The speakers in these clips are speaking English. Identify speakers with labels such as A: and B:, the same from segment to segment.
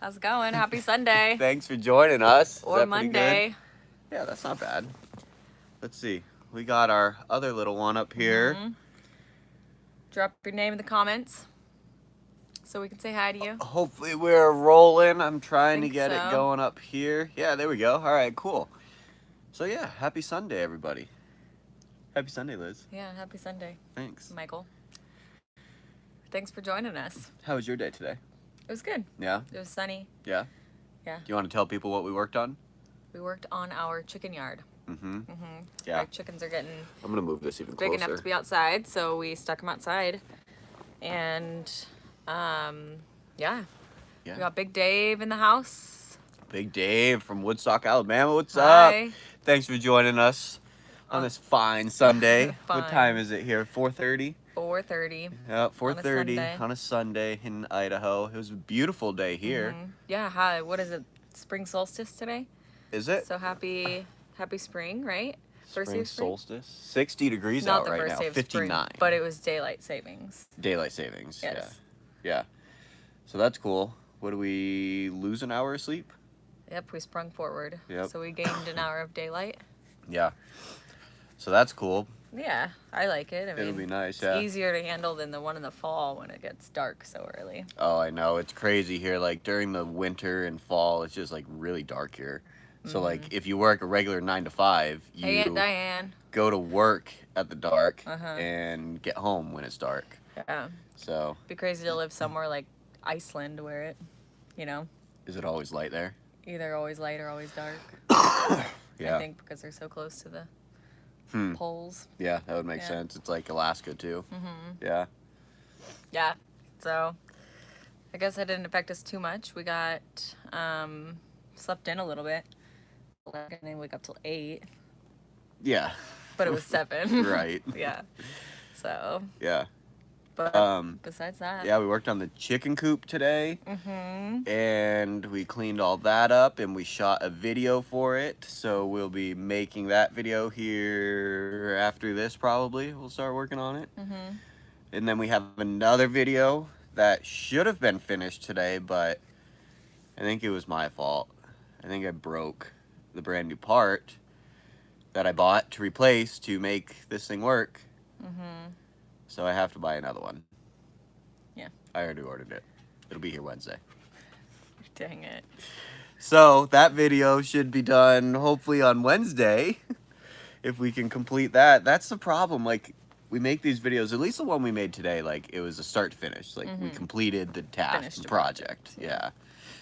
A: How's it going? Happy Sunday.
B: Thanks for joining us. Is
A: Or
B: that pretty
A: Monday.
B: good? Yeah, that's not bad. Let's see. We got our other little one up here.
A: Drop your name in the comments so we can say hi to you.
B: Hopefully we're rolling. I'm trying to
A: Think
B: get
A: so.
B: it going up here. Yeah, there we go. All right, cool. So yeah, happy Sunday, everybody. Happy Sunday, Liz.
A: Yeah, happy Sunday,
B: Thanks.
A: Michael. Thanks for joining us.
B: How was your day today?
A: It was good.
B: Yeah?
A: It was sunny.
B: Yeah?
A: Yeah.
B: Do you want to tell people what we worked on?
A: We worked on our chicken yard.
B: Yeah.
A: Our chickens are getting
B: I'm going to move this even
A: big
B: closer.
A: enough to be outside, so we stuck them outside. And, yeah. We got Big Dave in the house.
B: Big Dave from Woodstock, Alabama. What's
A: Hi.
B: up? Thanks for joining us on this fine Sunday. What
A: Fine.
B: time is it here? 4:30?
A: 4:30.
B: Yeah, 4:30
A: Sunday.
B: on a Sunday in Idaho. It was a beautiful day here.
A: Yeah, hi. What is it? Spring solstice today?
B: Is it?
A: So happy spring, right? First day
B: Spring
A: of spring?
B: solstice. 60 degrees
A: Not
B: out
A: the
B: right
A: first
B: now.
A: day of
B: 59.
A: spring, but it was daylight savings.
B: Daylight savings.
A: Yes.
B: Yeah. So that's cool. What do we lose an hour of sleep?
A: Yep, we sprung forward.
B: Yep.
A: So we gained an hour of daylight.
B: Yeah. So that's cool.
A: Yeah, I like it. I mean,
B: It'll be nice,
A: it's
B: yeah.
A: easier to handle than the one in the fall when it gets dark so early.
B: Oh, I know. It's crazy here. Like during the winter and fall, it's just like really dark here. So like if you work a regular 9 to 5, you
A: Hey, Aunt Diane.
B: go to work at the dark
A: Uh-huh.
B: and get home when it's dark.
A: Yeah.
B: So
A: Be crazy to live somewhere like Iceland where it,
B: is it always light there?
A: either always light or always dark.
B: Yeah.
A: I think because they're so close to the poles.
B: Yeah, that would make
A: Yeah.
B: sense. It's like Alaska too. Yeah.
A: Yeah. So I guess that didn't affect us too much. We got slept in a little bit. I didn't wake up till 8,
B: Yeah.
A: but it was 7.
B: Right.
A: Yeah. So,
B: Yeah.
A: but besides that,
B: Yeah, we worked on the chicken coop today. And we cleaned all that up and we shot a video for it. So we'll be making that video here after this probably. We'll start working on it. And then we have another video that should have been finished today, but I think it was my fault. I think I broke the brand new part that I bought to replace to make this thing work. So I have to buy another one.
A: Yeah.
B: I already ordered it. It'll be here Wednesday.
A: dang it.
B: So that video should be done hopefully on Wednesday. If we can complete that. That's the problem. Like we make these videos, at least the one we made today, like it was a start to finish. Like we completed the task,
A: Finished
B: the
A: a
B: project. Yeah.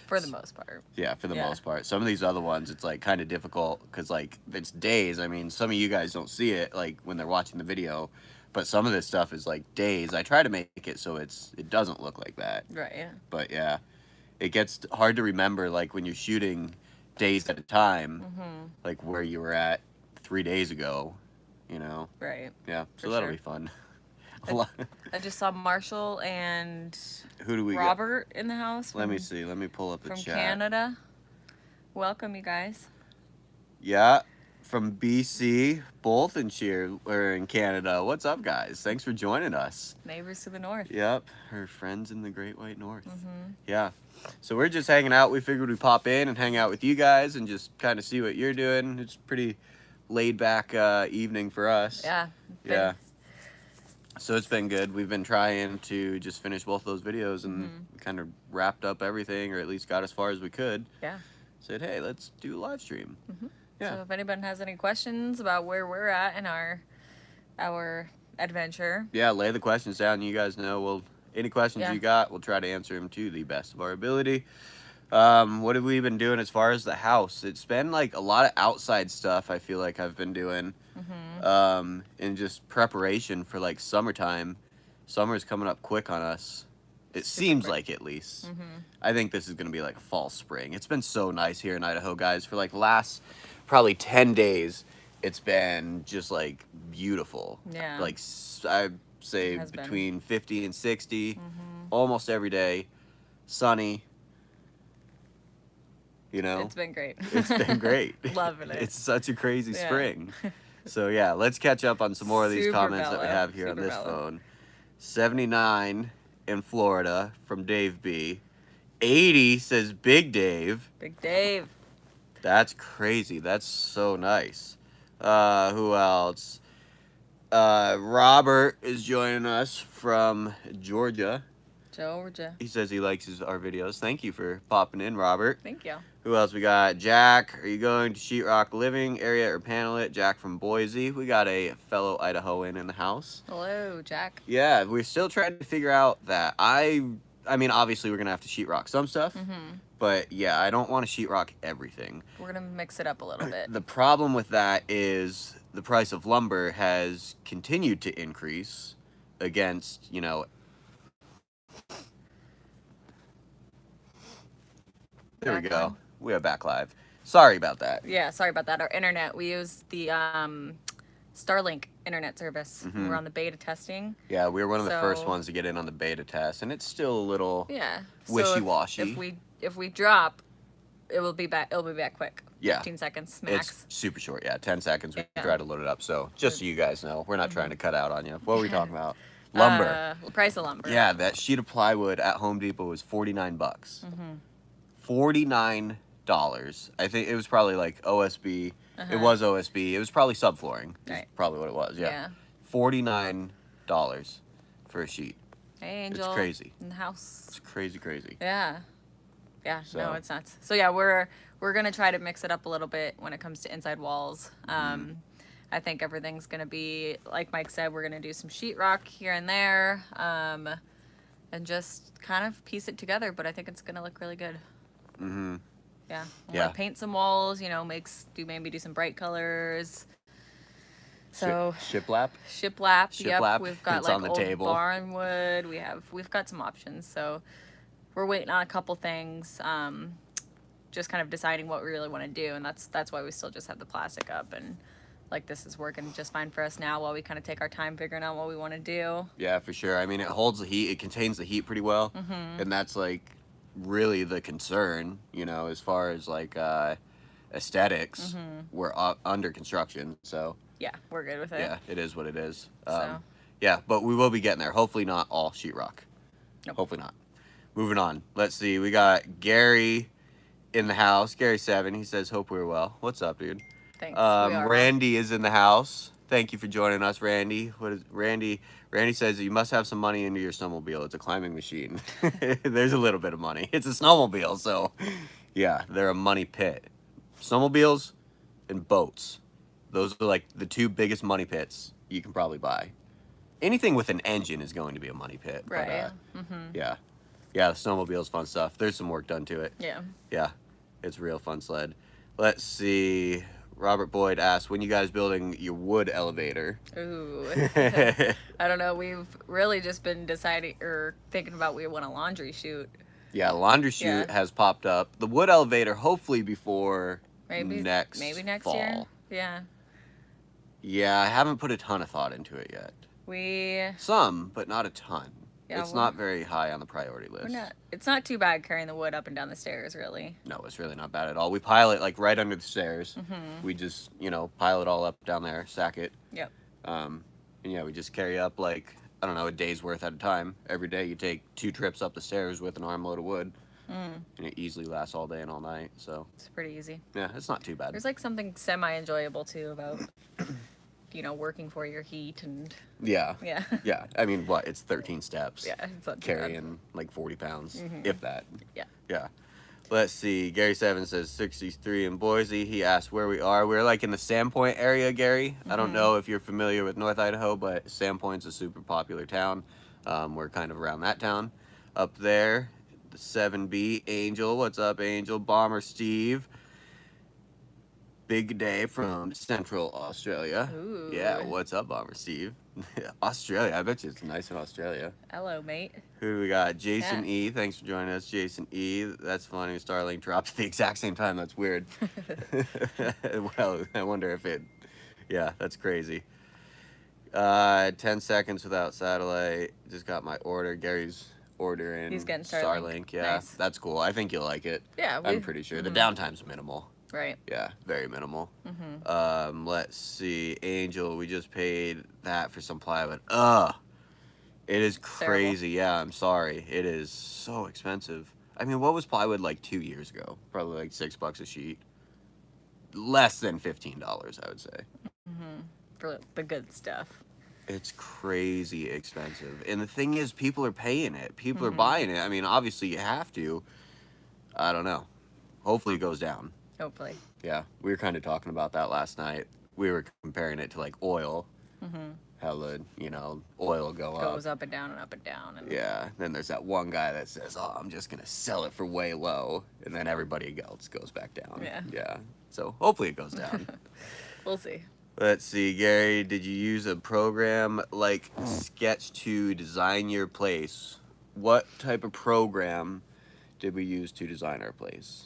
A: For the most part.
B: Yeah, for the
A: Yeah.
B: most part. Some of these other ones, it's like kind of difficult because like it's days. I mean, some of you guys don't see it like when they're watching the video, but some of this stuff is like days. I try to make it so it doesn't look like that.
A: Right, yeah.
B: But yeah, it gets hard to remember like when you're shooting days at a time, like where you were at 3 days ago, you know?
A: Right.
B: Yeah, so
A: For
B: that'll
A: sure.
B: be fun.
A: I just saw Marshall and
B: Who do we got?
A: Robert in the house.
B: Let me see. Let me pull up the
A: From
B: chat.
A: Canada. Welcome, you guys.
B: Yeah, from BC, both in or in Canada. What's up, guys? Thanks for joining us.
A: Neighbors to the north.
B: Yep, her friends in the Great White North. Yeah, so we're just hanging out. We figured we'd pop in and hang out with you guys and just kind of see what you're doing. It's pretty laid back evening for us.
A: Yeah.
B: Yeah. So it's been good. We've been trying to just finish both those videos and kind of wrapped up everything, or at least got as far as we could.
A: Yeah.
B: Said, hey, let's do a live stream. Yeah.
A: So if anyone has any questions about where we're at in our adventure,
B: Yeah, lay the questions down. You guys know. Any questions
A: Yeah.
B: you got, we'll try to answer them to the best of our ability. What have we been doing as far as the house? It's been like a lot of outside stuff. I feel like I've been doing, in just preparation for like summertime. Summer's coming up quick on us. It seems
A: quick.
B: like, at least. I think this is gonna be like a fall spring. It's been so nice here in Idaho, guys. For like the last probably 10 days, it's been just like beautiful.
A: Yeah.
B: Like I'd say
A: It has been.
B: between 50 and 60, almost every day, sunny. You know,
A: it's been great.
B: it's been great.
A: Loving it.
B: It's such a crazy
A: Yeah.
B: spring. So yeah, let's catch up on some more of these
A: Super
B: comments that we
A: mellow.
B: have here on
A: Super
B: this
A: mellow.
B: phone. 79 in Florida from Dave B. 80 says Big Dave.
A: Big Dave.
B: That's crazy. That's so nice. Who else? Robert is joining us from Georgia.
A: Georgia.
B: He says he likes our videos. Thank you for popping in, Robert.
A: Thank you.
B: Who else we got? Jack, are you going to sheetrock living area or panel it? Jack from Boise. We got a fellow Idahoan in the house.
A: Hello, Jack.
B: Yeah, we're still trying to figure out that. I mean, obviously we're gonna have to sheetrock some stuff, but yeah, I don't want to sheetrock everything.
A: We're gonna mix it up a little bit.
B: The problem with that is the price of lumber has continued to increase against, you know. There we go. We are back live. Sorry about that.
A: Yeah, sorry about that. Our internet, we use the Starlink internet service. We're on the beta testing.
B: Yeah, we were one of the first ones to get in on the beta test, and it's still a little wishy-washy.
A: So if we drop, it will be back. It'll be back quick.
B: Yeah,
A: 15 seconds max.
B: It's super short. Yeah, 10 seconds. We try to load it up. So just so you guys know, we're not trying to cut out on you. What were we talking about? Lumber.
A: Price of lumber.
B: Yeah, that sheet of plywood at Home Depot was $49. $49. I think it was probably like OSB. It was OSB. It was probably subflooring. Right. Probably what it was. Yeah. $49 for a sheet.
A: Hey, Angel.
B: It's crazy.
A: In the house.
B: It's crazy.
A: Yeah. Yeah.
B: So.
A: No, it's nuts. So yeah, we're gonna try to mix it up a little bit when it comes to inside walls. I think everything's gonna be like Mike said. We're gonna do some sheetrock here and there, and just kind of piece it together. But I think it's gonna look really good. Yeah. We'll paint some walls. You know, maybe do some bright colors. So
B: shiplap.
A: Yep. We've got
B: it's
A: like
B: on the
A: old
B: table.
A: barn wood. We've got some options. So we're waiting on a couple things. Just kind of deciding what we really want to do, and that's why we still just have the plastic up, and like this is working just fine for us now while we kind of take our time figuring out what we want to do. Yeah,
B: for sure. I mean, it holds the heat. It contains the heat pretty well, and that's like really the concern, you know, as far as like aesthetics. We're under construction, so
A: yeah, we're good with it.
B: Yeah, it is what it is. Yeah, but we will be getting there. Hopefully not all sheetrock.
A: Nope.
B: Hopefully not. Moving on. Let's see. We got Gary in the house. Gary 7. He says, "Hope we're well." What's up, dude?
A: Thanks.
B: Randy is in the house. Thank you for joining us, Randy. What is Randy? Randy says you must have some money into your snowmobile. It's a climbing machine. There's a little bit of money. It's a snowmobile, so yeah, they're a money pit. Snowmobiles and boats. Those are like the two biggest money pits you can probably buy. Anything with an engine is going to be a money pit.
A: Right.
B: But, yeah, the snowmobile's fun stuff. There's some work done to it.
A: Yeah.
B: Yeah, it's a real fun sled. Let's see. Robert Boyd asks, when you guys building your wood elevator?
A: Ooh. I don't know. We've really just been deciding or thinking about we want a laundry chute.
B: Yeah, laundry chute has popped up. The wood elevator, hopefully before maybe next fall.
A: Year. Yeah.
B: Yeah, I haven't put a ton of thought into it yet. Some, but not a ton. Yeah, it's not very high on the priority list.
A: It's not too bad carrying the wood up and down the stairs, really.
B: No, it's really not bad at all. We pile it like right under the stairs. We just, pile it all up down there, stack it.
A: Yep.
B: And yeah, we just carry up like, I don't know, a day's worth at a time. Every day you take 2 trips up the stairs with an armload of wood. And it easily lasts all day and all night, so.
A: It's pretty easy.
B: Yeah, it's not too bad.
A: There's like something semi-enjoyable too about, working for your heat and.
B: Yeah. Yeah. I mean, what? It's 13 steps.
A: Yeah, it's not
B: carrying like 40 pounds, if that.
A: Yeah.
B: Yeah. Let's see. Gary 7 says 63 in Boise. He asked where we are. We're like in the Sandpoint area, Gary. I don't know if you're familiar with North Idaho, but Sandpoint's a super popular town. We're kind of around that town. Up there, the 7B. Angel. What's up, Angel? Bomber Steve. Big day from Central Australia.
A: Ooh.
B: Yeah, what's up, Bomber Steve? Australia, I bet you it's nice in Australia.
A: Hello, mate.
B: Who do we got? Jason E. Thanks for joining us, Jason E. That's funny. Starlink drops at the exact same time. That's weird. Well, I wonder if it... Yeah, that's crazy. 10 seconds without satellite. Just got my order. Gary's ordering.
A: He's getting
B: Starlink. Yeah,
A: nice.
B: That's cool. I think you'll like it.
A: Yeah,
B: I'm pretty sure. The downtime's minimal.
A: Right.
B: Yeah, very minimal. Let's see. Angel, we just paid that for some plywood. It is crazy. Yeah, I'm sorry. It is so expensive. I mean, what was plywood like 2 years ago? Probably like $6 a sheet. Less than $15, I would say.
A: For the good stuff.
B: It's crazy expensive. And the thing is, people are paying it. People are buying it. I mean, obviously you have to. I don't know. Hopefully it goes down.
A: Hopefully.
B: Yeah, we were kind of talking about that last night. We were comparing it to like oil. How the, oil
A: Goes up and down and up and down. And
B: Yeah, then there's that one guy that says, oh, I'm just going to sell it for way low. And then everybody else goes back down. Yeah. So hopefully it goes down.
A: We'll see.
B: Let's see, Gary, did you use a program like Sketch to design your place? What type of program did we use to design our place?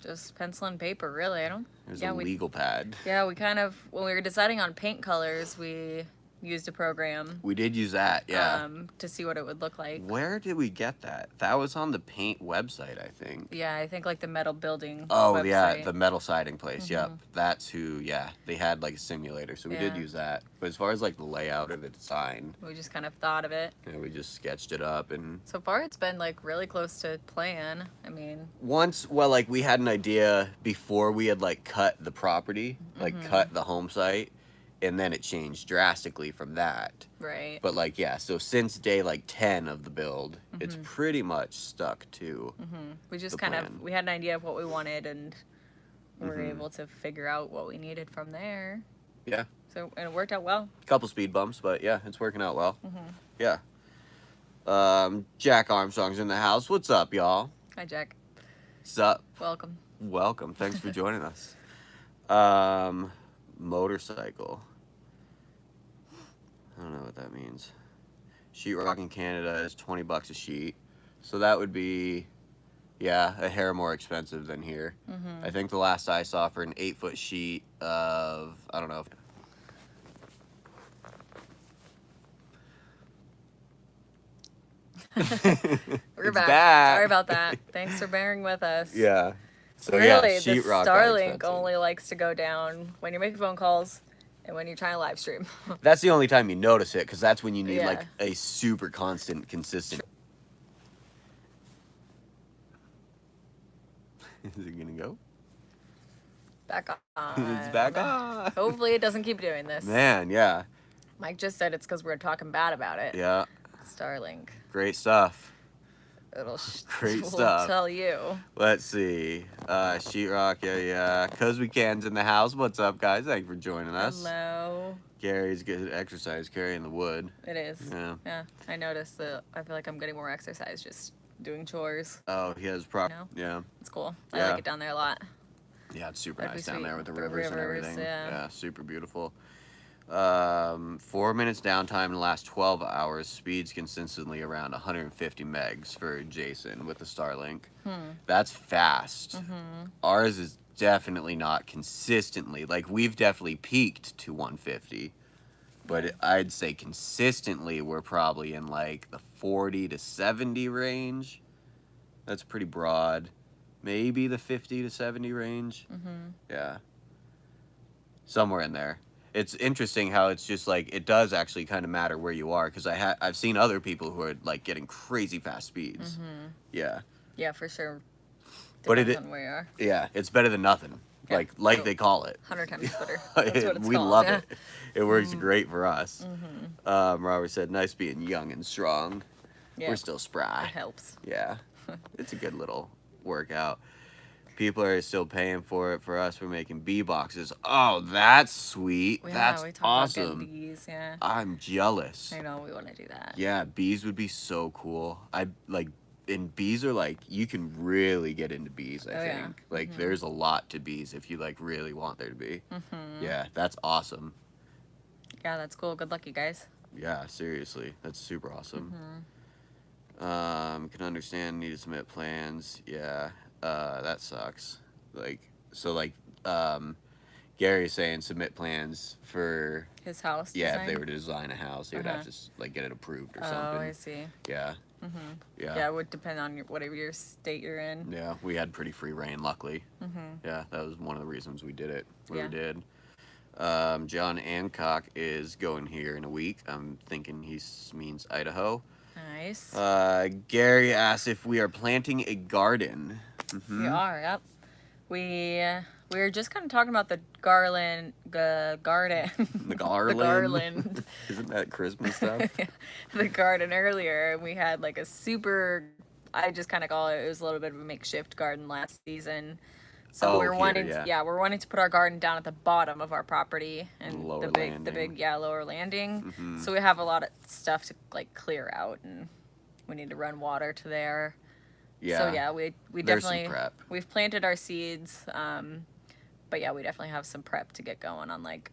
A: Just pencil and paper, really. I don't.
B: There's a legal pad.
A: Yeah, we kind of, when we were deciding on paint colors, we used a program.
B: We did use that, yeah.
A: To see what it would look like.
B: Where did we get that? That was on the paint website, I think.
A: Yeah, I think like the metal building.
B: Oh,
A: website.
B: yeah, the metal siding place. Yep, that's who. Yeah, they had like a simulator, so we did use that. But as far as like the layout or the design,
A: we just kind of thought of it.
B: Yeah, we just sketched it up, and
A: so far it's been like really close to plan. I mean,
B: like we had an idea before we had like cut the property, like cut the home site. And then it changed drastically from that.
A: Right.
B: But like, yeah, so since day like 10 of the build, it's pretty much stuck to
A: we just kind of, we had an idea of what we wanted, and we were able to figure out what we needed from there.
B: Yeah.
A: So, and it worked out well.
B: Couple speed bumps, but yeah, it's working out well. Yeah. Jack Armstrong's in the house. What's up, y'all?
A: Hi, Jack.
B: What's up?
A: Welcome.
B: Welcome. Thanks for joining us. Motorcycle. I don't know what that means. Sheetrock in Canada is $20 a sheet. So that would be, yeah, a hair more expensive than here. I think the last I saw for an 8-foot sheet of, I don't know.
A: We're back. Sorry about that. Thanks for bearing with us.
B: Yeah. So
A: really,
B: yeah,
A: the
B: sheetrock
A: Starlink only likes to go down when you're making phone calls and when you're trying to live stream.
B: That's the only time you notice it, because that's when you need like a super constant, consistent. Is it gonna go?
A: Back on.
B: It's back on.
A: Hopefully it doesn't keep doing this.
B: Man, yeah.
A: Mike just said it's because we're talking bad about it.
B: Yeah.
A: Starlink.
B: Great stuff.
A: Great stuff. Tell you.
B: Let's see. Sheetrock, yeah. Cause we can's in the house. What's up, guys? Thank you for joining us.
A: Hello.
B: Gary's good exercise carrying the wood.
A: It is.
B: Yeah.
A: Yeah. I noticed that. I feel like I'm getting more exercise just doing chores.
B: Oh, he has Yeah.
A: It's cool. I like it down there a lot.
B: Yeah, it's super nice down there with the rivers and everything. Yeah, super beautiful. 4 minutes downtime in the last 12 hours. Speeds consistently around 150 megs for Jason with the Starlink. That's fast. Ours is definitely not consistently. Like, we've definitely peaked to 150. But I'd say consistently we're probably in like the 40 to 70 range. That's pretty broad. Maybe the 50 to 70 range. Yeah. Somewhere in there. It's interesting how it's just like, it does actually kind of matter where you are, because I've seen other people who are like getting crazy fast speeds. Yeah.
A: Yeah, for sure.
B: Depends
A: on where you are.
B: Yeah, it's better than nothing. Yeah. Like they call it.
A: 100 times better. That's what it's
B: we
A: called.
B: love it. It works great for us. Robert said, nice being young and strong.
A: Yeah.
B: We're still spry.
A: It helps.
B: Yeah. It's a good little workout. People are still paying for it. For us, we're making bee boxes. Oh, that's sweet.
A: Yeah,
B: that's
A: we talk
B: awesome.
A: About getting bees, yeah.
B: I'm jealous.
A: I know, we want to do that.
B: Yeah, bees would be so cool. And bees are like, you can really get into bees, I think. Like, there's a lot to bees if you like really want there to be. Yeah, that's awesome.
A: Yeah, that's cool. Good luck, you guys.
B: Yeah, seriously. That's super awesome. Can understand, need to submit plans. Yeah. That sucks. Gary's saying submit plans for
A: his house.
B: Yeah, if they were to design a house, they would have to like get it approved or something.
A: Oh, I see.
B: Yeah.
A: Yeah, it would depend on whatever your state you're in.
B: Yeah, we had pretty free reign, luckily. Yeah, that was one of the reasons we did it. We did. John Hancock is going here in a week. I'm thinking he means Idaho.
A: Nice.
B: Gary asks if we are planting a garden.
A: We are, yep. We were just kind of talking about the garden.
B: The garland.
A: The garland.
B: Isn't that Christmas stuff?
A: The garden earlier, and we had like a super, I just kind of call it was a little bit of a makeshift garden last season. So we're wanting to put our garden down at the bottom of our property and the big lower landing. So we have a lot of stuff to like clear out, and we need to run water to there.
B: Yeah.
A: So yeah, we definitely
B: some prep.
A: We've planted our seeds, but yeah, we definitely have some prep to get going on like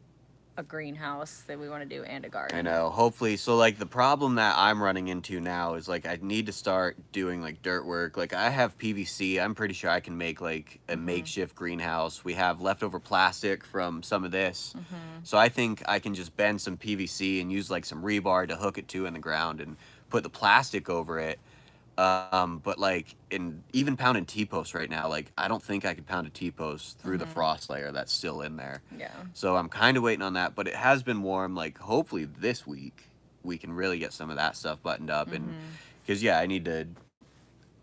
A: a greenhouse that we want to do and a garden.
B: I know. Hopefully, so like the problem that I'm running into now is like I need to start doing like dirt work. Like I have PVC. I'm pretty sure I can make like a makeshift greenhouse. We have leftover plastic from some of this, so I think I can just bend some PVC and use like some rebar to hook it to in the ground and put the plastic over it. But like even pounding T-posts right now, like I don't think I could pound a T-post through the frost layer that's still in there.
A: Yeah.
B: So I'm kind of waiting on that, but it has been warm. Like hopefully this week we can really get some of that stuff buttoned up, and because I need to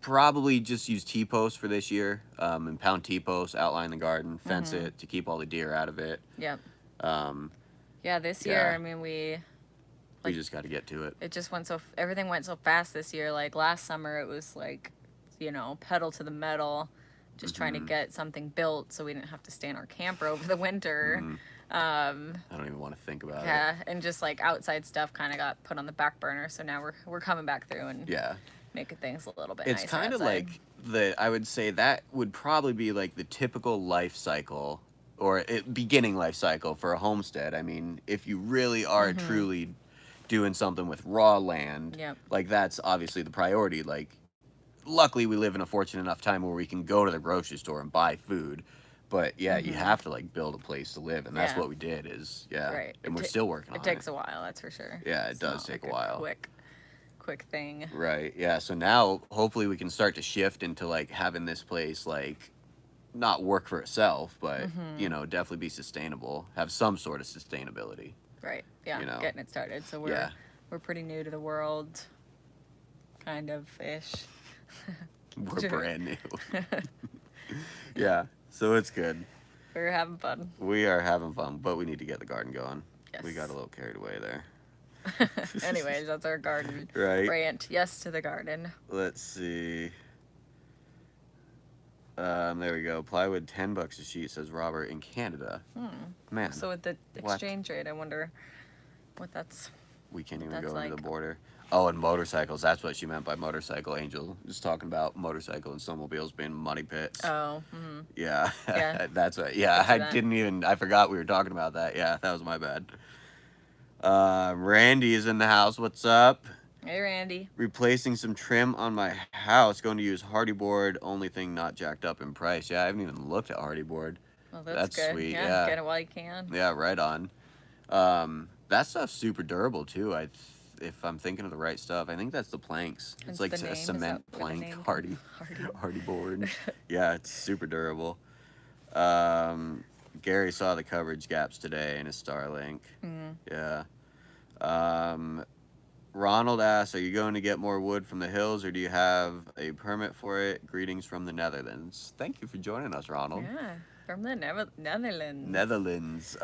B: probably just use T-posts for this year, and pound T-posts, outline the garden, fence it to keep all the deer out of it.
A: Yep. This year, I mean,
B: we just got to get to it.
A: It just everything went so fast this year. Like last summer, it was like, pedal to the metal, just trying to get something built so we didn't have to stay in our camper over the winter.
B: I don't even want to think about it.
A: Yeah, and just like outside stuff kind of got put on the back burner. So now we're coming back through and making things a little bit nicer.
B: It's kind of like I would say that would probably be like the typical life cycle or beginning life cycle for a homestead. I mean, if you really are truly doing something with raw land, like that's obviously the priority. Like luckily we live in a fortunate enough time where we can go to the grocery store and buy food, but you have to like build a place to live, and that's what we did
A: right.
B: And we're still working on it.
A: It takes a while, that's for sure.
B: It does take a while.
A: Quick thing.
B: Right. Yeah, so now hopefully we can start to shift into like having this place like not work for itself, but definitely be sustainable, have some sort of sustainability.
A: Right. Yeah. Getting it started. So we're pretty new to the world, kind of ish.
B: We're brand new. Yeah. So it's good.
A: We're having fun.
B: We are having fun, but we need to get the garden going. Yes. We got a little carried away there.
A: Anyways, that's our garden rant. Yes to the garden.
B: Let's see. There we go. Plywood, $10 a sheet, says Robert, in Canada. Man.
A: So with the exchange rate, I wonder what that's.
B: We can't even go over the border. Oh, and motorcycles. That's what she meant by motorcycle. Angel just talking about motorcycle and snowmobiles being money pits.
A: Oh.
B: Yeah. That's what. Yeah, I forgot we were talking about that. Yeah, that was my bad. Randy is in the house. What's up?
A: Hey, Randy.
B: Replacing some trim on my house. Going to use hardy board. Only thing not jacked up in price. Yeah, I haven't even looked at hardy board.
A: Well, that's good.
B: Sweet.
A: Yeah, get it while you can.
B: Yeah, right on. That stuff's super durable too. If I'm thinking of the right stuff, I think that's the planks. It's like a cement plank, hardy board. Yeah, it's super durable. Gary saw the coverage gaps today in his Starlink. Yeah. Ronald asks, are you going to get more wood from the hills, or do you have a permit for it? Greetings from the Netherlands. Thank you for joining us, Ronald.
A: Yeah, from the Netherlands.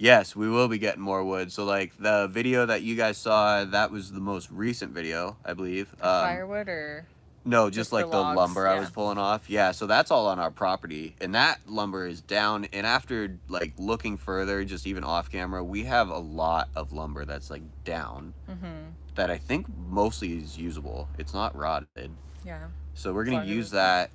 B: Yes, we will be getting more wood. So, like, the video that you guys saw, that was the most recent video, I believe.
A: Firewood or?
B: No, just like the lumber I was pulling off. Yeah, so that's all on our property. And that lumber is down. And after, like, looking further, just even off camera, we have a lot of lumber that's, like, down. That I think mostly is usable. It's not rotted.
A: Yeah.
B: So we're going to use that.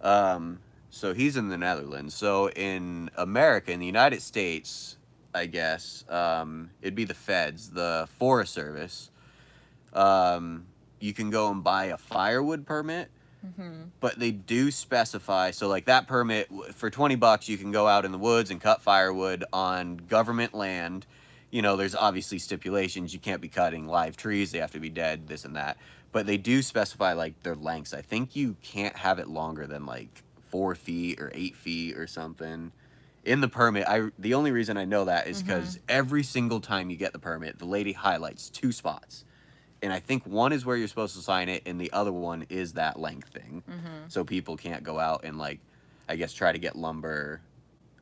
B: So he's in the Netherlands. So in America, in the United States, I guess, it'd be the feds, the Forest Service. You can go and buy a firewood permit, but they do specify. So like that permit for $20, you can go out in the woods and cut firewood on government land. There's obviously stipulations. You can't be cutting live trees. They have to be dead, this and that. But they do specify like their lengths. I think you can't have it longer than like 4 feet or 8 feet or something. In the permit, the only reason I know that is because every single time you get the permit, the lady highlights 2 spots. and I think one is where you're supposed to sign it, and the other one is that length thing. So people can't go out and like, I guess, try to get lumber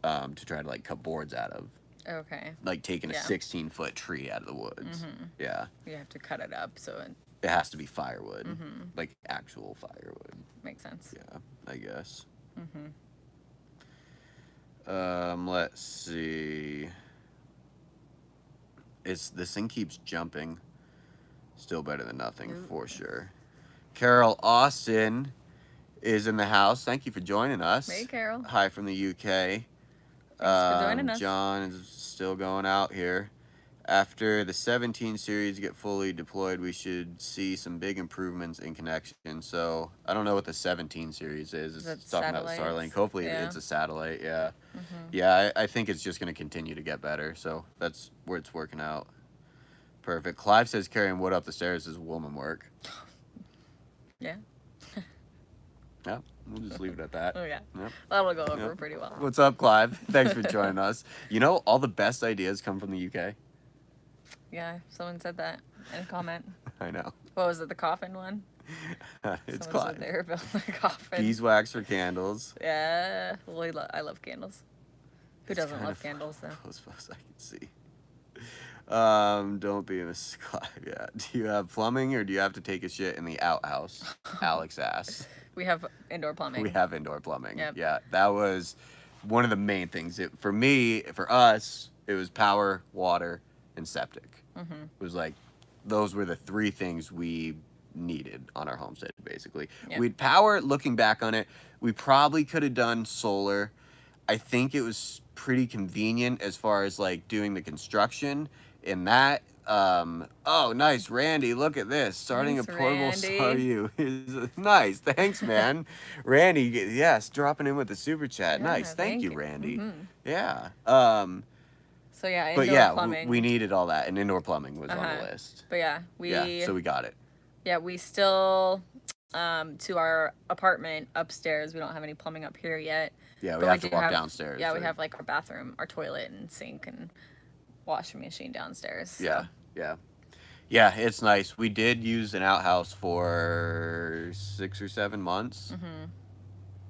B: to try to like cut boards out of.
A: Okay.
B: Like taking a 16-foot tree out of the woods. Yeah.
A: You have to cut it up so
B: it has to be firewood, like actual firewood.
A: Makes sense.
B: Yeah, I guess. Let's see. This thing keeps jumping. Still better than nothing for sure. Carol Austin is in the house. Thank you for joining us.
A: Hey, Carol.
B: Hi from the UK.
A: Thanks for joining us.
B: John is still going out here. After the 17 series get fully deployed, we should see some big improvements in connection. So I don't know what the 17 series is. It's talking about Starlink. Hopefully it's a satellite. Yeah. Yeah, I think it's just going to continue to get better. So that's where it's working out. Perfect. Clive says carrying wood up the stairs is woman work.
A: Yeah.
B: Yeah, we'll just leave it at that.
A: Oh, yeah.
B: Yep.
A: That'll go over pretty well.
B: What's up, Clive? Thanks for joining us. You know, all the best ideas come from the UK.
A: Yeah, someone said that in a comment.
B: I know.
A: What was it, the coffin one?
B: It's
A: Someone
B: Clive.
A: said they were building a coffin.
B: Beeswax for candles.
A: Yeah, well, I love candles. Who
B: It's
A: doesn't
B: kind
A: love
B: of
A: candles, though?
B: Close I can see. Don't be a Mrs. Clive. Yeah. Do you have plumbing or do you have to take a shit in the outhouse? Alex asked.
A: We have indoor plumbing.
B: We have indoor plumbing.
A: Yep.
B: Yeah, that was one of the main things. For us, it was power, water, and septic. It was like, those were the three things we needed on our homestead, basically.
A: Yep.
B: We'd power, looking back on it, we probably could have done solar. I think it was pretty convenient as far as like doing the construction in that. Oh, nice, Randy. Look at this. Starting
A: Thanks,
B: a portable
A: Randy.
B: SARU. Nice. Thanks, man. Randy, yes, dropping in with the super chat.
A: Yeah,
B: nice. Thank you,
A: you.
B: Randy. Yeah.
A: So yeah, indoor
B: But yeah,
A: plumbing.
B: we needed all that, and indoor plumbing was on the list.
A: But yeah,
B: So we got it.
A: Yeah, we still to our apartment upstairs. We don't have any plumbing up here yet.
B: Yeah, we
A: But
B: have
A: do
B: to walk downstairs.
A: Yeah, we have like our bathroom, our toilet, and sink, and washing machine downstairs. So.
B: Yeah, it's nice. We did use an outhouse for 6 or 7 months.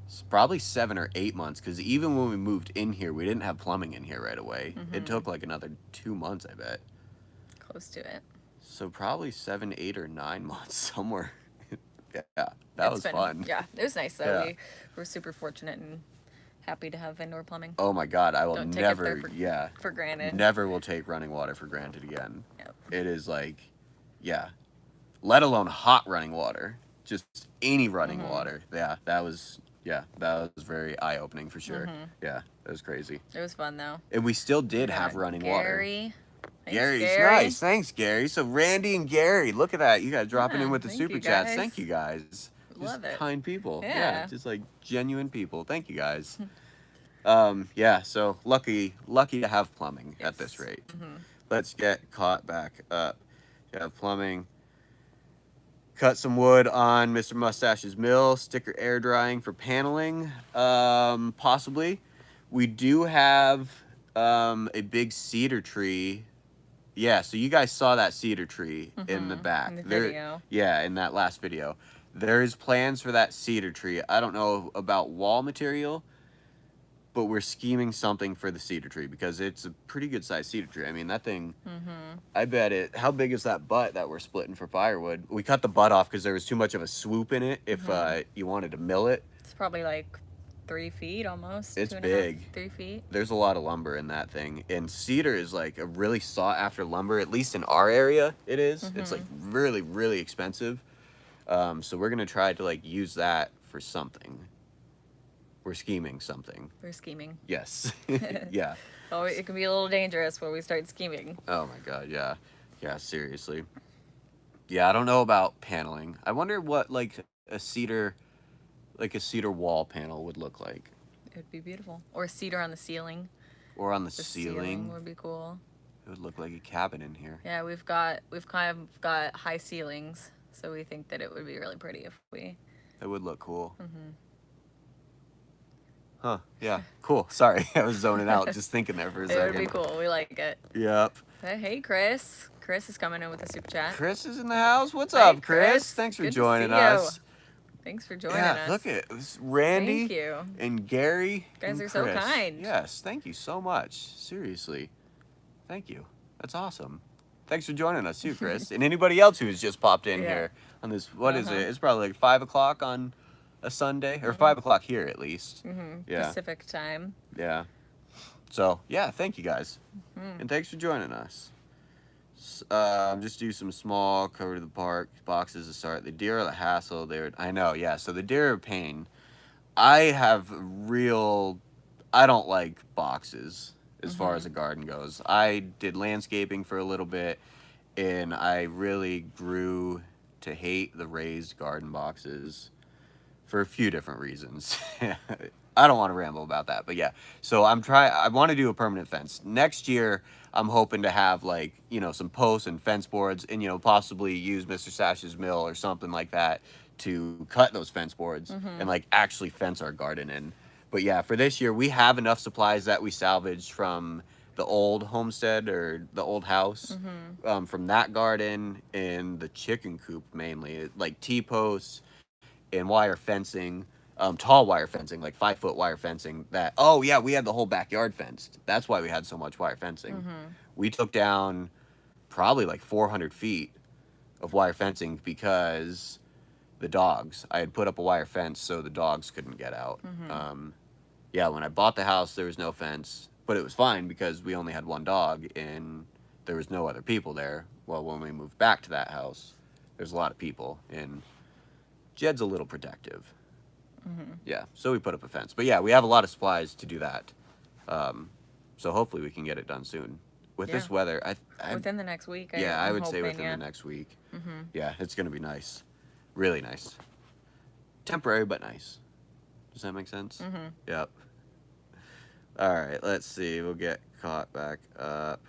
B: It's probably 7 or 8 months, because even when we moved in here, we didn't have plumbing in here right away. It took like another 2 months, I bet.
A: Close to it.
B: So probably 7, 8, or 9 months somewhere. That was fun.
A: Yeah, it was nice though.
B: Yeah.
A: We were super fortunate and happy to have indoor plumbing.
B: Oh my God, I will
A: Don't take
B: never,
A: it for granted.
B: never will take running water for granted again.
A: Yep.
B: It is like, let alone hot running water, just any running water. That was very eye-opening for sure. Yeah, that was crazy.
A: It was fun though.
B: And we still did have running water.
A: Gary. Thanks,
B: Gary's
A: Gary.
B: nice. Thanks, Gary. So Randy and Gary, look at that. You guys dropping in with the
A: thank
B: super
A: you,
B: chats.
A: guys.
B: Thank you guys.
A: Love
B: Just
A: it.
B: kind people.
A: Yeah.
B: Just like genuine people. Thank you guys. So lucky to have plumbing at this rate. Let's get caught back up. You have plumbing. Cut some wood on Mr. Mustache's mill. Sticker air drying for paneling. Possibly. We do have a big cedar tree. Yeah, so you guys saw that cedar tree in the back.
A: In the video.
B: Yeah, in that last video. There's plans for that cedar tree. I don't know about wall material, but we're scheming something for the cedar tree because it's a pretty good sized cedar tree. I mean, that thing, I bet it, how big is that butt that we're splitting for firewood? We cut the butt off because there was too much of a swoop in it if you wanted to mill it.
A: It's probably like 3 feet almost.
B: It's
A: 2.5,
B: big.
A: 3 feet.
B: There's a lot of lumber in that thing. And cedar is like a really sought after lumber, at least in our area it is. It's like really, really expensive. So we're going to try to like use that for something. We're scheming something.
A: We're scheming.
B: Yes. Yeah.
A: Oh, it can be a little dangerous when we start scheming.
B: Oh my God. Yeah. Yeah. Seriously. Yeah. I don't know about paneling. I wonder what like a cedar wall panel would look like.
A: It would be beautiful. Or cedar on the ceiling.
B: Or on the
A: Ceiling
B: ceiling.
A: would be cool.
B: It would look like a cabin in here.
A: Yeah, we've kind of got high ceilings, so we think that it would be really pretty if we.
B: That would look cool. Huh. Yeah. Cool. Sorry. I was zoning out just thinking there for a second.
A: It would be cool. We like it.
B: Yep.
A: Hey, Chris. Chris is coming in with a super chat.
B: Chris is in the house. What's
A: Hi,
B: up, Chris?
A: Chris.
B: Thanks for
A: Good to
B: joining
A: see
B: us.
A: you. Thanks for joining
B: Yeah,
A: us.
B: look at it. Randy
A: Thank you.
B: and Gary.
A: You guys
B: and
A: are so
B: Chris.
A: kind.
B: Yes, thank you so much. Seriously. Thank you. That's awesome. Thanks for joining us too, Chris. And anybody else who's just popped in here on this, what is it? It's probably like 5 o'clock on a Sunday, or 5 o'clock here at least. Yeah.
A: Pacific time.
B: Yeah. So, yeah, thank you guys. And thanks for joining us. Just do some small cover to the park boxes to start. The deer are the hassle. I know, yeah. So the deer are a pain. I don't like boxes as far as a garden goes. I did landscaping for a little bit, and I really grew to hate the raised garden boxes for a few different reasons. I don't want to ramble about that, but yeah. So I want to do a permanent fence. Next year, I'm hoping to have like, some posts and fence boards and, possibly use Mr. Sash's mill or something like that to cut those fence boards and like actually fence our garden in. But yeah, for this year, we have enough supplies that we salvaged from the old homestead or the old house, from that garden and the chicken coop mainly, like T-posts and wire fencing, tall wire fencing, like 5-foot wire fencing that, oh yeah, we had the whole backyard fenced. That's why we had so much wire fencing. We took down probably like 400 feet of wire fencing because the dogs, I had put up a wire fence so the dogs couldn't get out. Yeah, when I bought the house, there was no fence, but it was fine because we only had one dog and there was no other people there. Well, when we moved back to that house, there's a lot of people and Jed's a little protective. Yeah, so we put up a fence. But yeah, we have a lot of supplies to do that. So hopefully we can get it done soon. With this weather,
A: within the next week.
B: I would say within the next week. Yeah, it's going to be nice. Really nice. Temporary, but nice. Does that make sense? Yep. All right, let's see. We'll get caught back up.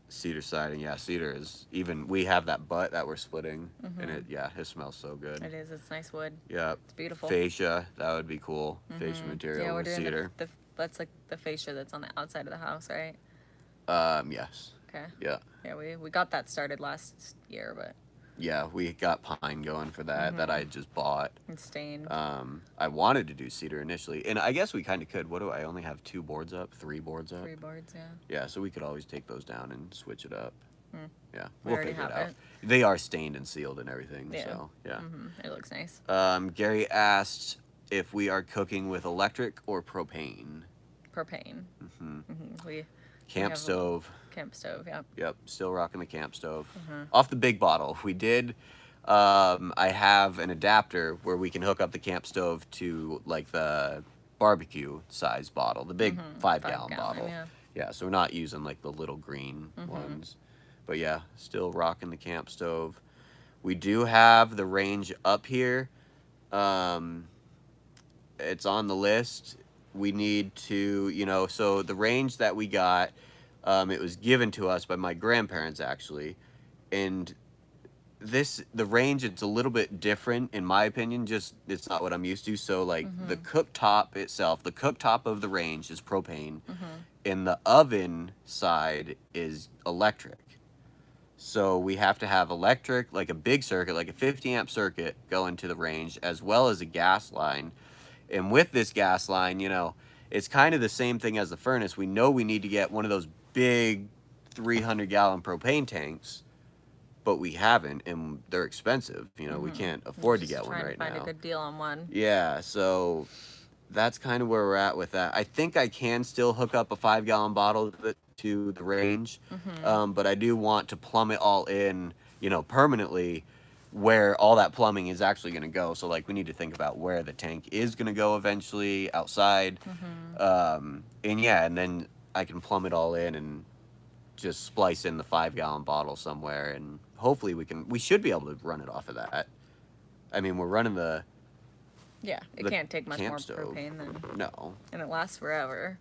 B: Cedar siding, yeah, cedar is even, we have that butt that we're splitting and it smells so good.
A: It is, it's nice wood.
B: Yeah,
A: it's beautiful.
B: Fascia, that would be cool. Fascia material with cedar.
A: That's like the fascia that's on the outside of the house, right?
B: Yes.
A: Okay.
B: Yeah.
A: Yeah, we got that started last year, but
B: yeah, we got pine going for that I just bought.
A: it's stained.
B: I wanted to do cedar initially, and I guess we kind of could. I only have 2 boards up, 3 boards up.
A: 3 boards, yeah.
B: Yeah, so we could always take those down and switch it up. Yeah,
A: We
B: we'll
A: already
B: figure it
A: have
B: out.
A: it.
B: They are stained and sealed and everything,
A: Yeah.
B: so yeah.
A: It looks nice.
B: Gary asked if we are cooking with electric or propane.
A: Propane. We
B: Camp
A: have
B: stove.
A: Camp stove, yeah.
B: Yep, still rocking the camp stove. Off the big bottle. We did. I have an adapter where we can hook up the camp stove to like the barbecue size bottle, the big 5-gallon bottle. Yeah, so we're not using like the little green ones. But yeah, still rocking the camp stove. We do have the range up here. It's on the list. We need to, so the range that we got, it was given to us by my grandparents actually. And the range, it's a little bit different in my opinion, just it's not what I'm used to. So like the cooktop itself, the cooktop of the range is propane and the oven side is electric. So we have to have electric, like a big circuit, like a 50-amp circuit going to the range, as well as a gas line. And with this gas line, it's kind of the same thing as the furnace. We know we need to get one of those big 300-gallon propane tanks, but we haven't, and they're expensive. We can't afford to get one right now.
A: Trying to find a good deal on one.
B: Yeah, so that's kind of where we're at with that. I think I can still hook up a 5-gallon bottle to the range, but I do want to plumb it all in, permanently where all that plumbing is actually going to go. So like we need to think about where the tank is going to go eventually outside. And yeah, and then I can plumb it all in and just splice in the 5-gallon bottle somewhere, and hopefully we should be able to run it off of that. I mean, we're running the
A: it can't take much more
B: stove.
A: propane than
B: No.
A: And it lasts forever.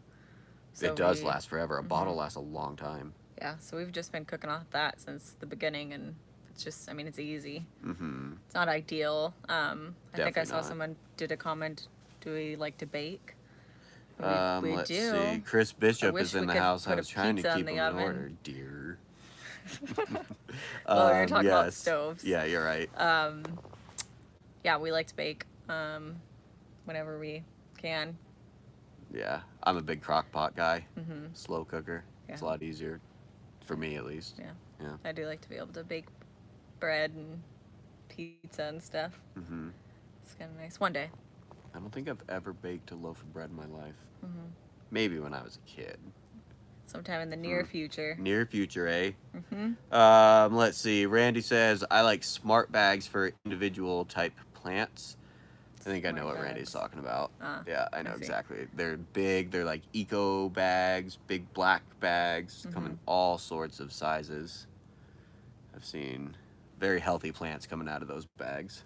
A: So
B: it does last forever. A bottle lasts a long time.
A: Yeah, so we've just been cooking off that since the beginning, and it's just, it's easy. It's not ideal. I think I saw someone did a comment, do we like to bake? We
B: Let's
A: do.
B: see. Chris Bishop
A: wish
B: is in
A: we
B: the
A: could
B: house. I
A: put a
B: was trying to
A: pizza in
B: keep
A: the
B: him in
A: oven.
B: order, dear.
A: Well, we were talking about
B: yes.
A: stoves.
B: Yeah, you're right.
A: Yeah, we like to bake whenever we can.
B: Yeah, I'm a big crock pot guy.
A: Mm-hmm.
B: Slow cooker.
A: Yeah.
B: It's a lot easier, for me at least.
A: Yeah.
B: Yeah.
A: I do like to be able to bake bread and pizza and stuff.
B: Mm-hmm.
A: It's kind of nice. One day.
B: I don't think I've ever baked a loaf of bread in my life.
A: Mm-hmm.
B: Maybe when I was a kid.
A: Sometime in the near future.
B: Near future, eh?
A: Mm-hmm.
B: Let's see. Randy says, I like smart bags for individual type plants. I think I know what Randy's talking about. Yeah, I know exactly. They're big. They're like eco bags, big black bags, come in all sorts of sizes. I've seen very healthy plants coming out of those bags.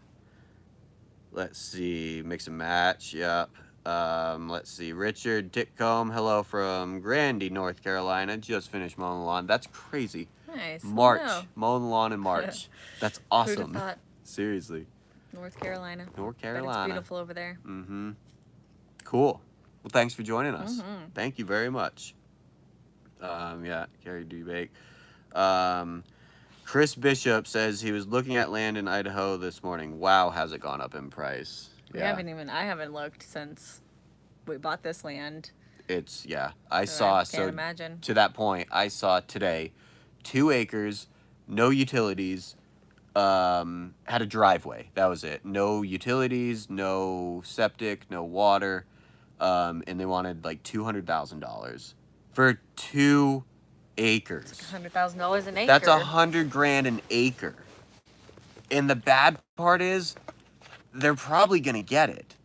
B: Let's see. Mix and match. Yep. Let's see. Richard Titcomb, hello from Grandy, North Carolina. Just finished mowing the lawn. That's crazy.
A: Nice.
B: March.
A: Oh, no.
B: Mowing the lawn in March. That's
A: Who'd
B: awesome.
A: have thought?
B: Seriously.
A: North Carolina.
B: North
A: But
B: Carolina.
A: it's beautiful over there.
B: Mm-hmm. Cool. Well, thanks for joining us. Thank you very much. Yeah, Carrie, do you bake? Chris Bishop says he was looking at land in Idaho this morning. Wow, has it gone up in price?
A: I haven't looked since we bought this land.
B: It's, yeah. I saw,
A: can't imagine.
B: To that point, I saw today 2 acres, no utilities, had a driveway. That was it. No utilities, no septic, no water. And they wanted like $200,000 for 2 acres.
A: $100,000 an acre.
B: That's $100,000 an acre. And the bad part is, they're probably gonna get it.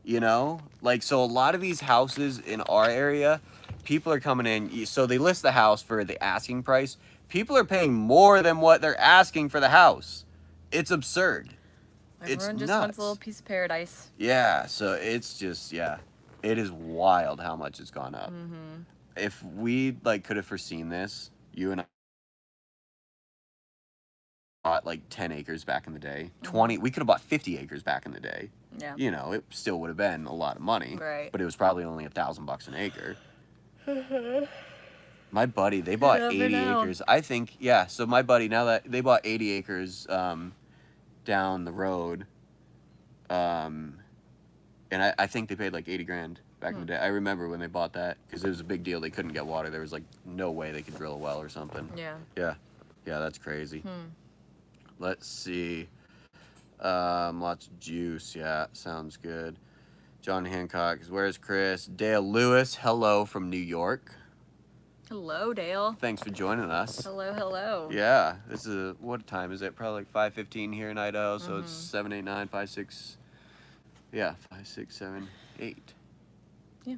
B: You know, like, so a lot of these houses in our area, people are coming in. So they list the house for the asking price. People are paying more than what they're asking for the house. It's absurd.
A: Everyone
B: it's
A: just
B: nuts.
A: wants a little piece of paradise.
B: Yeah, so it's just, yeah, it is wild how much it's gone up. If we like could have foreseen this, you and I bought like 10 acres back in the day. 20, we could have bought 50 acres back in the day.
A: Yeah.
B: You know, it still would have been a lot of money.
A: Right.
B: But it was probably only $1,000 an acre. My buddy, they bought 80 acres. I think, yeah, so my buddy, now that they bought 80 acres down the road, and I think they paid like 80 grand back in the day. I remember when they bought that because it was a big deal. They couldn't get water. There was like no way they could drill a well or something.
A: Yeah.
B: Yeah, that's crazy. Let's see. Lots of juice. Yeah, sounds good. John Hancock, where's Chris? Dale Lewis, hello from New York.
A: Hello, Dale.
B: Thanks for joining us.
A: Hello, hello.
B: Yeah, this is what time is it? Probably like 5:15 here in Idaho, so it's 7, 8, 9, 5, 6. Yeah, 5, 6, 7, 8.
A: Yeah.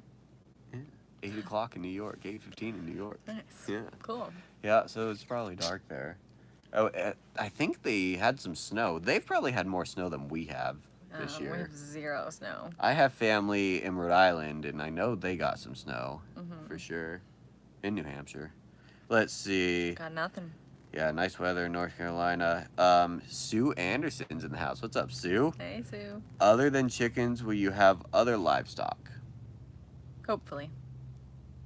B: 8 o'clock in New York. 8:15 in New York.
A: Nice.
B: Yeah.
A: Cool.
B: Yeah, so it's probably dark there. Oh, I think they had some snow. They've probably had more snow than we have this year.
A: We have 0 snow.
B: I have family in Rhode Island, and I know they got some snow for sure. In New Hampshire. Let's see.
A: Got nothing.
B: Yeah, nice weather in North Carolina. Sue Anderson's in the house. What's up, Sue?
A: Hey, Sue.
B: Other than chickens, will you have other livestock?
A: Hopefully.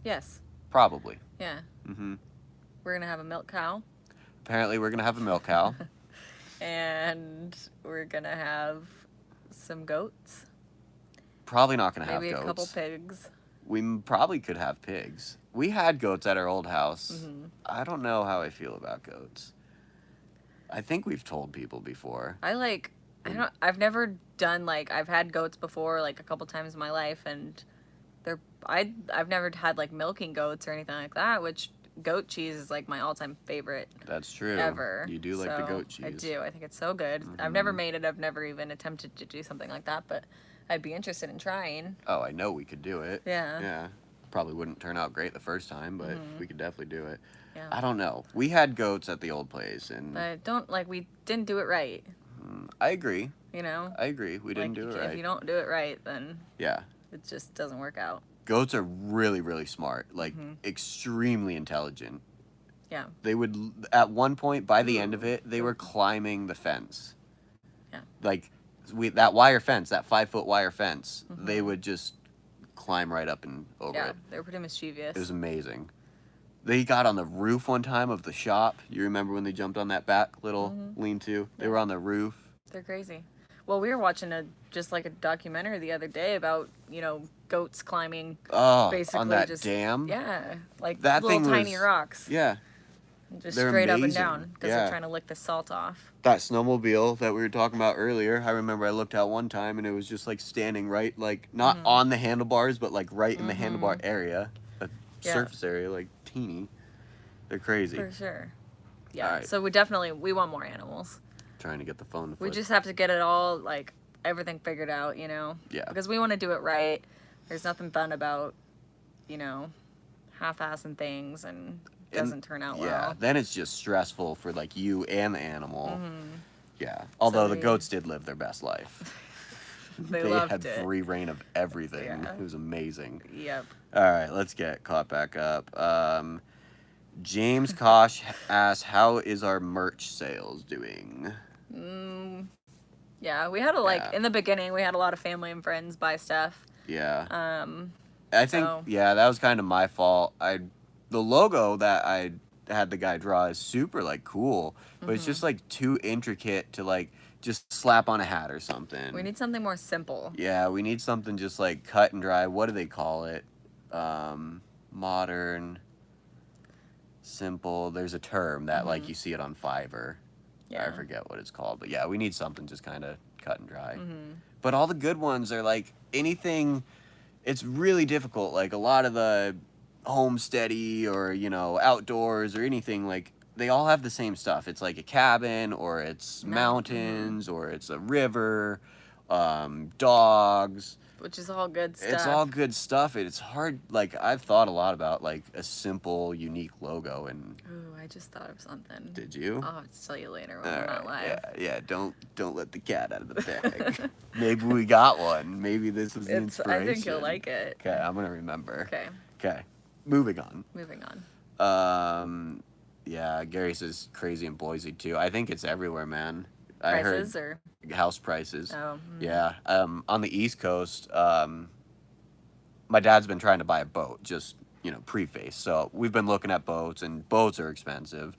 A: Yes.
B: Probably.
A: Yeah.
B: Mm-hmm.
A: We're going to have a milk cow.
B: Apparently, we're going to have a milk cow.
A: And we're going to have some goats.
B: Probably not going to have
A: Maybe
B: goats.
A: a couple pigs.
B: We probably could have pigs. We had goats at our old house. I don't know how I feel about goats. I think we've told people before.
A: I've never done, like, I've had goats before, like, a couple times in my life, and I've never had, like, milking goats or anything like that, which goat cheese is, like, my all-time favorite.
B: That's true.
A: Ever.
B: You do like the goat cheese.
A: I do. I think it's so good. I've never made it. I've never even attempted to do something like that, but I'd be interested in trying.
B: Oh, I know we could do it.
A: Yeah.
B: Yeah. Probably wouldn't turn out great the first time, but we could definitely do it.
A: Yeah.
B: I don't know. We had goats at the old place, and
A: But we didn't do it right.
B: I agree.
A: You know?
B: I agree. We didn't do it right.
A: If you don't do it right, then
B: Yeah.
A: it just doesn't work out.
B: Goats are really, really smart. Like, extremely intelligent.
A: Yeah.
B: They would, at one point, by the end of it, they were climbing the fence.
A: Yeah.
B: Like, that wire fence, that 5-foot wire fence, they would just climb right up and over
A: Yeah,
B: it.
A: they were pretty mischievous.
B: It was amazing. They got on the roof one time of the shop. You remember when they jumped on that back little lean-to? They were on the roof.
A: They're crazy. Well, we were watching a documentary the other day about, you know, goats climbing basically
B: on that
A: just
B: dam?
A: Yeah, like
B: That
A: little
B: thing
A: tiny
B: was,
A: rocks.
B: Yeah.
A: Just
B: They're
A: straight up and
B: amazing.
A: down because they're trying to lick the salt off.
B: That snowmobile that we were talking about earlier, I remember I looked out one time and it was just like standing right, like not on the handlebars, but like right in the handlebar area, a surface area, like teeny. They're crazy.
A: For sure. Yeah.
B: All right.
A: So we want more animals.
B: Trying to get the phone to
A: We
B: flip.
A: just have to get it all, like, everything figured out, you know?
B: Yeah.
A: Because we want to do it right. There's nothing fun about, you know, half-assing things and it doesn't turn out well.
B: Yeah, then it's just stressful for like you and the animal. Yeah. Although the goats did live their best life.
A: They
B: had
A: loved it.
B: free reign of everything.
A: Yeah.
B: It was amazing.
A: Yep.
B: All right, let's get caught back up. James Kosh asks, how is our merch sales doing?
A: Yeah, we had in the beginning, we had a lot of family and friends buy stuff.
B: Yeah. I think, that was kind of my fault. The logo that I had the guy draw is super, like, cool, but it's just, like, too intricate to, like, just slap on a hat or something.
A: We need something more simple.
B: Yeah, we need something just, like, cut and dry. What do they call it? Modern, simple. There's a term that, like, you see it on Fiverr. Yeah. I forget what it's called, but yeah, we need something just kind of cut and dry. But all the good ones are, like, anything... It's really difficult. Like, a lot of the homesteady or, you know, outdoors or anything, like, they all have the same stuff. It's like a cabin, or it's mountains, or it's a river, dogs.
A: Which is all good stuff.
B: It's all good stuff. It's hard. Like, I've thought a lot about, like, a simple, unique logo. And
A: ooh, I just thought of something.
B: Did you?
A: I'll have to tell you later when we're not live.
B: Yeah. Don't let the cat out of the bag. Maybe we got one. Maybe this was the inspiration.
A: I think you'll like it.
B: Okay, I'm gonna remember.
A: Okay.
B: Moving on.
A: Yeah,
B: Gary says crazy in Boise too. I think it's everywhere, man.
A: Prices
B: I heard
A: or
B: house prices.
A: Oh.
B: Yeah. On the East Coast, my dad's been trying to buy a boat, just, you know, preface. So we've been looking at boats, and boats are expensive.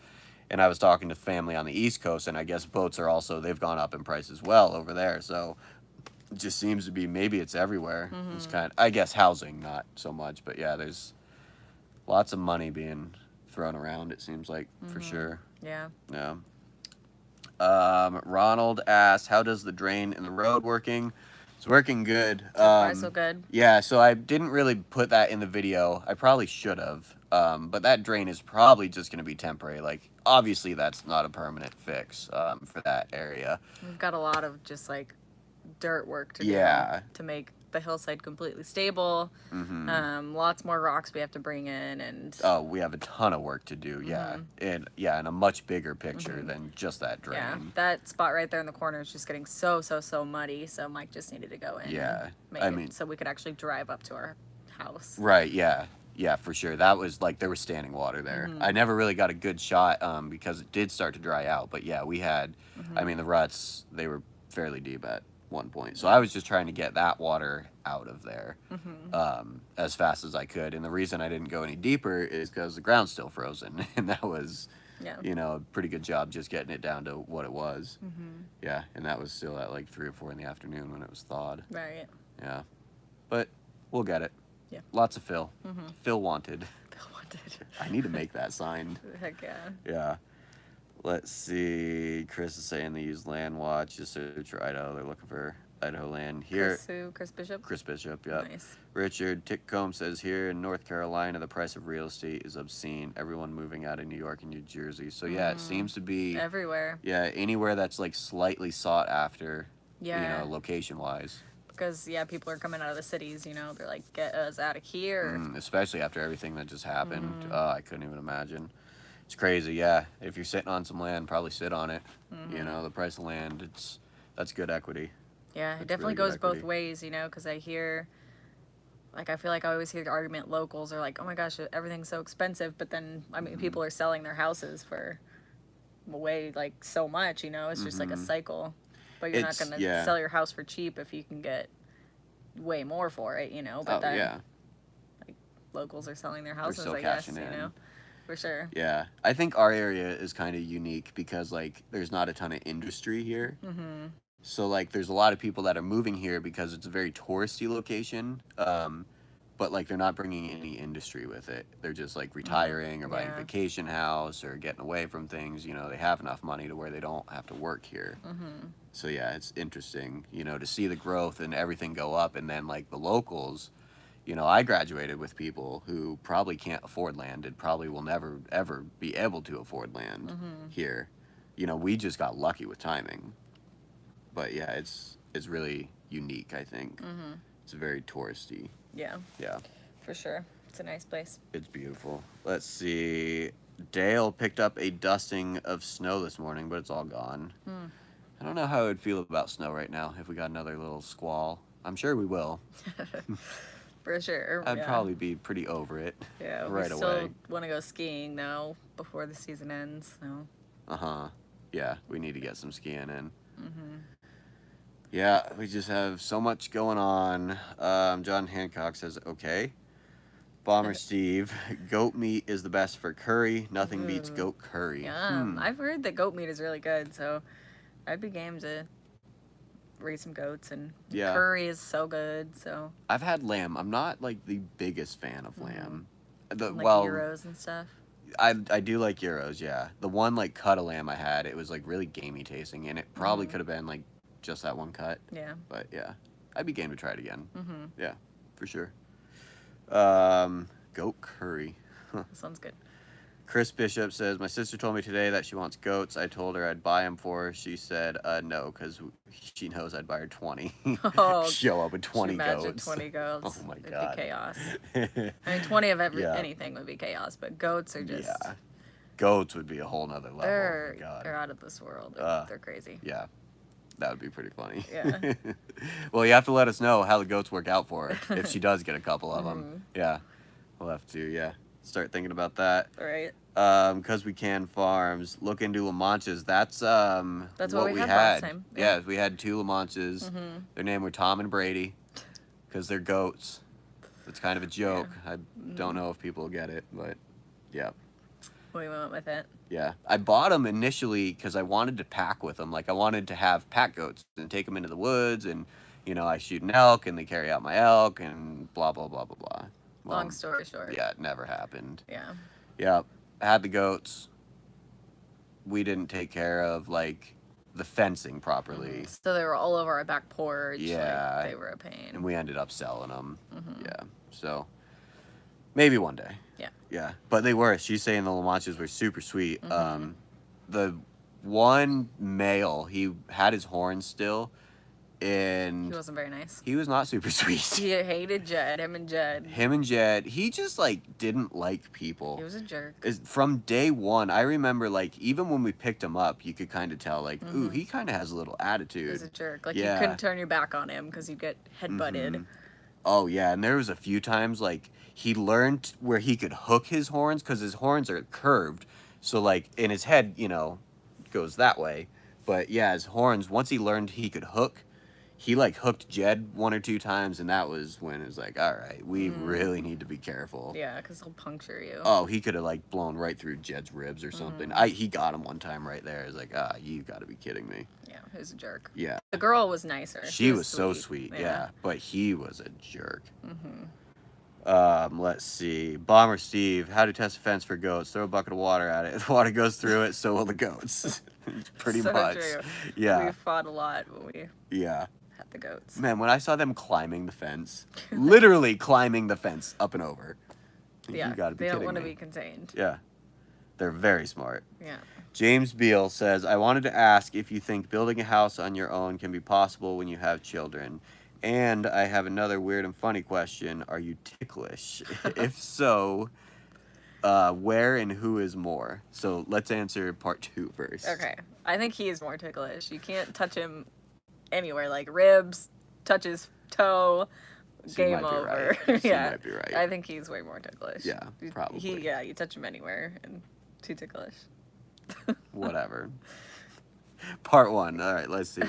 B: And I was talking to family on the East Coast, and I guess boats are also, they've gone up in price as well over there. So it just seems to be, maybe it's everywhere. It's kind of, I guess housing, not so much, but yeah, there's lots of money being thrown around, it seems like, for sure.
A: Yeah.
B: Yeah. Ronald asked, how does the drain in the road working? It's working good.
A: So far, so good.
B: Yeah, so I didn't really put that in the video. I probably should have. But that drain is probably just going to be temporary. Like, obviously, that's not a permanent fix for that area.
A: We've got a lot of just, like, dirt work to do to make the hillside completely stable. Lots more rocks we have to bring in, and
B: we have a ton of work to do. And in a much bigger picture than just that drain.
A: Yeah, that spot right there in the corner is just getting so muddy. So Mike just needed to go in.
B: Yeah,
A: and make it so we could actually drive up to our house.
B: Right. Yeah, for sure. That was like, there was standing water there. I never really got a good shot because it did start to dry out. But yeah, we had, I mean, the ruts, they were fairly deep at one point. So I was just trying to get that water out of there as fast as I could. And the reason I didn't go any deeper is because the ground's still frozen. And that was, you know, a pretty good job just getting it down to what it was. Yeah, and that was still at like 3 or 4 in the afternoon when it was thawed.
A: Right.
B: Yeah. But we'll get it.
A: Yeah.
B: Lots of fill. Fill wanted.
A: Bill wanted.
B: I need to make that sign.
A: Heck yeah.
B: Yeah. Let's see. Chris is saying they use Land Watch. Just search for Idaho. They're looking for Idaho land here.
A: Chris Bishop?
B: Chris Bishop, yeah.
A: Nice.
B: Richard Tickcomb says here in North Carolina, the price of real estate is obscene. Everyone moving out of New York and New Jersey. So yeah, it seems to be
A: everywhere.
B: Yeah, anywhere that's like slightly sought after,
A: Yeah.
B: you know, location wise.
A: Because, yeah, people are coming out of the cities, you know. They're like, get us out of here.
B: Especially after everything that just happened. I couldn't even imagine. It's crazy, yeah. If you're sitting on some land, probably sit on it. You know, the price of land, that's good equity.
A: Yeah, it definitely goes both ways, you know, because I hear, like, I feel like I always hear the argument, locals are like, oh my gosh, everything's so expensive. But then, I mean, people are selling their houses for way, like, so much, you know. It's just like a cycle. But you're not going to sell your house for cheap if you can get way more for it, you know. But
B: Oh,
A: then
B: yeah.
A: like locals are selling their
B: They're
A: houses,
B: still
A: I guess,
B: cashing
A: you
B: in.
A: know, for sure.
B: Yeah. I think our area is kind of unique because, like, there's not a ton of industry here.
A: Mm-hmm.
B: So, like, there's a lot of people that are moving here because it's a very touristy location. But, like, they're not bringing any industry with it. They're just, like, retiring or buying a
A: Yeah.
B: vacation house or getting away from things. You know, they have enough money to where they don't have to work here.
A: Mm-hmm.
B: So, yeah, it's interesting, you know, to see the growth and everything go up. And then, like, the locals, you know, I graduated with people who probably can't afford land and probably will never, ever be able to afford land here. You know, we just got lucky with timing. But, yeah, it's really unique, I think. It's very touristy.
A: Yeah,
B: Yeah.
A: for sure. It's a nice place.
B: It's beautiful. Let's see. Dale picked up a dusting of snow this morning, but it's all gone. I don't know how I would feel about snow right now if we got another little squall. I'm sure we will.
A: For sure.
B: I'd
A: yeah.
B: probably be pretty over it
A: Yeah,
B: right
A: we
B: away.
A: still want to go skiing though before the season ends. So.
B: Uh-huh. Yeah, we need to get some skiing in. Yeah, we just have so much going on. John Hancock says, okay. Bomber Steve, goat meat is the best for curry. Nothing beats goat curry.
A: I've heard that goat meat is really good, so I'd be game to raise some goats, and
B: Yeah.
A: curry is so good. So
B: I've had lamb. I'm not like the biggest fan of lamb.
A: like
B: Well,
A: gyros and stuff.
B: I do like gyros, yeah. The one like cut of lamb I had, it was like really gamey tasting, and it probably could have been like just that one cut.
A: Yeah.
B: But yeah, I'd be game to try it again. Yeah, for sure. Goat curry.
A: Sounds good.
B: Chris Bishop says, my sister told me today that she wants goats. I told her I'd buy them for her. She said, no, because she knows I'd buy her 20.
A: Oh,
B: Show up with
A: Could
B: 20
A: you imagine
B: goats.
A: 20 goats.
B: Oh my
A: It'd
B: God.
A: be chaos. I mean, 20 of
B: Yeah.
A: anything would be chaos, but goats are just.
B: Yeah. Goats would be a whole nother level.
A: They're,
B: oh my God.
A: they're out of this world. They're crazy.
B: Yeah. That would be pretty funny.
A: Yeah.
B: Well, you have to let us know how the goats work out for her if she does get a couple of them. Yeah. We'll have to, start thinking about that.
A: All right.
B: Because we can farms. Look into La Manchas. That's
A: what we had last time.
B: Yeah, we had 2 La Manchas. Their name were Tom and Brady because they're goats. It's kind of a joke. I don't know if people will get it, but yeah.
A: We went with it.
B: Yeah, I bought them initially because I wanted to pack with them. Like, I wanted to have pack goats and take them into the woods, and, you know, I shoot an elk, and they carry out my elk, and blah, blah, blah, blah, blah. Well,
A: Long story short.
B: yeah, it never happened.
A: Yeah.
B: Yeah, I had the goats. We didn't take care of, like, the fencing properly.
A: So they were all over our back porch.
B: Yeah.
A: Like, they were a pain.
B: And we ended up selling them. Yeah, so maybe one day.
A: Yeah.
B: Yeah, but they were. She's saying the La Manchas were super sweet. The one male, he had his horns still, and
A: He wasn't very nice.
B: he was not super sweet.
A: He hated Jed. Him and Jed.
B: He just like didn't like people.
A: He was a jerk.
B: From day one, I remember like even when we picked him up, you could kind of tell like, ooh, he kind of has a little attitude.
A: He was a jerk. Like,
B: Yeah.
A: you couldn't turn your back on him because you'd get headbutted.
B: Oh yeah, and there was a few times like he learned where he could hook his horns because his horns are curved, so like in his head, you know, goes that way. But yeah, his horns. Once he learned he could hook, he like hooked Jed 1 or 2 times, and that was when it was like, all right, we really need to be careful.
A: Yeah, because he'll puncture you.
B: Oh, he could have like blown right through Jed's ribs or something. He got him one time right there. I was like, you got to be kidding me.
A: Yeah, he was a jerk.
B: Yeah.
A: The girl was nicer.
B: She was so sweet, yeah. But he was a jerk. Let's see. Bomber Steve, how to test a fence for goats. Throw a bucket of water at it. If the water goes through it, so will the goats. Pretty
A: So
B: much.
A: true.
B: Yeah.
A: We fought a lot when we
B: Yeah.
A: had the goats.
B: Man, when I saw them climbing the fence, literally climbing the fence up and over.
A: Yeah,
B: You gotta be
A: they don't
B: kidding
A: want to
B: me.
A: be contained.
B: Yeah. They're very smart.
A: Yeah.
B: James Beal says, I wanted to ask if you think building a house on your own can be possible when you have children. And I have another weird and funny question. Are you ticklish? If so, where and who is more? So let's answer part 2 first.
A: Okay. I think he is more ticklish. You can't touch him anywhere. Like ribs, touch his toe,
B: She
A: game
B: might be
A: over.
B: right. She
A: Yeah.
B: might be right.
A: I think he's way more ticklish.
B: Yeah, probably.
A: You touch him anywhere and too ticklish.
B: Whatever. Part 1. All right, let's see.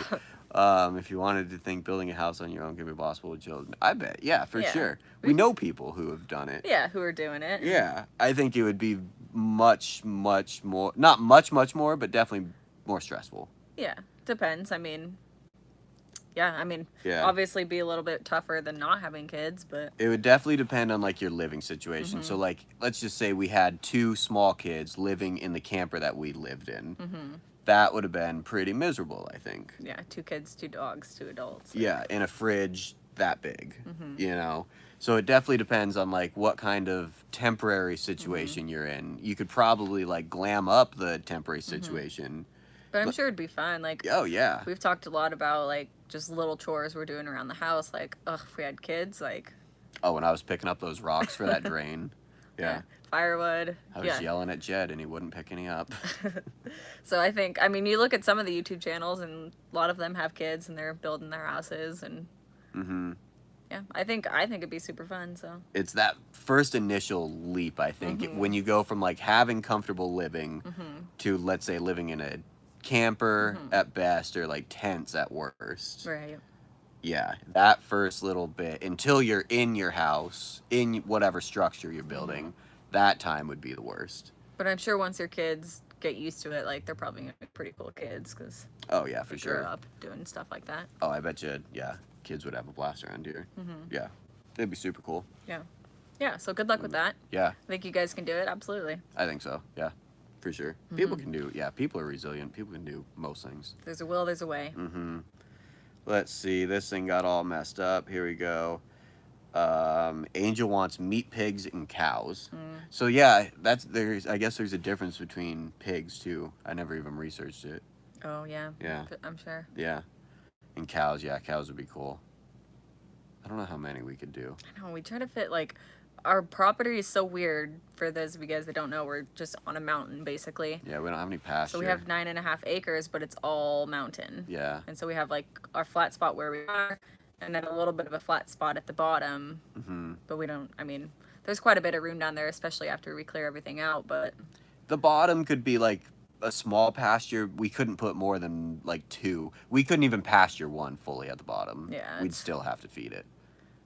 B: If you wanted to think building a house on your own could be possible with children, I bet, yeah, for
A: Yeah.
B: sure. We know people who have done it.
A: Yeah, who are doing it.
B: Yeah, I think it would be much more, not much more, but definitely more stressful.
A: Yeah, depends. I mean,
B: Yeah.
A: obviously be a little bit tougher than not having kids, but
B: It would definitely depend on like your living situation. So like, let's just say we had 2 small kids living in the camper that we lived in. That would have been pretty miserable, I think.
A: yeah, 2 kids, 2 dogs, 2 adults.
B: Yeah, in a fridge that big, you know? So it definitely depends on like what kind of temporary situation you're in. You could probably like glam up the temporary situation.
A: But I'm sure it'd be fun. Like,
B: Oh yeah.
A: we've talked a lot about like just little chores we're doing around the house. Like, ugh, if we had kids, like,
B: Oh, when I was picking up those rocks for that drain. Yeah.
A: firewood.
B: I was yelling at Jed and he wouldn't pick any up.
A: So I think, I mean, you look at some of the YouTube channels and a lot of them have kids and they're building their houses and yeah, I think it'd be super fun. So
B: It's that first initial leap, I think, when you go from like having comfortable living to, let's say, living in a camper at best or like tents at worst.
A: right.
B: Yeah, that first little bit until you're in your house, in whatever structure you're building, that time would be the worst.
A: But I'm sure once your kids get used to it, like they're probably gonna be pretty cool kids because
B: Oh yeah, for
A: they grew
B: sure.
A: up doing stuff like that.
B: Oh, I bet you, yeah, kids would have a blast around here. Yeah, it'd be super cool.
A: Yeah. Yeah. So good luck with that.
B: Yeah,
A: I think you guys can do it. Absolutely.
B: I think so. Yeah, for sure. People can do. Yeah, people are resilient. People can do most things.
A: There's a will, there's a way.
B: Let's see. This thing got all messed up. Here we go. Angel wants meat pigs and cows. So yeah, I guess there's a difference between pigs too. I never even researched it.
A: Oh yeah.
B: Yeah.
A: I'm sure.
B: Yeah. And cows, yeah, cows would be cool. I don't know how many we could do.
A: I know we try to fit like our property is so weird. For those of you guys that don't know, we're just on a mountain basically.
B: Yeah, we don't have any pasture.
A: So we have 9.5 acres, but it's all mountain.
B: Yeah.
A: And so we have like our flat spot where we are, and then a little bit of a flat spot at the bottom. But we don't. I mean, there's quite a bit of room down there, especially after we clear everything out. But
B: The bottom could be like a small pasture. We couldn't put more than like 2. We couldn't even pasture one fully at the bottom.
A: Yeah,
B: We'd
A: it's-
B: still have to feed it.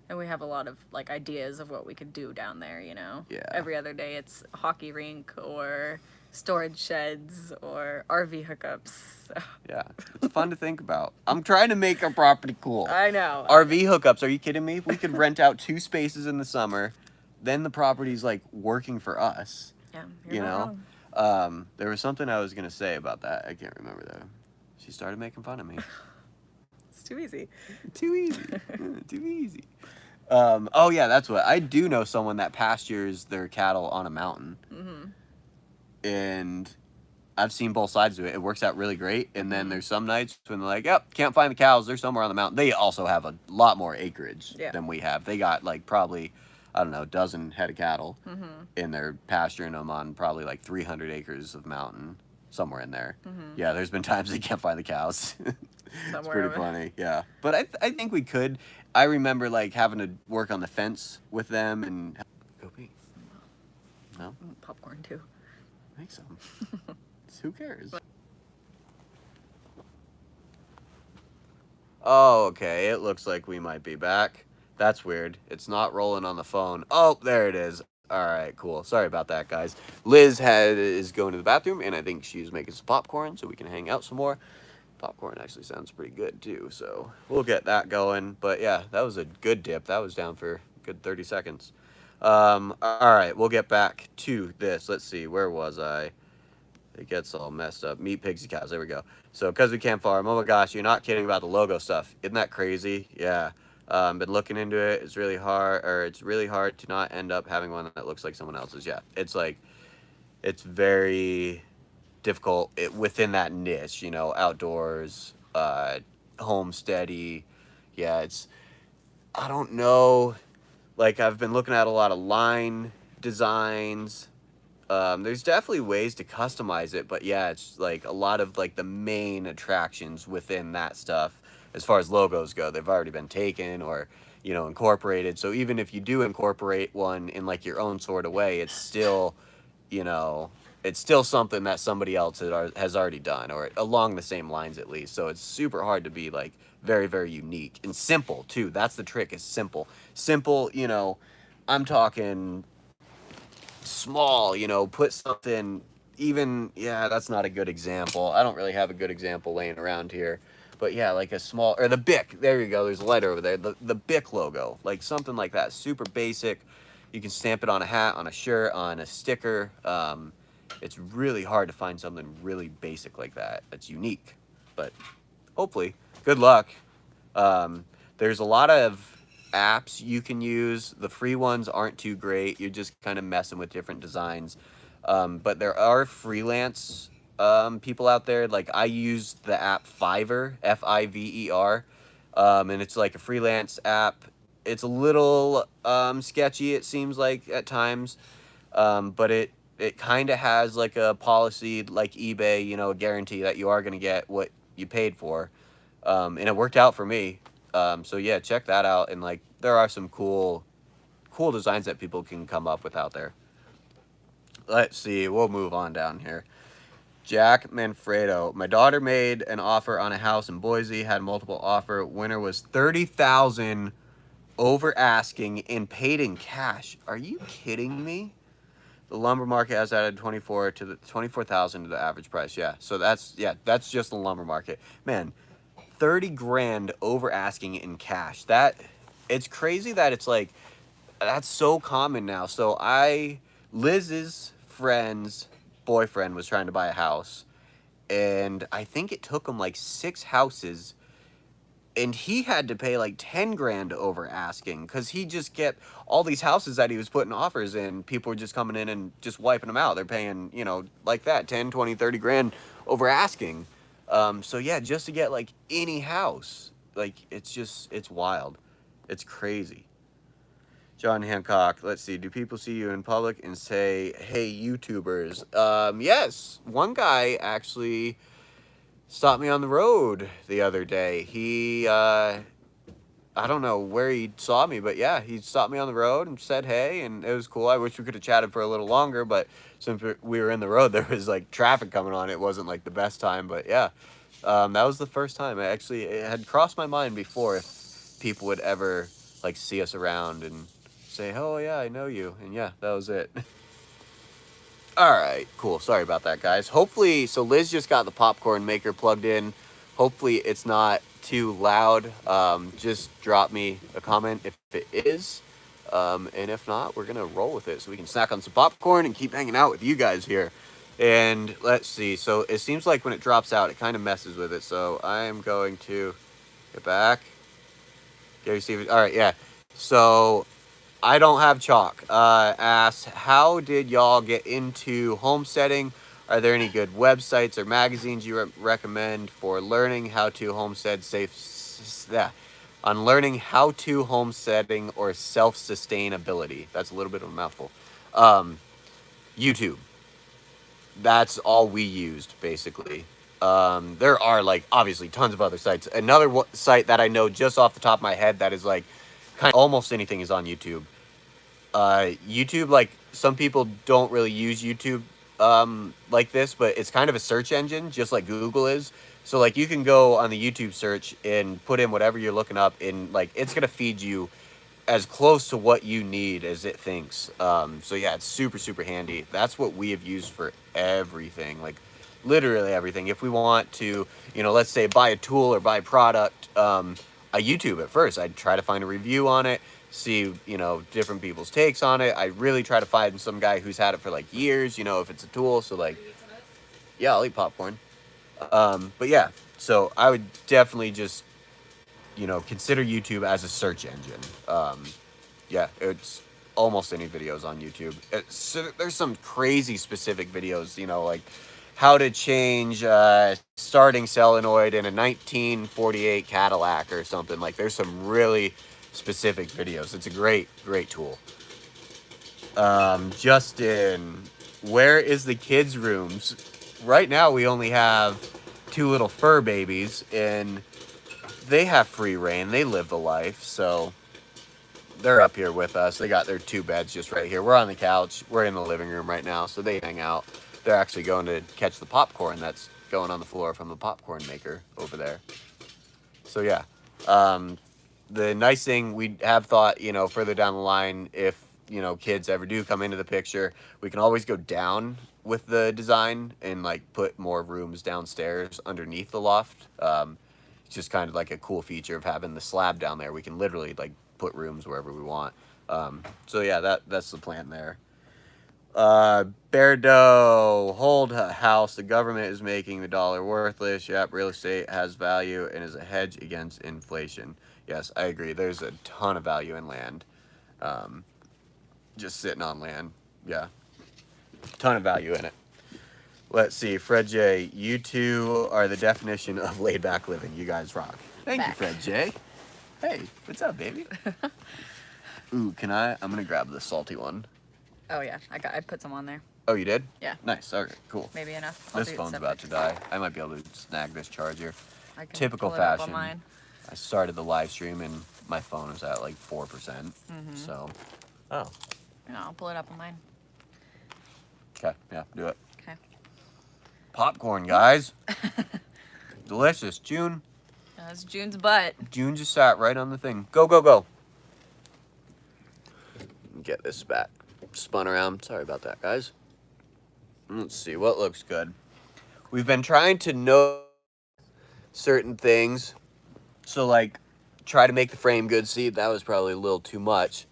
A: and we have a lot of like ideas of what we could do down there. You know.
B: Yeah.
A: Every other day, it's a hockey rink or storage sheds or RV hookups. So.
B: Yeah. It's fun to think about. I'm trying to make our property cool.
A: I know.
B: RV hookups, are you kidding me? We could rent out 2 spaces in the summer. Then the property's like working for us.
A: Yeah.
B: You
A: You're not
B: know?
A: wrong.
B: There was something I was gonna say about that. I can't remember though. She started making fun of me.
A: It's too easy.
B: Too easy. Too easy. Oh yeah, that's what I do know. Someone that pastures their cattle on a mountain, and I've seen both sides of it. It works out really great. And then there's some nights when they're like, "Yep, can't find the cows. They're somewhere on the mountain." They also have a lot more acreage than we have. They got like probably, I don't know, a dozen head of cattle, and they're pasturing them on probably like 300 acres of mountain, somewhere in there. Yeah, there's been times they can't find the cows. It's
A: Somewhere
B: pretty
A: over-
B: funny, yeah. But I think we could. I remember like having to work on the fence with them and go pee. No,
A: Popcorn too.
B: make some. Who cares? Oh, okay. It looks like we might be back. That's weird. It's not rolling on the phone. Oh, there it is. All right, cool. Sorry about that, guys. Liz is going to the bathroom, and I think she's making some popcorn so we can hang out some more. Popcorn actually sounds pretty good, too, so we'll get that going. But, yeah, that was a good dip. That was down for a good 30 seconds. All right, we'll get back to this. Let's see. Where was I? It gets all messed up. Meat, pigs, and cows. There we go. So, because we can't farm. Oh, my gosh, you're not kidding about the logo stuff. Isn't that crazy? Yeah. Been looking into it. It's really hard to not end up having one that looks like someone else's. Yeah, it's like, it's very difficult within that niche, you know, outdoors, homesteady. Yeah, I don't know. Like, I've been looking at a lot of line designs. There's definitely ways to customize it, but yeah, it's like a lot of like the main attractions within that stuff. As far as logos go, they've already been taken or, you know, incorporated. So even if you do incorporate one in like your own sort of way, it's still, you know, it's still something that somebody else has already done, or along the same lines at least. So it's super hard to be like very, very unique and simple too. That's the trick, is simple. Simple, you know, I'm talking small, you know, put something even, yeah, that's not a good example. I don't really have a good example laying around here. But yeah, like a small, or the BIC, there you go, there's a letter over there, the BIC logo, like something like that, super basic. You can stamp it on a hat, on a shirt, on a sticker. It's really hard to find something really basic like that that's unique, but hopefully, good luck. There's a lot of apps you can use. The free ones aren't too great. You're just kind of messing with different designs. But there are freelance people out there. Like I use the app Fiverr, Fiver, and it's like a freelance app. It's a little sketchy, it seems like at times, but it kind of has like a policy like eBay, you know, a guarantee that you are going to get what you paid for, and it worked out for me. So yeah, check that out, and like there are some cool designs that people can come up with out there. Let's see, we'll move on down here. Jack Manfredo. My daughter made an offer on a house in Boise, had multiple offer. Winner was 30,000 over asking and paid in cash. Are you kidding me? The lumber market has added 24,000 to the average price. Yeah. So that's just the lumber market. Man, 30 grand over asking in cash. It's crazy that it's like that's so common now. So Liz's friend's boyfriend was trying to buy a house, and I think it took him like 6 houses, and he had to pay like 10 grand over asking because he just get all these houses that he was putting offers in. People were just coming in and just wiping them out. They're paying, you know, like that 10, 20, 30 grand over asking. So yeah, just to get like any house, like it's wild. It's crazy. John Hancock, let's see. Do people see you in public and say, hey, YouTubers? Yes. One guy actually stopped me on the road the other day. I don't know where he saw me, but yeah, he stopped me on the road and said hey, and it was cool. I wish we could have chatted for a little longer, but since we were in the road, there was like traffic coming on. It wasn't like the best time, but yeah, that was the first time. It had crossed my mind before if people would ever like see us around and say, oh yeah, I know you, and yeah, that was it. All right, cool. Sorry about that, guys. Hopefully, so Liz just got the popcorn maker plugged in. Hopefully it's not too loud. Just drop me a comment if it is. And if not, we're going to roll with it so we can snack on some popcorn and keep hanging out with you guys here. And let's see. So it seems like when it drops out, it kind of messes with it. So I am going to get back. Gary Stevens. All right, yeah. So I don't have chalk. Asks, how did y'all get into homesteading? Are there any good websites or magazines you recommend for learning how to homestead on learning how to homesteading or self-sustainability? That's a little bit of a mouthful. YouTube. That's all we used, basically. There are, like, obviously tons of other sites. Another site that I know just off the top of my head that is, like, kind of almost anything is on YouTube. YouTube, like, some people don't really use YouTube like this, but it's kind of a search engine, just like Google is. So, like, you can go on the YouTube search and put in whatever you're looking up, and, like, it's going to feed you as close to what you need as it thinks. So, yeah, it's super, super handy. That's what we have used for everything, like, literally everything. If we want to, you know, let's say buy a tool or buy a product, I YouTube at first. I'd try to find a review on it, see, you know, different people's takes on it. I really try to find some guy who's had it for, like, years, you know, if it's a tool. So, like, yeah, I'll eat popcorn. But yeah, so I would definitely just, you know, consider YouTube as a search engine. Yeah, it's almost any videos on YouTube. There's some crazy specific videos, you know, like how to change starting solenoid in a 1948 Cadillac or something. Like, there's some really specific videos. It's a great tool. Justin, where is the kids' rooms? Right now we only have 2 little fur babies, and they have free reign. They live the life, so they're up here with us. They got their 2 beds just right here. We're on the couch. We're in the living room right now, so they hang out. they're actually going to catch the popcorn that's going on the floor from the popcorn maker over there. So yeah, the nice thing we have thought, you know, further down the line, if, you know, kids ever do come into the picture, we can always go down with the design and like put more rooms downstairs underneath the loft. It's just kind of like a cool feature of having the slab down there. We can literally like put rooms wherever we want. So yeah, that's the plan there. Bear Doe, hold a house. The government is making the dollar worthless. Yep, real estate has value and is a hedge against inflation. Yes, I agree. There's a ton of value in land. Just sitting on land. Yeah. Ton of value in it. Let's see. Fred J, you two are the definition of laid back living. You guys rock. Thank you, Fred J. Hey, what's up, baby? Ooh, I'm gonna grab the salty one.
A: Oh yeah, I put some on there.
B: Oh, you did?
A: Yeah.
B: Nice. Okay, cool.
A: Maybe enough.
B: This phone's about to die. I might be able to snag this charger.
A: I can
B: Typical
A: pull it up on
B: fashion.
A: mine.
B: I started the live stream and my phone was at like 4%. So, oh.
A: Yeah, I'll pull it up on mine.
B: Okay, yeah, do it.
A: Okay.
B: Popcorn, guys. Delicious. June.
A: That's June's butt.
B: June just sat right on the thing. Go, go, go. Get this back. Spun around. Sorry about that, guys. Let's see what looks good. We've been trying to know certain things. So, like, try to make the frame good. See, that was probably a little too much.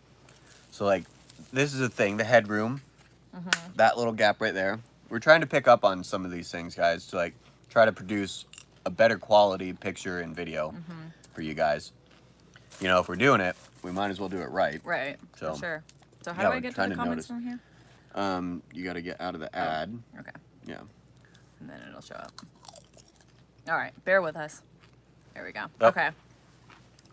B: So, like, this is a thing. The headroom. That little gap right there. We're trying to pick up on some of these things, guys, to, like, try to produce a better quality picture and video for you guys. You know, if we're doing it, we might as well do it right.
A: Right,
B: So,
A: for sure. So how
B: yeah,
A: do I
B: we're
A: get to
B: trying
A: the
B: to
A: comments
B: notice.
A: from here?
B: You got to get out of the ad.
A: Okay.
B: Yeah.
A: And then it'll show up. All right, bear with us. There we go.
B: Yep.
A: Okay.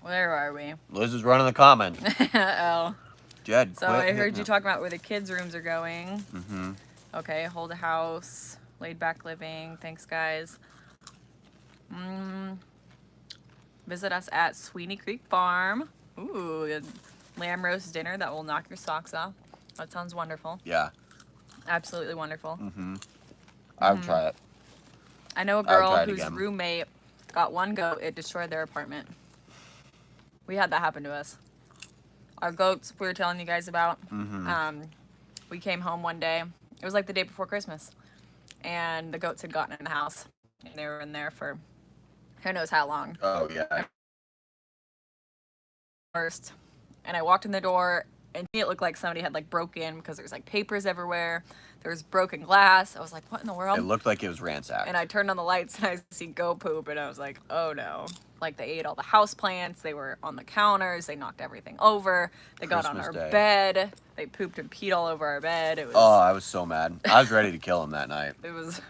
A: Where are we?
B: Liz is running the comments.
A: Oh.
B: Jed,
A: So
B: quit
A: I heard
B: hitting
A: you
B: it.
A: talking about where the kids' rooms are going.
B: Mm-hmm.
A: Okay, hold a house, laid back living. Thanks, guys. Visit us at Sweeney Creek Farm. Ooh, a lamb roast dinner that will knock your socks off. That sounds wonderful.
B: Yeah.
A: Absolutely wonderful.
B: Mm-hmm. I would try it.
A: I know a
B: I would
A: girl
B: try it
A: whose
B: again.
A: roommate got one goat. It destroyed their apartment. We had that happen to us. Our goats we were telling you guys about. We came home one day. It was like the day before Christmas. And the goats had gotten in the house. And they were in there for who knows how long.
B: Oh, yeah.
A: First. And I walked in the door, and to me it looked like somebody had like broke in because there's like papers everywhere. There was broken glass. I was like, what in the world?
B: It looked like it was ransacked.
A: And I turned on the lights and I see goat poop, and I was like, oh no. Like, they ate all the house plants. They were on the counters. They knocked everything over. They got on our
B: Christmas Day.
A: bed. They pooped and peed all over our bed. It was.
B: Oh, I was so mad. I was ready to kill him that night.
A: It was.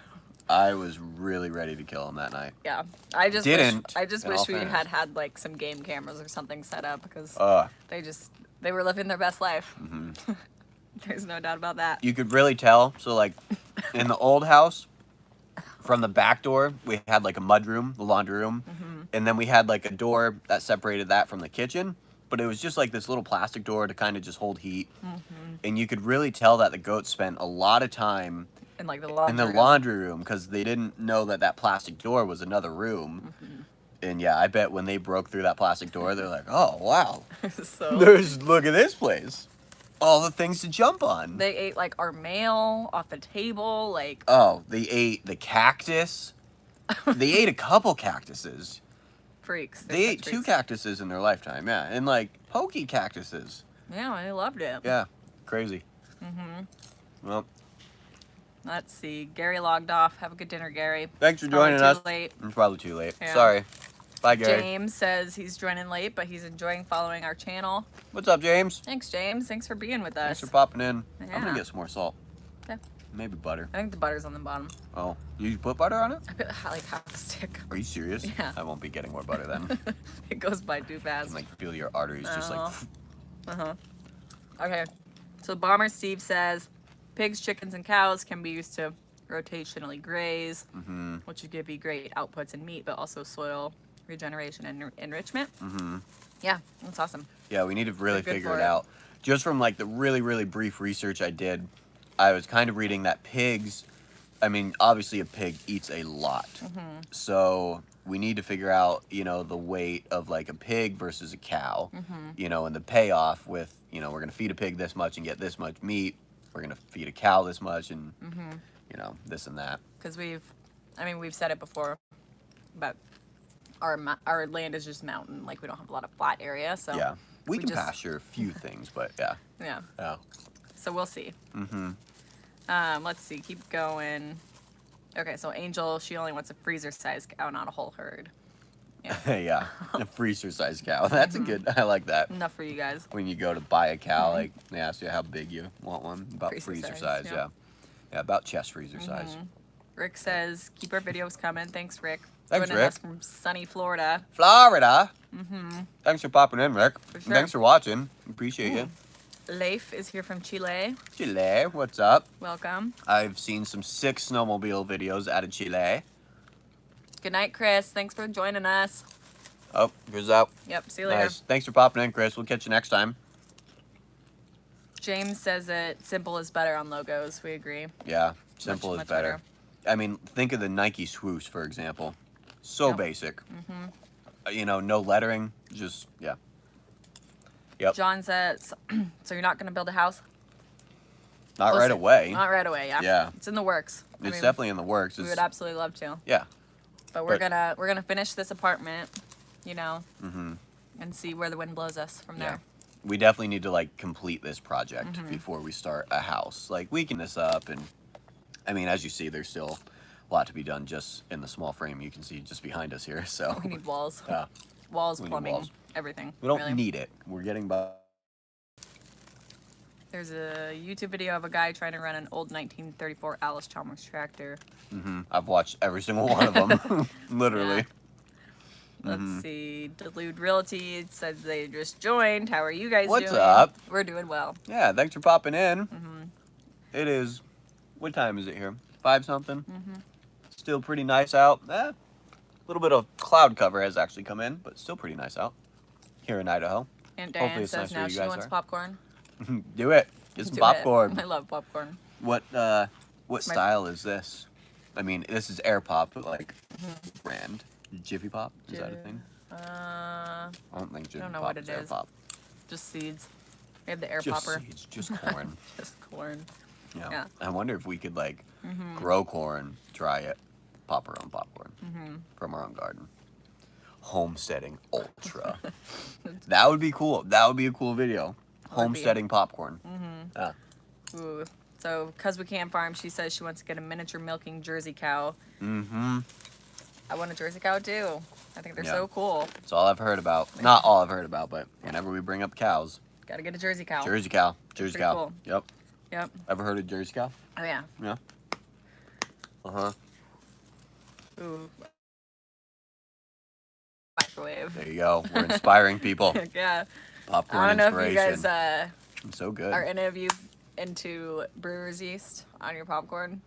B: I was really ready to kill him that night.
A: Yeah. I just
B: Didn't,
A: wish
B: in all
A: we
B: fairness.
A: had like some game cameras or something set up, because they were living their best life. There's no doubt about that.
B: You could really tell. So, like, in the old house, from the back door, we had like a mud room, the laundry room. And then we had like a door that separated that from the kitchen. But it was just like this little plastic door to kind of just hold heat. And you could really tell that the goats spent a lot of time
A: In like the laundry
B: in the
A: room.
B: laundry room because they didn't know that that plastic door was another room. And yeah, I bet when they broke through that plastic door, they're like, oh, wow.
A: So
B: Look at this place. All the things to jump on.
A: they ate like our mail off the table. Like,
B: Oh, they ate the cactus. They ate a couple cactuses.
A: freaks. They're
B: They
A: such
B: ate 2
A: freaks.
B: cactuses in their lifetime, yeah. And like pokey cactuses.
A: Yeah, I loved it.
B: Yeah, crazy. Well,
A: Let's see. Gary logged off. Have a good dinner, Gary.
B: thanks for
A: Probably
B: joining
A: too
B: us.
A: late.
B: It's probably too late.
A: Yeah.
B: Sorry. Bye, Gary.
A: James says he's joining late, but he's enjoying following our channel.
B: What's up, James?
A: Thanks, James. Thanks for being with
B: Thanks
A: us.
B: for popping in. I'm
A: Yeah.
B: gonna get some more salt.
A: Yeah.
B: Maybe butter.
A: I think the butter's on the bottom.
B: Oh, you put butter on it?
A: I put like half a stick.
B: Are you serious?
A: Yeah.
B: I won't be getting more butter then.
A: It goes by too
B: I
A: fast.
B: can like feel your arteries just like.
A: Okay. So Bomber Steve says pigs, chickens, and cows can be used to rotationally graze, which would give you great outputs in meat, but also soil regeneration and enrichment. Yeah, that's awesome.
B: Yeah, we need to really
A: They're good
B: figure
A: for
B: it
A: it.
B: out. Just from like the really, really brief research I did, I was kind of reading that pigs I mean, obviously a pig eats a lot. So we need to figure out, you know, the weight of like a pig versus a cow, you know, and the payoff with, you know, we're going to feed a pig this much and get this much meat. We're going to feed a cow this much and, you know, this and that.
A: Because we've said it before, but our land is just mountain. Like, we don't have a lot of flat area, so
B: Yeah. We can pasture a few things, but yeah.
A: Yeah.
B: Yeah.
A: So we'll see. Let's see. Keep going. Okay, so Angel, she only wants a freezer-sized cow, not a whole herd. Yeah.
B: Yeah. A freezer-sized cow. That's a good. I like that.
A: Enough for you guys.
B: When you go to buy a cow, like they ask you how big you want one. About freezer size. Yeah. Yeah. About chest freezer size.
A: Rick says, "Keep our videos coming." Thanks, Rick.
B: Thanks,
A: Joining
B: Rick.
A: us from sunny Florida.
B: Florida. Thanks for popping in, Rick.
A: For sure.
B: Thanks for watching. Appreciate you.
A: Leif is here from Chile.
B: Chile, what's up?
A: Welcome.
B: I've seen some sick snowmobile videos out of Chile.
A: Good night, Chris. Thanks for joining us.
B: Oh, Chris out.
A: Yep, see you later.
B: Nice. Thanks for popping in, Chris. We'll catch you next time.
A: James says that simple is better on logos. We agree.
B: Yeah, simple is
A: much
B: better. I mean, think of the Nike swoosh, for example. So basic. You know, no lettering, just, yeah. Yep.
A: John says, so you're not going to build a house?
B: Not
A: We'll
B: right
A: see.
B: away.
A: Not right away, yeah.
B: Yeah.
A: It's in the works.
B: It's definitely in the works.
A: We would absolutely love to.
B: Yeah.
A: But we're gonna finish this apartment, you know, and see where the wind blows us from there.
B: We definitely need to like complete this project before we start a house. Like weaken this up, and I mean, as you see, there's still a lot to be done just in the small frame you can see just behind us here. So
A: We need walls.
B: Yeah.
A: Walls,
B: We need
A: plumbing,
B: walls.
A: everything.
B: We don't
A: really.
B: need it. We're getting by.
A: There's a YouTube video of a guy trying to run an old 1934 Alice Chalmers tractor.
B: I've watched every single one of them, literally.
A: Yeah. Let's see. Delude Realty says they just joined. How are you guys
B: What's
A: doing?
B: up?
A: We're doing well.
B: Yeah, thanks for popping in. It is. What time is it here? 5 something. Still pretty nice out. A little bit of cloud cover has actually come in, but still pretty nice out here in Idaho.
A: Aunt
B: Hopefully
A: Diane
B: it's
A: says
B: nice where
A: now
B: you
A: she
B: guys
A: wants
B: are.
A: popcorn.
B: Do it. Get some
A: Do
B: popcorn.
A: it. I love popcorn.
B: What style is this? I mean, this is Air Pop, but like brand Jiffy Pop. Is that a thing? I don't think Jiffy
A: don't know
B: Pop
A: what it
B: is Air
A: is.
B: Pop.
A: Just seeds. We have the air
B: Just
A: popper.
B: seeds, just corn.
A: Just corn.
B: Yeah.
A: Yeah.
B: I wonder if we could like grow corn, dry it, pop our own popcorn from our own garden. Homesteading Ultra. That would be cool. That would be a cool video. Homesteading popcorn. Yeah.
A: Ooh. So, because we can't farm, she says she wants to get a miniature milking Jersey cow. I want a Jersey cow too. I think they're so cool.
B: That's all I've heard about. Not all I've heard about, but whenever we bring up cows.
A: Gotta get a Jersey cow.
B: Jersey cow. Jersey cow.
A: Cool.
B: Yep.
A: Yep.
B: Ever heard of Jersey cow?
A: Oh, yeah.
B: Yeah. Uh-huh.
A: Ooh. Microwave.
B: There you go. We're inspiring people.
A: Yeah.
B: Popcorn
A: I don't know
B: inspiration.
A: if you guys
B: It's so good.
A: are any of you into brewer's yeast on your popcorn.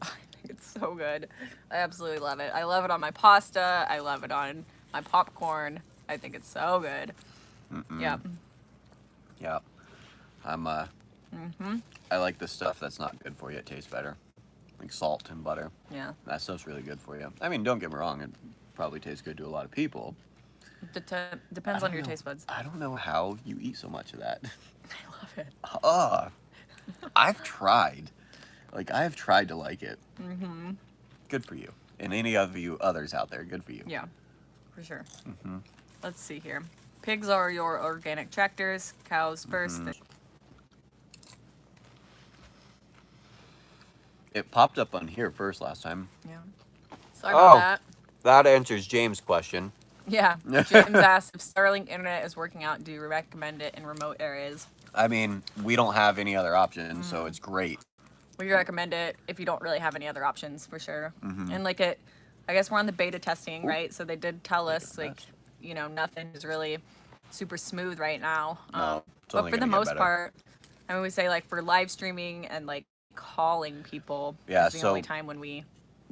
A: I think it's so good. I absolutely love it. I love it on my pasta. I love it on my popcorn. I think it's so good. Yep.
B: Yeah. I like the stuff that's not good for you. It tastes better. Like salt and butter.
A: Yeah.
B: That stuff's really good for you. I mean, don't get me wrong. It probably tastes good to a lot of people.
A: Depends on your taste buds.
B: I don't know how you eat so much of that.
A: I love it.
B: I've tried. Like, I have tried to like it. Good for you. And any of you others out there, good for you.
A: Yeah, for sure. Let's see here. Pigs are your organic tractors. Cows first.
B: It popped up on here first last time.
A: Yeah. Sorry about that.
B: That answers James' question.
A: Yeah. James asked if Starlink internet is working out. Do you recommend it in remote areas?
B: I mean, we don't have any other options, so it's great.
A: We recommend it if you don't really have any other options, for sure. And like I guess we're on the beta testing, right? So they did tell us, like, you know, nothing is really super smooth right now.
B: No, it's
A: but
B: only
A: for the
B: gonna get
A: most
B: better.
A: part, I mean, we say like for live streaming and like calling people
B: Yeah,
A: is the
B: so
A: only time when we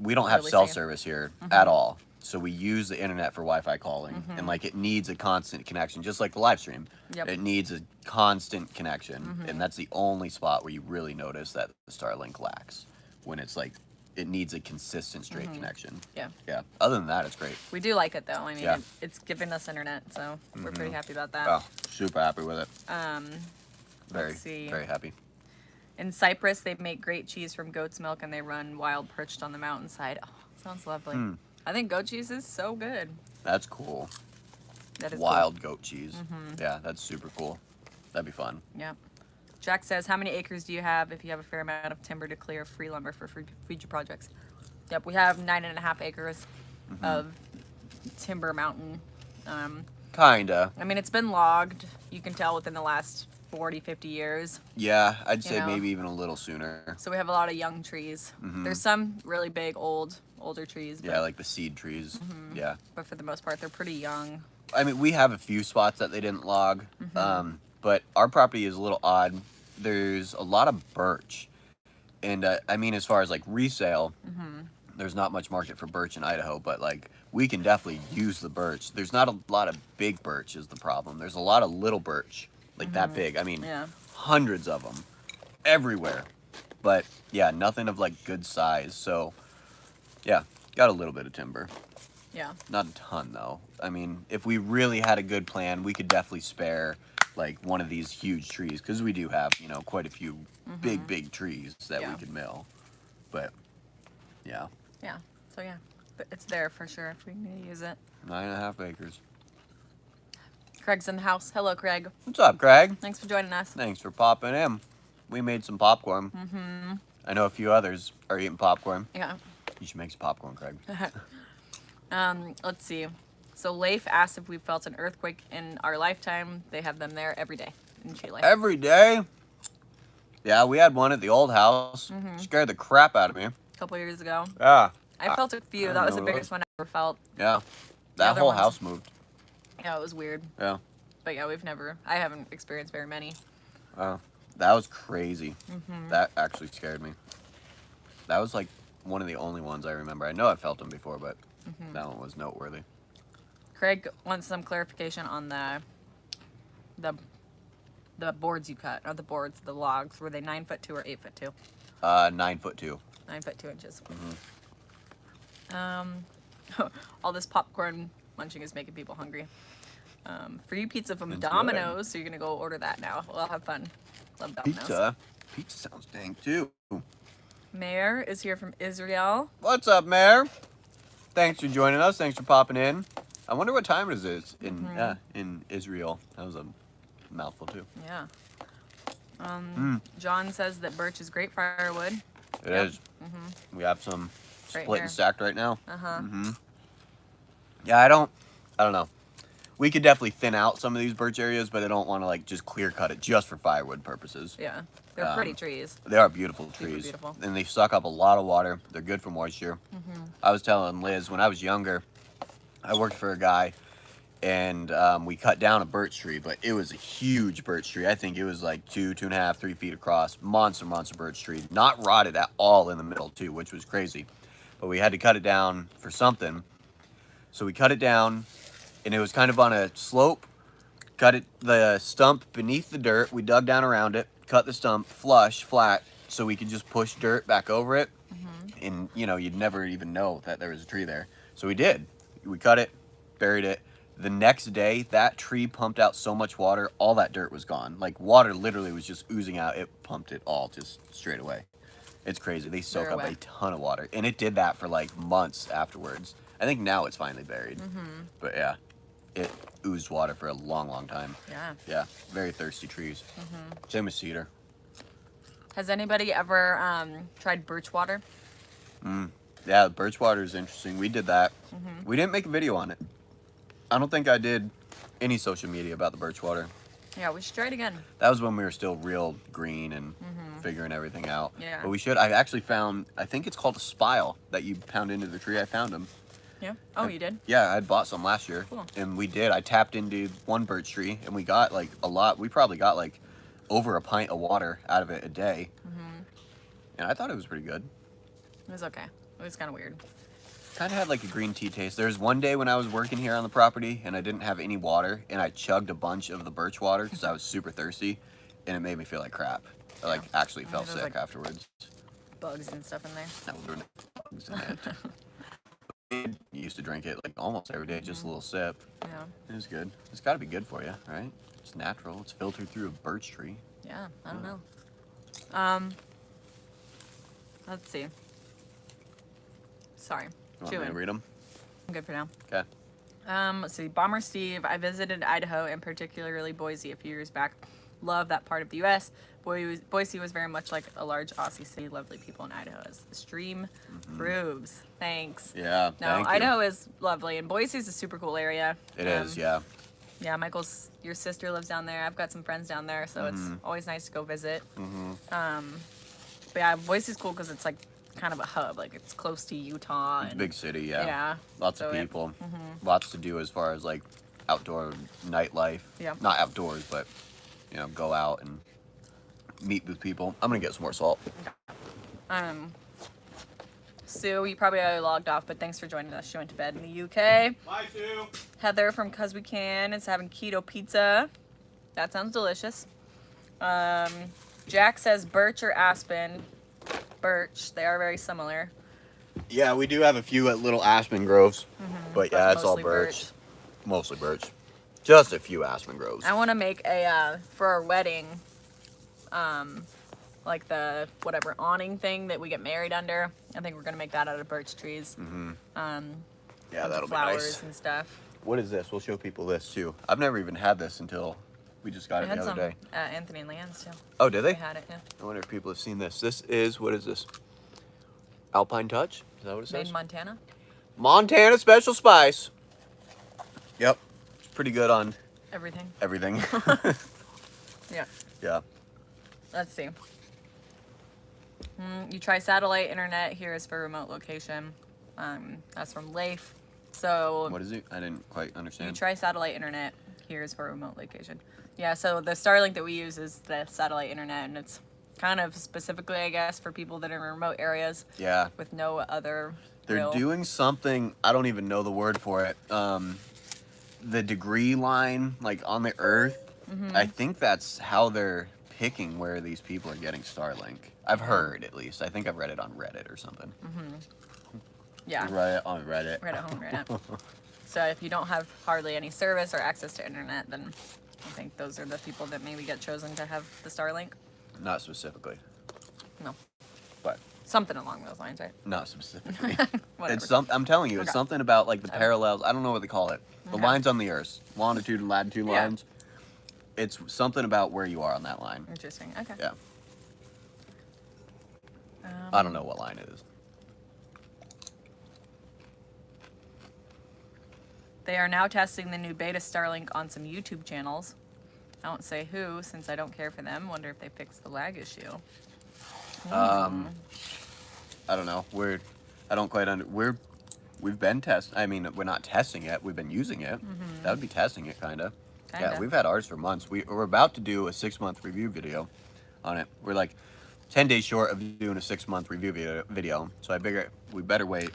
B: don't have
A: really
B: cell
A: say.
B: service here at all. So we use the internet for Wi-Fi calling, and like it needs a constant connection, just like the live stream.
A: Yep.
B: It needs a constant connection, and that's the only spot where you really notice that the Starlink lacks when it's like it needs a consistent straight connection.
A: Yeah.
B: Yeah. Other than that, it's great.
A: We do like it though. I mean,
B: Yeah.
A: it's giving us internet, so we're pretty happy about that.
B: Oh, super happy with it.
A: Let's see.
B: Very happy.
A: In Cyprus, they make great cheese from goat's milk, and they run wild perched on the mountainside. Oh, sounds lovely. I think goat cheese is so good.
B: That's cool.
A: That is
B: wild goat cheese. Yeah, that's super cool. That'd be fun.
A: Yeah. Jack says, how many acres do you have if you have a fair amount of timber to clear free lumber for Fuji projects? Yep, we have 9.5 acres of timber mountain.
B: Kinda.
A: I mean, it's been logged. You can tell within the last 40, 50 years.
B: Yeah, I'd say
A: know?
B: maybe even a little sooner.
A: So we have a lot of young trees. There's some really big, older trees. But,
B: Yeah, like the seed trees. Yeah.
A: but for the most part, they're pretty young.
B: I mean, we have a few spots that they didn't log, but our property is a little odd. There's a lot of birch, and I mean, as far as like resale, there's not much market for birch in Idaho, but like we can definitely use the birch. There's not a lot of big birch is the problem. There's a lot of little birch, like that big. I mean,
A: Yeah.
B: hundreds of them everywhere, but yeah, nothing of like good size. So yeah, got a little bit of timber.
A: Yeah.
B: Not a ton though. I mean, if we really had a good plan, we could definitely spare like one of these huge trees, because we do have, you know, quite a few big trees that we could mill. But yeah,
A: Yeah. So yeah, but it's there for sure if we need to use it.
B: 9.5 acres.
A: Craig's in the house. Hello, Craig.
B: What's up, Craig?
A: Thanks for joining us.
B: Thanks for popping in. We made some popcorn. I know a few others are eating popcorn.
A: Yeah.
B: You should make some popcorn, Craig.
A: Let's see. So Leif asked if we felt an earthquake in our lifetime. They have them there every day in Chile.
B: Every day? Yeah, we had one at the old house. Scared the crap out of me.
A: A couple years ago.
B: Yeah.
A: I felt a few.
B: I
A: That was the
B: know
A: biggest one I ever felt.
B: Yeah.
A: The
B: That
A: other
B: whole
A: ones-
B: house moved.
A: Yeah, it was weird.
B: Yeah.
A: But yeah, I haven't experienced very many.
B: That was crazy. That actually scared me. That was like one of the only ones I remember. I know I felt them before, but that one was noteworthy.
A: Craig wants some clarification on the boards you cut, or the logs. Were they 9'2" or 8'2"?
B: 9'2".
A: 9'2" inches. All this popcorn munching is making people hungry. Free pizza from
B: That's
A: Domino's, so you're gonna go order that now. We'll have fun. Love Domino's.
B: Pizza sounds dang too.
A: Mayor is here from Israel.
B: What's up, Mayor? Thanks for joining us. Thanks for popping in. I wonder what time it is in Israel. That was a mouthful too.
A: Yeah. John says that birch is great firewood.
B: It is. We have some
A: Right
B: split
A: here.
B: and stacked right now. Yeah, I don't know. We could definitely thin out some of these birch areas, but I don't want to like just clear cut it just for firewood purposes.
A: Yeah. They're pretty trees.
B: They are beautiful trees.
A: Beautiful.
B: And they suck up a lot of water. They're good for moisture. I was telling Liz, when I was younger, I worked for a guy, and we cut down a birch tree, but it was a huge birch tree. I think it was like 2.5, 3 feet across. Monster birch tree. Not rotted at all in the middle too, which was crazy. But we had to cut it down for something. So we cut it down, and it was kind of on a slope. Cut the stump beneath the dirt. We dug down around it, cut the stump flush, flat, so we could just push dirt back over it. And, you know, you'd never even know that there was a tree there. So we did. We cut it, buried it. The next day, that tree pumped out so much water, all that dirt was gone. Like, water literally was just oozing out. It pumped it all just straight away. It's crazy. They soak
A: They're
B: up
A: away.
B: a ton of water. And it did that for, like, months afterwards. I think now it's finally buried. But, yeah, it oozed water for a long time.
A: Yeah.
B: Yeah, very thirsty trees. Same with cedar.
A: Has anybody ever tried birch water?
B: Yeah, birch water is interesting. We did that. We didn't make a video on it. I don't think I did any social media about the birch water.
A: Yeah, we should try it again.
B: That was when we were still real green and figuring everything out.
A: Yeah.
B: But we should. I actually found, I think it's called a spile that you pound into the tree. I found them.
A: Yeah. Oh, you did?
B: Yeah, I had bought some last year.
A: Cool.
B: And we did. I tapped into one birch tree and we got like a lot. We probably got like over a pint of water out of it a day. And I thought it was pretty good.
A: It was okay. It was kind of weird.
B: Kind of had like a green tea taste. There's one day when I was working here on the property and I didn't have any water and I chugged a bunch of the birch water because I was super thirsty and it made me feel like crap. I like actually felt
A: it was
B: sick
A: like-
B: afterwards.
A: bugs and stuff in there.
B: No, there were no bugs in it. We used to drink it like almost every day, just a little sip.
A: Yeah.
B: It was good. It's got to be good for you, right? It's natural. It's filtered through a birch tree.
A: Yeah, I don't know. Let's see. Sorry.
B: You want me to read them?
A: I'm good for now.
B: Okay.
A: Let's see. Bomber Steve. I visited Idaho and particularly Boise a few years back. Love that part of the U.S. Boise was very much like a large Aussie city. Lovely people in Idaho, as the stream proves. Thanks.
B: Yeah.
A: No,
B: thank you.
A: Idaho is lovely, and Boise is a super cool area.
B: It is, yeah.
A: Yeah, your sister lives down there. I've got some friends down there, so it's always nice to go visit. But yeah, Boise's cool because it's like kind of a hub. Like it's close to Utah.
B: It's a big city, yeah.
A: Yeah.
B: Lots of people. Lots to do as far as like outdoor nightlife.
A: Yeah.
B: Not outdoors, but you know, go out and meet with people. I'm gonna get some more salt.
A: Sue, you probably already logged off, but thanks for joining us. She went to bed in the UK.
B: Bye, Sue.
A: Heather from Cause We Can is having keto pizza. That sounds delicious. Jack says Birch or Aspen. Birch. They are very similar.
B: Yeah, we do have a few at little aspen groves, but yeah, it's all
A: mostly
B: birch. Mostly birch. Just a few aspen groves.
A: I want to make a for our wedding, like the whatever awning thing that we get married under. I think we're gonna make that out of birch trees.
B: Yeah, that'll be
A: flowers
B: nice.
A: and stuff.
B: What is this? We'll show people this too. I've never even had this until we just got
A: I
B: it
A: had
B: the
A: some
B: other day.
A: Anthony and Leanne's too.
B: Oh, did they?
A: They had it, yeah.
B: I wonder if people have seen this. This is, what is this? Alpine Touch? Is that what it
A: Made
B: says?
A: in Montana.
B: Montana Special Spice. Yep. It's pretty good on
A: Everything.
B: everything.
A: Yeah.
B: Yeah.
A: Let's see. You try satellite internet. Here is for remote location. That's from Leif. So
B: What is it? I didn't quite
A: you
B: understand.
A: try satellite internet. Here's for remote location. Yeah. So the Starlink that we use is the satellite internet, and it's kind of specifically, I guess, for people that are in remote areas
B: Yeah.
A: with no other.
B: They're
A: real-
B: doing something, I don't even know the word for it. The degree line, like on the Earth, I think that's how they're picking where these people are getting Starlink. I've heard, at least. I think I've read it on Reddit or something.
A: Yeah.
B: Read it on Reddit.
A: Right at home, right now. So if you don't have hardly any service or access to internet, then I think those are the people that maybe get chosen to have the Starlink.
B: Not specifically,
A: No,
B: but
A: something along those lines, right?
B: not specifically.
A: Whatever.
B: I'm telling you, it's
A: Okay.
B: something about like the parallels. I don't know what they call it. The
A: Okay.
B: lines on the Earth, longitude and latitude
A: Yeah.
B: lines. It's something about where you are on that line.
A: Interesting. Okay.
B: Yeah. I don't know what line it is.
A: They are now testing the new beta Starlink on some YouTube channels. I won't say who, since I don't care for them. Wonder if they fixed the lag issue.
B: I don't know. We've been I mean, we're not testing it. We've been using it. That would be testing it, kind of. Yeah,
A: Kinda.
B: we've had ours for months. We're about to do a 6-month review video on it. We're like 10 days short of doing a 6-month review video. So I figure we better wait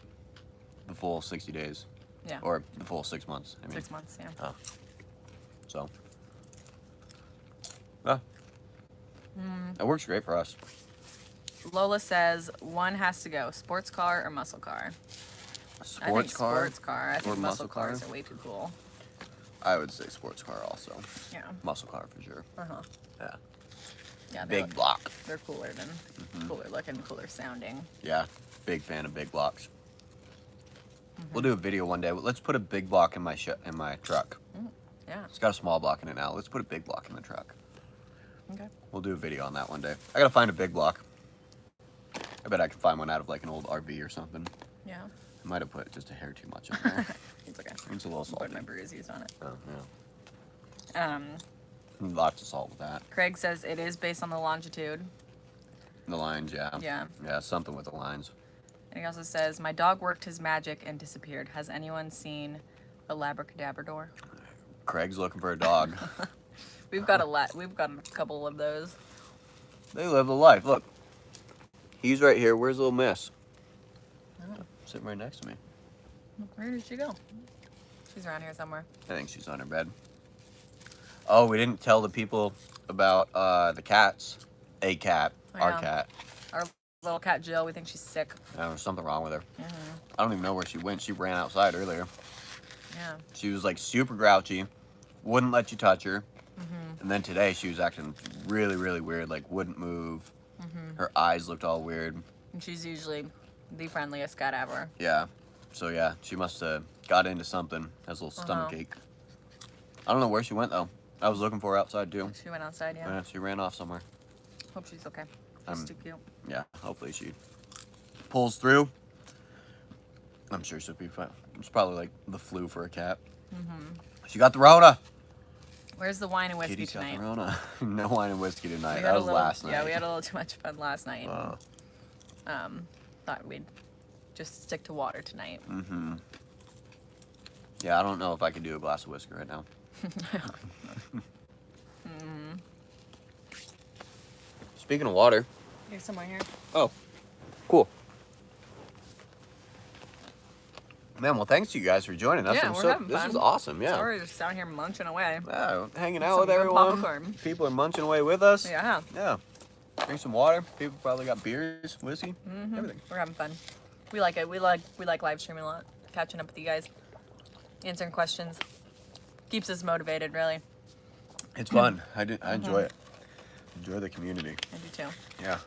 B: the full 60 days.
A: Yeah.
B: Or the full 6 months. I mean,
A: 6 months. Yeah.
B: so. Yeah. That works great for us.
A: Lola says one has to go: sports car or muscle car. I think
B: Sports car.
A: sports car. I
B: or
A: think muscle
B: muscle car?
A: cars are way too cool.
B: I would say sports car also.
A: Yeah.
B: Muscle car for sure. Yeah.
A: Yeah.
B: Big block.
A: They're cooler than cooler looking, cooler sounding.
B: Yeah. Big fan of big blocks. We'll do a video one day. Let's put a big block in my truck.
A: Yeah.
B: It's got a small block in it now. Let's put a big block in the truck.
A: Okay.
B: We'll do a video on that one day. I gotta find a big block. I bet I can find one out of like an old RV or something.
A: Yeah.
B: I might have put just a hair too much in there.
A: It's okay.
B: It's a little salty.
A: Put my bruises on it.
B: Oh, yeah. Lots of salt with that.
A: Craig says it is based on the longitude.
B: The lines, yeah.
A: Yeah.
B: Yeah, something with the lines.
A: And he also says, my dog worked his magic and disappeared. Has anyone seen a Labracadabrador?
B: Craig's looking for a dog.
A: We've got a couple of those.
B: They live a life. Look. He's right here. Where's little miss?
A: Oh.
B: Sitting right next to me.
A: Where did she go? She's around here somewhere.
B: I think she's on her bed. Oh, we didn't tell the people about the cats. A cat.
A: Oh,
B: Our
A: yeah.
B: cat.
A: Our little cat Jill. We think she's sick.
B: Yeah, there's something wrong with her.
A: Mm-hmm.
B: I don't even know where she went. She ran outside earlier.
A: Yeah.
B: She was like super grouchy, wouldn't let you touch her.
A: Mm-hmm.
B: And then today she was acting really, really weird, like wouldn't move.
A: Mm-hmm.
B: Her eyes looked all weird.
A: And she's usually the friendliest cat ever.
B: Yeah. So yeah, she must have got into something. Has a little stomach ache. I don't know where she went though. I was looking for her outside too.
A: She went outside, yeah.
B: Yeah, she ran off somewhere.
A: Hope she's okay. She's too cute.
B: Yeah, hopefully she pulls through. I'm sure she'll be fine. It's probably like the flu for a cat.
A: Mm-hmm.
B: She got the Rona.
A: Where's the wine and whiskey
B: Kitty's
A: tonight?
B: got the Rona. No wine and whiskey
A: We
B: tonight.
A: had
B: That
A: a
B: was
A: little-
B: last night.
A: Yeah, we had a little too much fun last night.
B: Oh.
A: Thought we'd just stick to water tonight.
B: Mm-hmm. Yeah, I don't know if I could do a glass of whiskey right now.
A: Mm-hmm.
B: Speaking of water.
A: There's someone here.
B: Oh, cool. Man, well, thanks to you guys for joining us.
A: Yeah, we're having
B: this
A: fun.
B: is awesome. Yeah.
A: So we're just down here munching away.
B: Yeah, hanging out
A: Some
B: with
A: good
B: everyone.
A: popcorn.
B: People are munching away with us.
A: Yeah.
B: Yeah. Drink some water. People probably got beers, whiskey,
A: Mm-hmm.
B: everything.
A: We're having fun. We like it. We like live streaming a lot. Catching up with you guys. Answering questions. Keeps us motivated, really.
B: It's fun. I enjoy it. Enjoy the community.
A: I do too.
B: Yeah.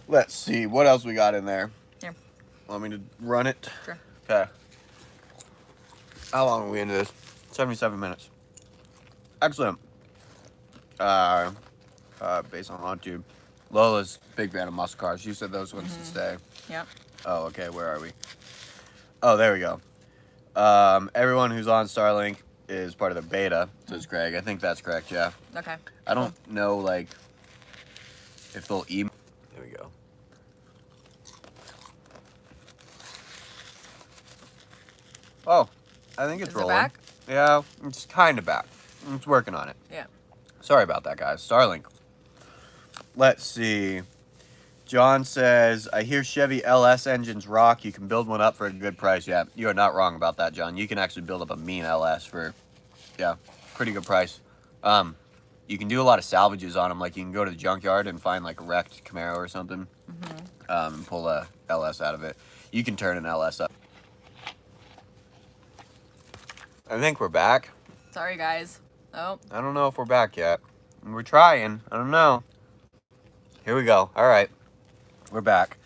B: Let's see. What else we got in there?
A: Here.
B: Want me to run it?
A: Sure.
B: Okay. How long are we into this? 77 minutes. Excellent. Based on HauntTube. Lola's big fan of muscle cars. She said those ones to stay.
A: Yep.
B: Oh, okay. Where are we? Oh, there we go. Everyone who's on Starlink is part of the beta, says Greg. I think that's correct, yeah.
A: Okay.
B: I don't know, like, if they'll email. There we go. Oh, I think it's
A: Is it
B: rolling.
A: back?
B: Yeah, it's kind of back. It's working on it.
A: Yeah.
B: Sorry about that, guys. Starlink. Let's see. John says, I hear Chevy LS engines rock. You can build one up for a good price. Yeah, you are not wrong about that, John. You can actually build up a mean LS for, yeah, pretty good price. You can do a lot of salvages on them. Like, you can go to the junkyard and find, like, a wrecked Camaro or something. And pull a LS out of it. You can turn an LS up. I think we're back.
A: Sorry, guys. Oh.
B: I don't know if we're back yet. We're trying. I don't know. Here we go. All right. We're back.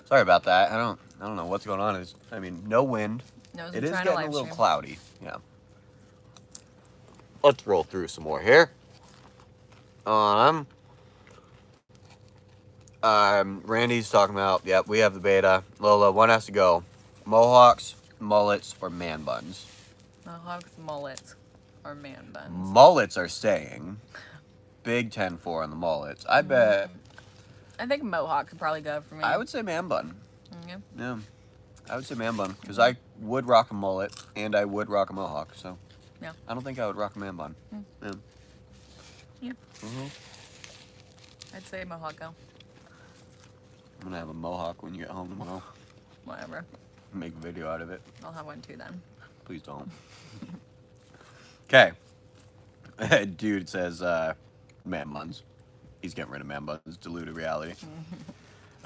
B: Sorry about that. I don't know what's going on. I mean, no wind.
A: No,
B: It is
A: trying
B: getting
A: to
B: a little
A: live stream.
B: cloudy. Yeah. Let's roll through some more here. Randy's talking about, yep, we have the beta. Lola, one has to go. Mohawks, mullets, or man buns.
A: Mohawks, mullets, or man buns.
B: Mullets are staying. Big 10-4 on the mullets. I bet.
A: I think mohawk could probably go for me.
B: I would say man bun.
A: Yeah.
B: Yeah. I would say man bun. Because I would rock a mullet and I would rock a mohawk. So.
A: Yeah.
B: I don't think I would rock a man bun. Yeah.
A: Yeah.
B: Mm-hmm.
A: I'd say mohawk go.
B: I'm gonna have a mohawk when you get home tomorrow.
A: Whatever.
B: Make a video out of it.
A: I'll have one too then.
B: Please don't. Okay. Dude says man buns. He's getting rid of man buns. Diluted reality.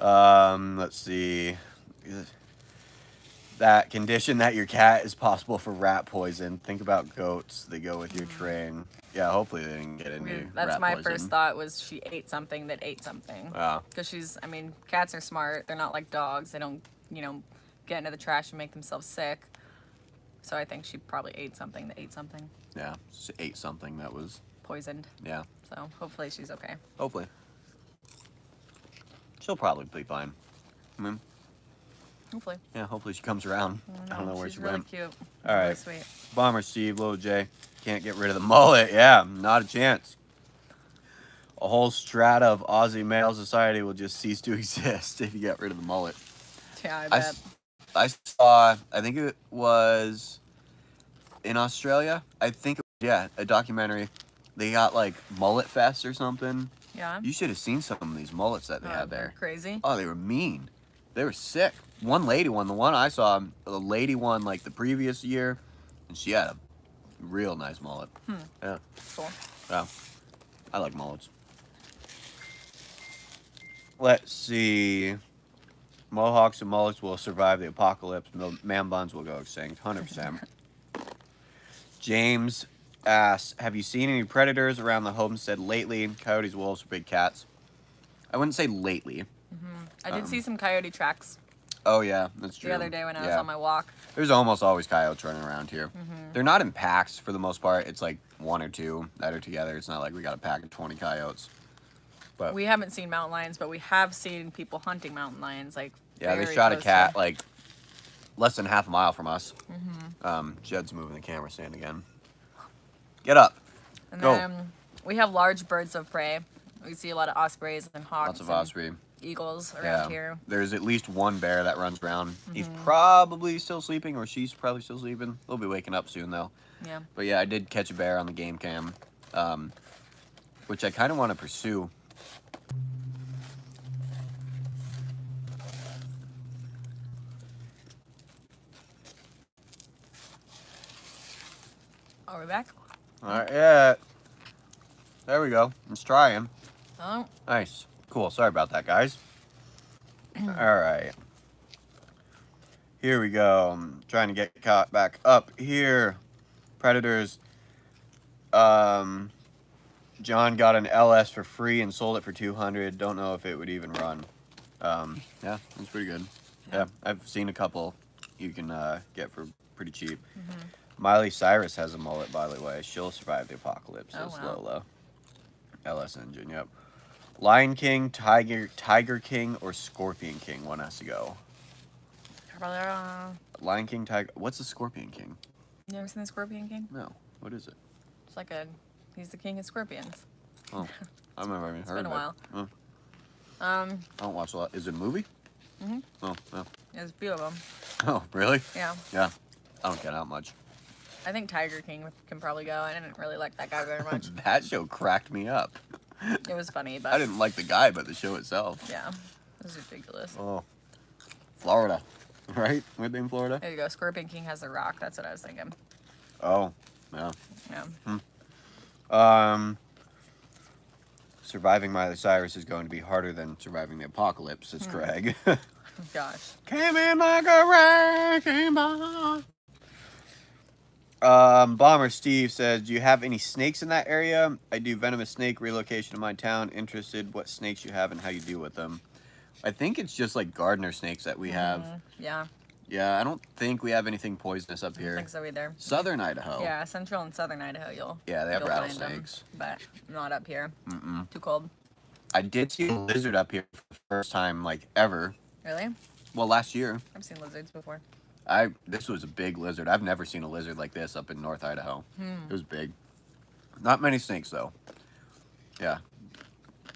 B: Let's see. That condition that your cat is possible for rat poison. Think about goats. They go with your train. Yeah, hopefully they didn't get into
A: That's
B: rat
A: my
B: poison.
A: first thought was she ate something that ate something.
B: Yeah.
A: Because cats are smart. They're not like dogs. They don't, get into the trash and make themselves sick. So I think she probably ate something that ate something.
B: Yeah, she ate something that was,
A: Poisoned.
B: yeah,
A: So hopefully she's okay.
B: hopefully. She'll probably be fine. I mean,
A: Hopefully.
B: yeah, hopefully she comes around. I don't know where
A: she's
B: she
A: really
B: went.
A: cute.
B: All
A: Really
B: right.
A: sweet.
B: Bomber Steve, Little J, can't get rid of the mullet. Yeah, not a chance. A whole strata of Aussie male society will just cease to exist if you get rid of the mullet.
A: Yeah, I bet.
B: I saw, I think it was in Australia. I think, yeah, a documentary. They got like Mullet Fest or something.
A: Yeah.
B: You should have seen some of these mullets that they had
A: They're
B: there.
A: crazy.
B: Oh, they were mean. They were sick. One lady won. The one I saw, the lady won like the previous year, and she had a real nice mullet. Yeah.
A: Cool.
B: Yeah. I like mullets. Let's see. Mohawks and mullets will survive the apocalypse. Man buns will go extinct. 100%. James asks, have you seen any predators around the homestead lately? Coyotes, wolves, or big cats? I wouldn't say lately.
A: I did see some coyote tracks
B: Oh, yeah, that's true.
A: the other day when I was on my walk.
B: There's almost always coyotes running around here. They're not in packs for the most part. It's like one or two that are together. It's not like we got a pack of 20 coyotes. But
A: We haven't seen mountain lions, but we have seen people hunting mountain lions. Like,
B: yeah, they
A: very
B: shot a
A: close
B: cat
A: to-
B: like less than half a mile from us. Jed's moving the camera stand again. Get up.
A: And
B: Go.
A: then we have large birds of prey. We see a lot of ospreys and hawks.
B: Lots of
A: and
B: osprey.
A: eagles around
B: Yeah.
A: here.
B: There's at least one bear that runs around. He's probably still sleeping, or she's probably still sleeping. They'll be waking up soon, though.
A: Yeah.
B: But yeah, I did catch a bear on the game cam, which I kind of want to pursue.
A: Are we back?
B: All right, yeah. There we go. Let's try him.
A: Oh,
B: Nice. Cool. Sorry about that, guys. All right. Here we go. I'm trying to get caught back up here. Predators. John got an LS for free and sold it for 200. Don't know if it would even run. Yeah, it's pretty good. Yeah, I've seen a couple you can get for pretty cheap. Miley Cyrus has a mullet, by the way. She'll survive the apocalypse.
A: Oh,
B: It's
A: wow.
B: Lola. LS engine, yep. Lion King, Tiger King, or Scorpion King? One has to go. Lion King, Tiger. What's the Scorpion King?
A: You ever seen the Scorpion King?
B: No. What is it?
A: It's like he's the king of scorpions.
B: Oh, I've never even
A: It's
B: heard
A: been a
B: of
A: while.
B: it. I don't watch a lot. Is it a movie? Oh, no.
A: There's a few of them.
B: Oh, really?
A: Yeah.
B: Yeah. I don't get out much.
A: I think Tiger King can probably go. I didn't really like that guy very much.
B: That show cracked me up.
A: It was funny, but
B: I didn't like the guy, but the show itself.
A: yeah, it was ridiculous.
B: Oh. Florida. Right? Weren't they in Florida?
A: There you go. Scorpion King has the rock. That's what I was thinking.
B: Oh, yeah.
A: Yeah.
B: Surviving Miley Cyrus is going to be harder than surviving the apocalypse, says Craig.
A: Gosh.
B: Came in like a wrecking ball. Bomber Steve says, do you have any snakes in that area? I do venomous snake relocation in my town. Interested what snakes you have and how you deal with them. I think it's just like gardener snakes that we have.
A: Yeah.
B: Yeah, I don't think we have anything poisonous up
A: I
B: here.
A: don't think so either.
B: Southern Idaho.
A: Yeah, central and southern Idaho,
B: Yeah, they have
A: you'll find
B: rattlesnakes.
A: them, but not up here. Too cold.
B: I did see a lizard up here for the first time, like, ever.
A: Really?
B: Well, last year.
A: I've seen lizards before.
B: This was a big lizard. I've never seen a lizard like this up in North Idaho. It was big. Not many snakes, though. Yeah.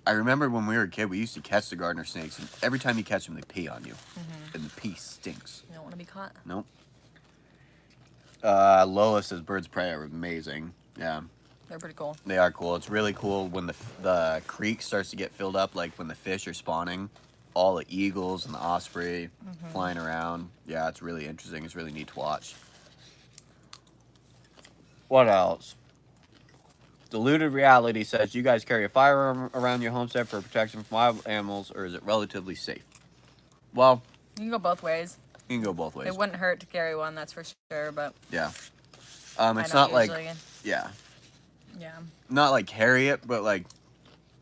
B: I remember when we were a kid, we used to catch the gardener snakes, and every time you catch them, they pee on you. And the pee stinks.
A: You don't want to be caught.
B: Nope. Lola says birds of prey are amazing. Yeah,
A: They're pretty cool.
B: they are cool. It's really cool when the creek starts to get filled up, like when the fish are spawning. All the eagles and the osprey flying around. Yeah, it's really interesting. It's really neat to watch. What else? Diluted Reality says, you guys carry a firearm around your homestead for protection from wild animals, or is it relatively safe? Well,
A: You can go both ways.
B: you can go both ways.
A: It wouldn't hurt to carry one, that's for sure, but
B: Yeah.
A: I
B: It's
A: don't
B: not like,
A: usually.
B: yeah,
A: Yeah.
B: not like carry it, but like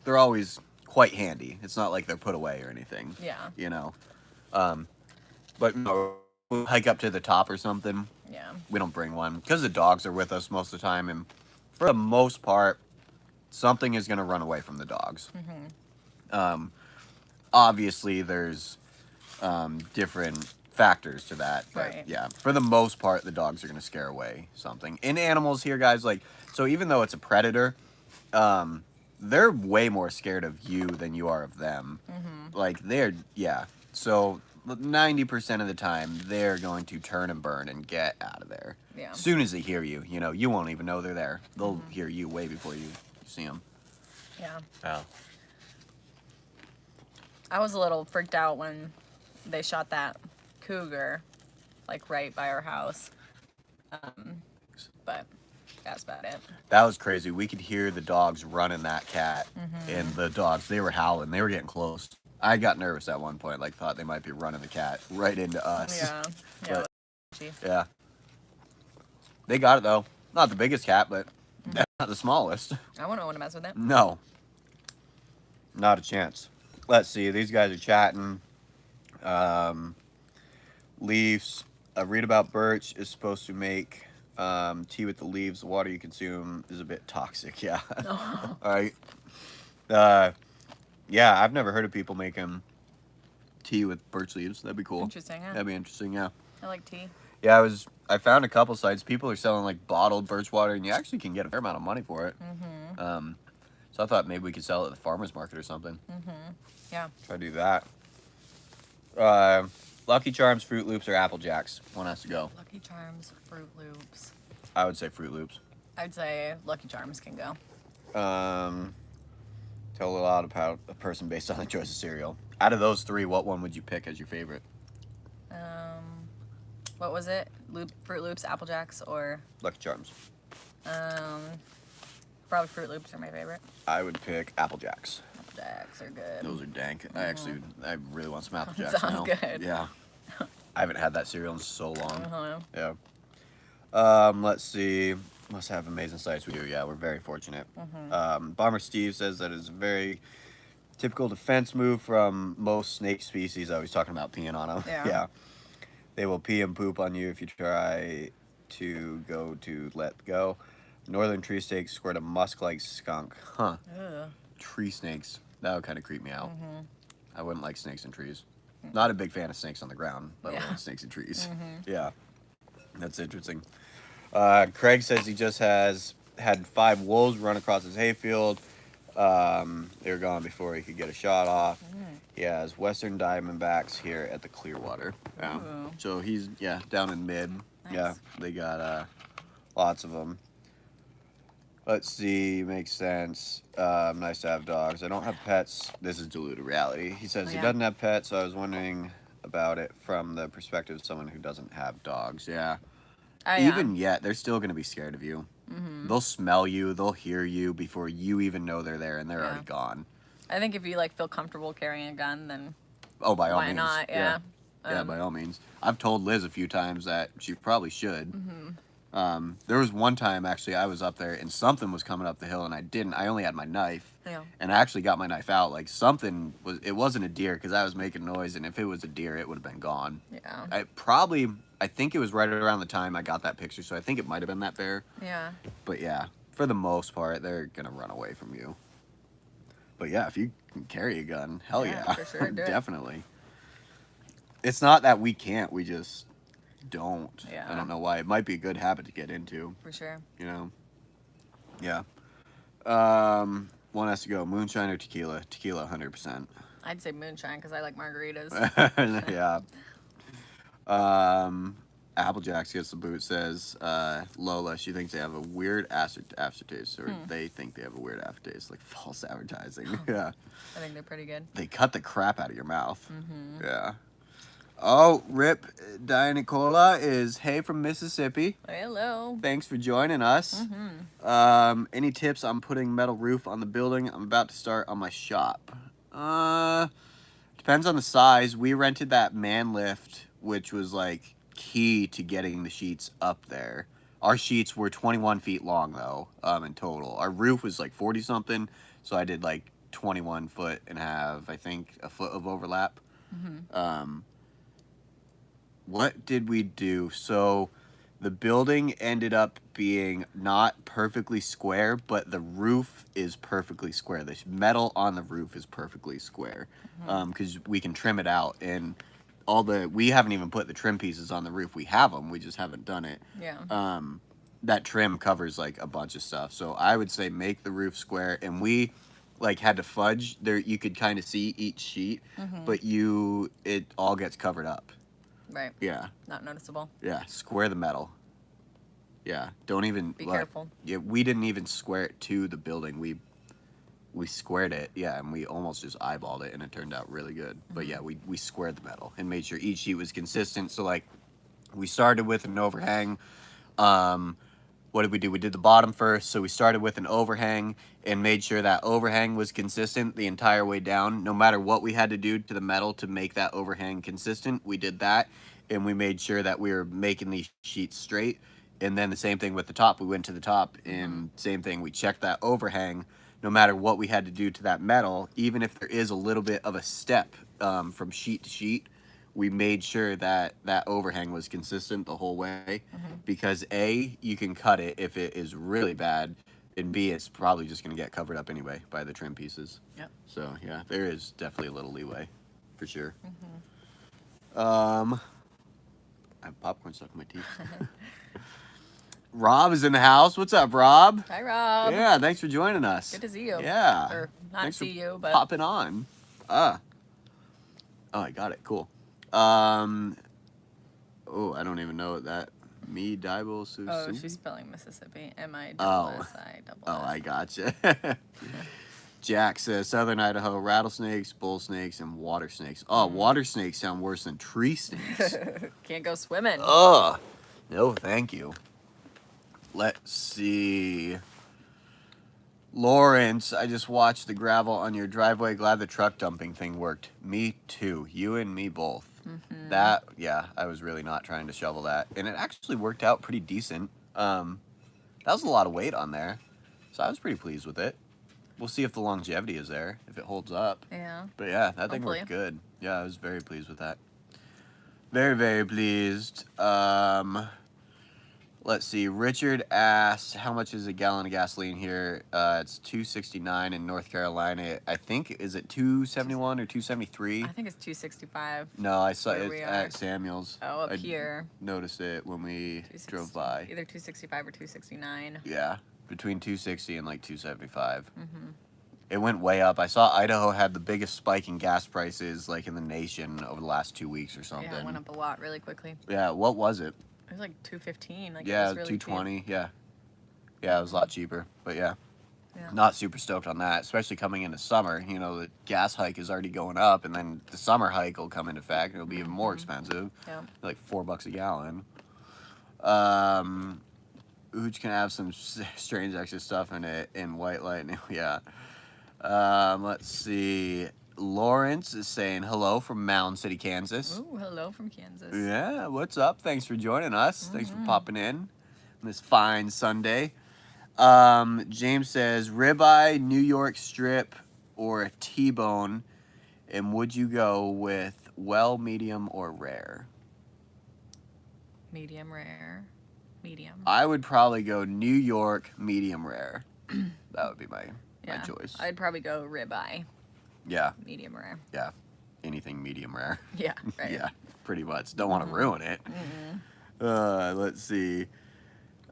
B: they're always quite handy. It's not like they're put away or anything.
A: Yeah.
B: You know. But no, we'll hike up to the top or something.
A: Yeah.
B: We don't bring one because the dogs are with us most of the time, and for the most part, something is going to run away from the dogs. Obviously, there's different factors to that, but
A: Right.
B: yeah, for the most part, the dogs are going to scare away something. In animals here, guys, like, so even though it's a predator, they're way more scared of you than you are of them. Like, yeah. So 90% of the time, they're going to turn and burn and get out of there.
A: Yeah.
B: As soon as they hear you, you won't even know they're there. They'll hear you way before you see them.
A: Yeah.
B: Yeah.
A: I was a little freaked out when they shot that cougar, like right by our house. But that's about it.
B: That was crazy. We could hear the dogs running that cat, and the dogs, they were howling. They were getting close. I got nervous at one point, like thought they might be running the cat right into us.
A: Yeah.
B: But,
A: Yeah.
B: yeah. They got it though. Not the biggest cat, but not the smallest.
A: I wouldn't want to mess with it.
B: No. Not a chance. Let's see. These guys are chatting. Leaves. Read about Birch is supposed to make tea with the leaves. The water you consume is a bit toxic. Yeah.
A: Oh.
B: All right. Yeah, I've never heard of people making tea with birch leaves. That'd be cool.
A: Interesting, huh?
B: That'd be interesting, yeah.
A: I like tea.
B: Yeah, I found a couple sites. People are selling like bottled birch water, and you actually can get a fair amount of money for it.
A: Mm-hmm.
B: So I thought maybe we could sell it at the farmer's market or something.
A: Mm-hmm. Yeah.
B: Try to do that. Lucky Charms, Fruit Loops, or Apple Jacks? One has to go.
A: Lucky Charms, Fruit Loops.
B: I would say Fruit Loops.
A: I'd say Lucky Charms can go.
B: Tell a lot about a person based on the choice of cereal. Out of those three, what one would you pick as your favorite?
A: What was it? Fruit Loops, Apple Jacks, or
B: Lucky Charms.
A: probably Fruit Loops are my favorite.
B: I would pick Apple Jacks.
A: Apple Jacks are good.
B: Those are dank. I really want some Apple Jacks
A: Sounds
B: now.
A: good.
B: Yeah. I haven't had that cereal in so long.
A: Uh-huh.
B: Yeah. Let's see. Must have amazing sites. We do. Yeah, we're very fortunate. Bomber Steve says that it's a very typical defense move from most snake species. I was talking about peeing on them.
A: Yeah.
B: They will pee and poop on you if you try to let go. Northern tree snakes squirt a musk-like skunk. Huh.
A: Ugh.
B: Tree snakes. That would kind of creep me out. I wouldn't like snakes in trees. Not a big fan of snakes on the ground, but I like snakes in trees. Yeah. That's interesting. Craig says he just had 5 wolves run across his hayfield. They were gone before he could get a shot off. He has Western Diamondbacks here at the Clearwater. Yeah.
A: Ooh.
B: So he's, down in mid.
A: Nice.
B: Yeah, they got lots of them. Let's see, makes sense. Nice to have dogs. I don't have pets. This is diluted reality. He says he doesn't have pets, so I was wondering about it from the perspective of someone who doesn't have dogs. Yeah. Even yet, they're still going to be scared of you. They'll smell you, they'll hear you before you even know they're there, and they're already gone.
A: I think if you feel comfortable carrying a gun, then
B: by all means.
A: why not? Yeah.
B: Yeah, by all means. I've told Liz a few times that she probably should. There was one time, actually, I was up there, and something was coming up the hill, and I only had my knife.
A: Yeah.
B: And I actually got my knife out. Like, it wasn't a deer, because I was making noise, and if it was a deer, it would have been gone.
A: Yeah.
B: I think it was right around the time I got that picture, so I think it might have been that bear.
A: Yeah.
B: But yeah, for the most part, they're going to run away from you. But yeah, if you can carry a gun, hell yeah.
A: For sure, do it.
B: Definitely. It's not that we can't, we just don't.
A: Yeah.
B: I don't know why. It might be a good habit to get into.
A: For sure.
B: You know? Yeah. One has to go. Moonshine or tequila? Tequila, 100%.
A: I'd say Moonshine because I like margaritas.
B: Yeah. Applejacks gets the boot, says Lola, she thinks they have a weird aftertaste, or they think they have a weird aftertaste, like false advertising. Yeah.
A: I think they're pretty good.
B: They cut the crap out of your mouth. Yeah. Oh, Rip Dianicola is hey from Mississippi.
A: Hello.
B: Thanks for joining us. Any tips on putting metal roof on the building? I'm about to start on my shop. Depends on the size. We rented that man lift, which was like key to getting the sheets up there. Our sheets were 21 feet long though, in total. Our roof was like 40 something, so I did like 21 foot and have, I think, a foot of overlap. What did we do? So the building ended up being not perfectly square, but the roof is perfectly square. The metal on the roof is perfectly square, because we can trim it out, and we haven't even put the trim pieces on the roof. We have them, we just haven't done it.
A: Yeah.
B: That trim covers like a bunch of stuff. So I would say make the roof square, and we like had to fudge there. You could kind of see each sheet, but it all gets covered up.
A: Right.
B: Yeah.
A: Not noticeable.
B: Yeah. Square the metal. Yeah. Don't even
A: be careful.
B: Yeah. We didn't even square it to the building. We squared it. Yeah. And we almost just eyeballed it, and it turned out really good. But yeah, we squared the metal and made sure each sheet was consistent. So like we started with an overhang. what did we do? We did the bottom first. So we started with an overhang and made sure that overhang was consistent the entire way down. No matter what we had to do to the metal to make that overhang consistent, we did that. And we made sure that we were making these sheets straight. And then the same thing with the top. We went to the top and same thing. We checked that overhang. No matter what we had to do to that metal, even if there is a little bit of a step from sheet to sheet, we made sure that that overhang was consistent the whole way, because A, you can cut it if it is really bad, and B, it's probably just going to get covered up anyway by the trim pieces.
A: Yep.
B: So yeah, there is definitely a little leeway, for sure. I have popcorn stuck in my teeth. Rob is in the house. What's up, Rob?
A: Hi, Rob.
B: Yeah, thanks for joining us.
A: Good to see you.
B: Yeah.
A: Or not
B: Thanks
A: see
B: for
A: you, but
B: popping on. Oh, I got it. Cool. Oh, I don't even know what that. Me, Dibble, Susu.
A: oh, she's spelling Mississippi. M-I-S-S-I.
B: Oh, I gotcha. Jack says Southern Idaho rattlesnakes, bull snakes, and water snakes. Oh, water snakes sound worse than tree snakes.
A: Can't go swimming.
B: Oh, no, thank you. Let's see. Lawrence, I just watched the gravel on your driveway. Glad the truck dumping thing worked. Me too. You and me both. That, yeah, I was really not trying to shovel that. And it actually worked out pretty decent. That was a lot of weight on there. So I was pretty pleased with it. We'll see if the longevity is there, if it holds up.
A: Yeah.
B: But yeah, that thing
A: Hopefully.
B: worked good. Yeah, I was very pleased with that. Very, very pleased. Let's see. Richard asks, how much is a gallon of gasoline here? It's $2.69 in North Carolina. I think, is it $2.71 or $2.73?
A: I think it's 265.
B: No, I saw
A: Where
B: it
A: we
B: at
A: are.
B: Samuel's.
A: Oh, up
B: I
A: here.
B: noticed it when we
A: 260
B: drove by.
A: Either 265 or 269.
B: Yeah, between 260 and like 275. It went way up. I saw Idaho had the biggest spike in gas prices like in the nation over the last 2 weeks or something.
A: Yeah, it went up a lot really quickly.
B: Yeah, what was it?
A: It was like 215. Like
B: Yeah,
A: it was really
B: 220.
A: cheap.
B: Yeah, it was a lot cheaper. But yeah,
A: Yeah.
B: not super stoked on that, especially coming into summer. You know, the gas hike is already going up, and then the summer hike will come into effect, and it'll be even more expensive.
A: Yeah.
B: Like $4 a gallon. Ooch can have some strange extra stuff in it in white lightning. Yeah. Let's see. Lawrence is saying hello from Mound City, Kansas.
A: Ooh, hello from Kansas.
B: Yeah, what's up? Thanks for joining us. Thanks for popping in on this fine Sunday. James says ribeye, New York strip, or a T-bone, and would you go with well, medium, or rare?
A: Medium rare. Medium.
B: I would probably go New York medium rare. That would be my choice.
A: I'd probably go ribeye.
B: Yeah,
A: Medium rare.
B: yeah. Anything medium rare.
A: Yeah, right.
B: Yeah, pretty much. Don't want to ruin it. Let's see.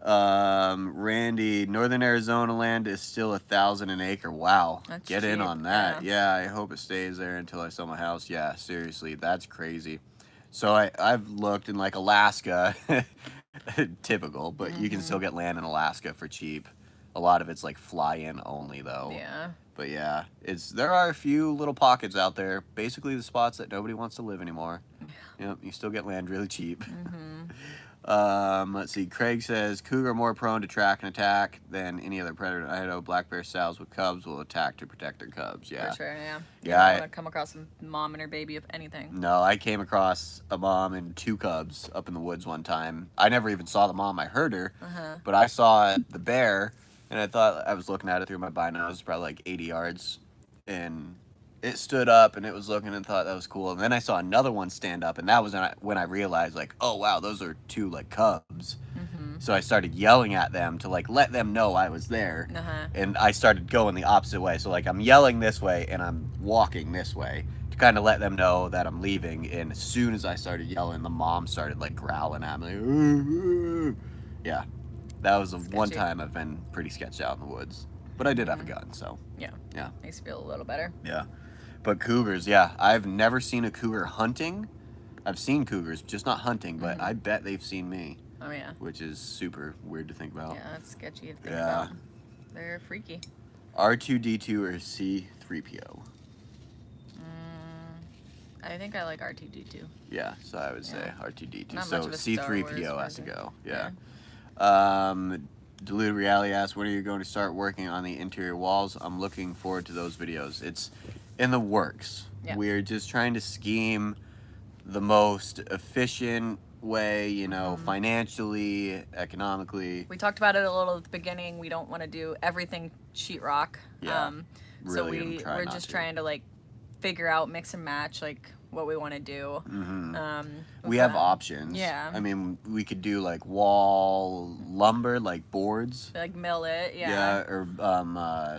B: Randy, Northern Arizona land is still 1,000 an acre. Wow.
A: That's
B: Get in
A: cheap,
B: on that. Yeah, I hope it stays there until I sell my house. Yeah, seriously, that's crazy. So I've looked in like Alaska, typical, but you can still get land in Alaska for cheap. A lot of it's like fly-in only though.
A: Yeah.
B: But yeah, there are a few little pockets out there, basically the spots that nobody wants to live anymore. Yep, you still get land really cheap. Let's see, Craig says, cougar more prone to track and attack than any other predator in Idaho. Black bear sows with cubs will attack to protect their cubs. Yeah.
A: For sure, yeah. You
B: Yeah,
A: don't want to come across a mom and her baby of anything.
B: No, I came across a mom and 2 cubs up in the woods one time. I never even saw the mom. I heard her, but I saw the bear, and I thought I was looking at it through my binoculars, probably like 80 yards, and it stood up, and it was looking and thought that was cool. And then I saw another one stand up, and that was when I realized, like, oh, wow, those are 2, like, cubs. So I started yelling at them to, like, let them know I was there. And I started going the opposite way. So, like, I'm yelling this way, and I'm walking this way to kind of let them know that I'm leaving. And as soon as I started yelling, the mom started, like, growling at me. Yeah. That was the one time I've been pretty sketched out in the woods. But I did have a gun, so.
A: Yeah.
B: Yeah.
A: Makes you feel a little better.
B: Yeah. But cougars, yeah. I've never seen a cougar hunting. I've seen cougars, just not hunting, but I bet they've seen me.
A: Oh, yeah.
B: Which is super weird to think about.
A: Yeah, that's sketchy to think about. They're freaky.
B: R2-D2 or C-3PO?
A: I think I like R2-D2.
B: Yeah, so I would say R2-D2.
A: Not
B: so
A: much of a Star Wars
B: C-3PO has to
A: person.
B: go. Yeah. Diluted Reality asks, when are you going to start working on the interior walls? I'm looking forward to those videos. It's in the works.
A: Yeah.
B: We're just trying to scheme the most efficient way, you know, financially, economically.
A: We talked about it a little at the beginning. We don't want to do everything sheetrock.
B: Yeah,
A: So
B: really
A: we're just trying to like figure out, mix and match like what we want to do.
B: We have options.
A: Yeah.
B: I mean, we could do like wall lumber, like boards.
A: Like mill it,
B: Yeah, or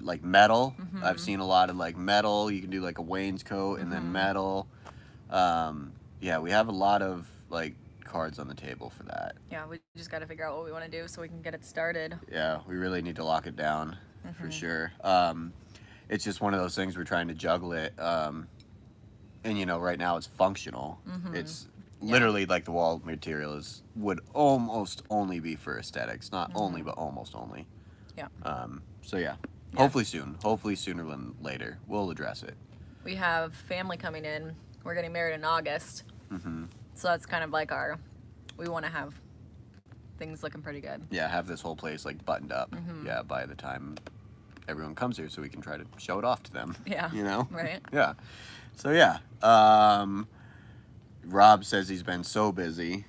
B: like metal. I've seen a lot of like metal. You can do like a wainscot and then metal. Yeah, we have a lot of like cards on the table for that.
A: Yeah, we just got to figure out what we want to do so we can get it started.
B: Yeah, we really need to lock it down for sure. It's just one of those things we're trying to juggle it. And you know, right now it's functional. It's literally like the wall material would almost only be for aesthetics, not only but almost only.
A: Yeah.
B: So yeah, hopefully soon. Hopefully sooner than later. We'll address it.
A: We have family coming in. We're getting married in August. So that's kind of like we want to have things looking pretty good.
B: Yeah, have this whole place like buttoned up. Yeah, by the time everyone comes here, so we can try to show it off to them.
A: Yeah.
B: You know?
A: Right.
B: Yeah. So yeah. Rob says he's been so busy.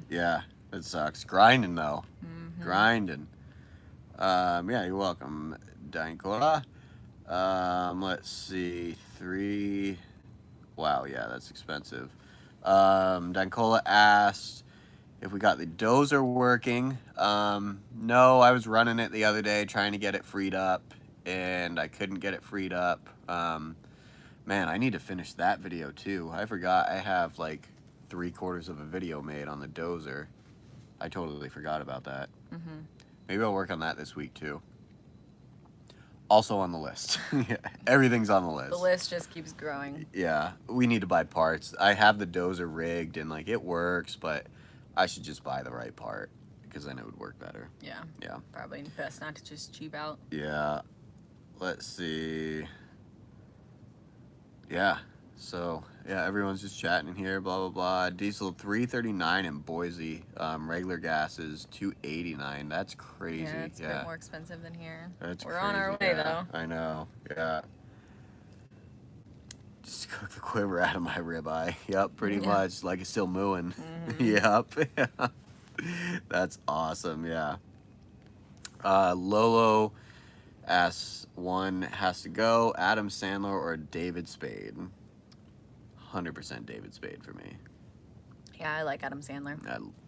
B: Yeah, it sucks. Grinding though. Grinding. Yeah, you're welcome, Dankola. Let's see. 3. Wow, yeah, that's expensive. Dankola asked if we got the dozer working. No, I was running it the other day trying to get it freed up, and I couldn't get it freed up. Man, I need to finish that video too. I forgot I have like 3/4 of a video made on the dozer. I totally forgot about that. Maybe I'll work on that this week too. Also on the list. Yeah, everything's on the list.
A: The list just keeps growing.
B: Yeah, we need to buy parts. I have the dozer rigged and like it works, but I should just buy the right part because then it would work better.
A: Yeah.
B: Yeah.
A: Probably best not to just cheap out.
B: Yeah. Let's see. Yeah. So, yeah, everyone's just chatting in here, blah, blah, blah. Diesel $3.39 in Boise. Regular gas is $2.89. That's crazy.
A: Yeah, it's a bit more expensive than here.
B: That's
A: We're
B: crazy.
A: on our way, though.
B: I know. Yeah. Just cook the quiver out of my ribeye. Yep, pretty much. Like it's still mooing. Yep. That's awesome. Yeah. Lolo asks, one has to go, Adam Sandler or David Spade? 100% David Spade for me.
A: Yeah, I like Adam Sandler.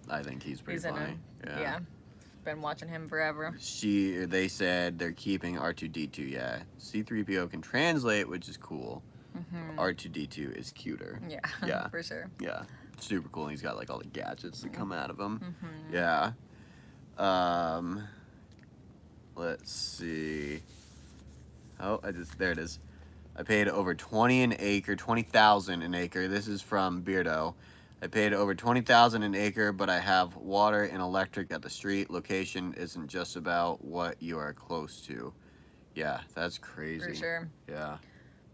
B: I think he's pretty funny.
A: Yeah. Been watching him forever.
B: They said they're keeping R2-D2. Yeah, C-3PO can translate, which is cool. R2-D2 is cuter.
A: Yeah.
B: Yeah.
A: For sure.
B: Yeah, super cool. And he's got like all the gadgets that come out of him. Yeah. Let's see. Oh, there it is. I paid over 20 an acre, 20,000 an acre. This is from Beardo. I paid over 20,000 an acre, but I have water and electric at the street. Location isn't just about what you are close to. Yeah, that's crazy.
A: For sure.
B: Yeah.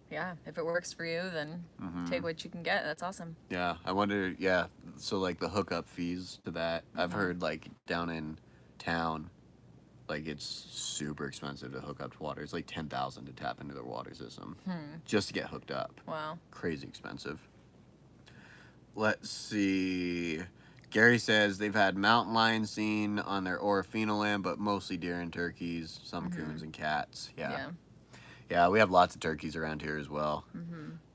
A: Yeah, if it works for you, then take what you can get. That's awesome.
B: Yeah, I wonder, yeah, so like the hookup fees to that. I've heard like down in town, like it's super expensive to hook up to water. It's like $10,000 to tap into their water system just to get hooked up.
A: Wow.
B: Crazy expensive. Let's see. Gary says they've had mountain lions seen on their Orofino land, but mostly deer and turkeys, some coons and cats. Yeah, we have lots of turkeys around here as well.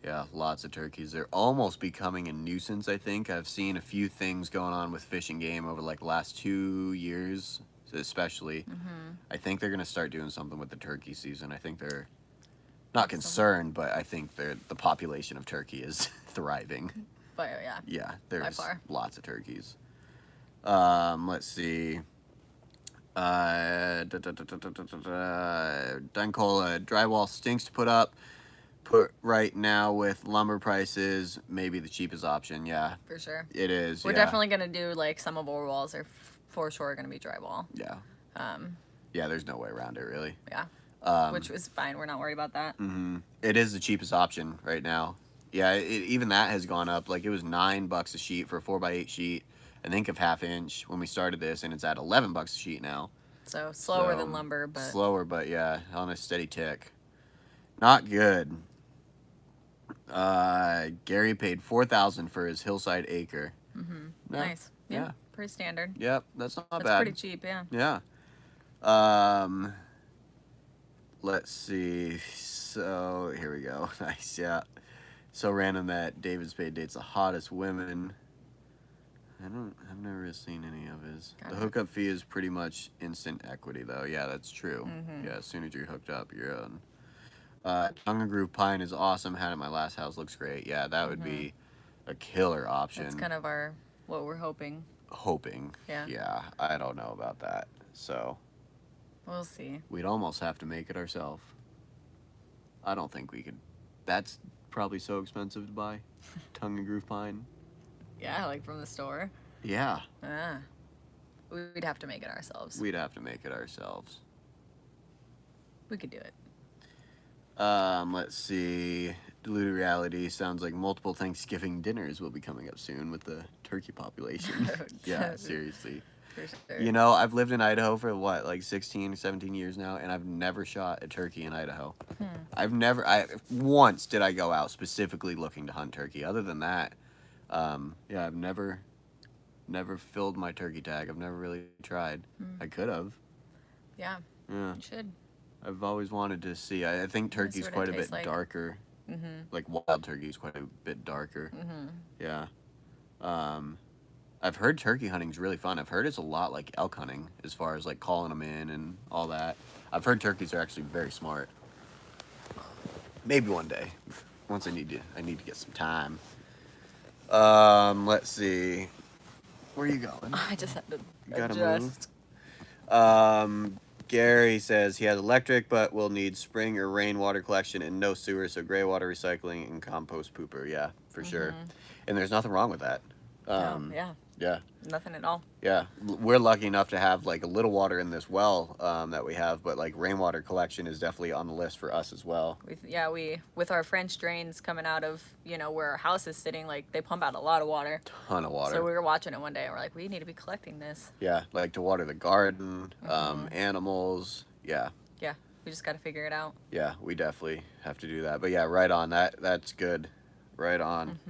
B: Yeah, lots of turkeys. They're almost becoming a nuisance, I think. I've seen a few things going on with Fish and Game over like the last 2 years, especially. I think they're going to start doing something with the turkey season. I think they're not concerned, but I think the population of turkey is thriving.
A: But yeah.
B: Yeah, there's
A: far.
B: lots of turkeys. Let's see. Duncola, drywall stinks to put up. Put right now with lumber prices, maybe the cheapest option. Yeah,
A: For sure.
B: it is.
A: We're definitely going to do like some of our walls are for sure going to be drywall.
B: Yeah. Yeah, there's no way around it really.
A: Yeah. Which is fine. We're not worried about that.
B: It is the cheapest option right now. Yeah, even that has gone up. Like it was $9 a sheet for a 4x8 sheet. I think of 1/2 inch when we started this, and it's at $11 a sheet now.
A: So slower
B: So,
A: than lumber, but
B: slower, but yeah, on a steady tick. Not good. Gary paid $4,000 for his hillside acre.
A: nice. Yeah,
B: Yeah.
A: pretty standard.
B: Yep, that's not
A: That's
B: bad.
A: pretty cheap, yeah.
B: Yeah. Let's see. So here we go. Nice, yeah. So random that David Spade dates the hottest women. I've never really seen any of his. The hookup fee is pretty much instant equity, though. Yeah, that's true. Yeah, as soon as you're hooked up, you're on. Tongue and Groove Pine is awesome. Had it at my last house. Looks great. Yeah, that would be a killer option.
A: That's kind of what we're hoping.
B: Yeah. Yeah, I don't know about that. So.
A: We'll see.
B: We'd almost have to make it ourselves. I don't think we could. That's probably so expensive to buy. Tongue and Groove Pine.
A: Yeah, like from the store.
B: Yeah.
A: We'd have to make it ourselves.
B: We'd have to make it ourselves.
A: We could do it.
B: Let's see. Diluted Reality sounds like multiple Thanksgiving dinners will be coming up soon with the turkey population. Yeah, seriously.
A: For sure.
B: You know, I've lived in Idaho for what, like 16 or 17 years now, and I've never shot a turkey in Idaho. Once did I go out specifically looking to hunt turkey. Other than that, yeah, I've never filled my turkey tag. I've never really tried. I could have.
A: Yeah.
B: Yeah.
A: You should.
B: I've always wanted to see. I think turkey's quite a bit darker. Like wild turkey's quite a bit darker. Yeah. I've heard turkey hunting's really fun. I've heard it's a lot like elk hunting as far as like calling them in and all that. I've heard turkeys are actually very smart. Maybe one day. Once I need to get some time. Let's see. Where are you going?
A: I just had to
B: You gotta move. Gary says he has electric, but will need spring or rainwater collection and no sewer, so gray water recycling and compost pooper. Yeah, for sure. And there's nothing wrong with that.
A: Yeah.
B: Yeah.
A: Nothing at all.
B: Yeah. We're lucky enough to have like a little water in this well that we have, but like rainwater collection is definitely on the list for us as well.
A: We with our French drains coming out of, where our house is sitting, like they pump out a lot of water.
B: Ton of water.
A: So we were watching it one day and we're like, we need to be collecting this.
B: Yeah, like to water the garden, animals. Yeah.
A: Yeah. We just got to figure it out.
B: Yeah, we definitely have to do that. But yeah, right on. That's good. Right on.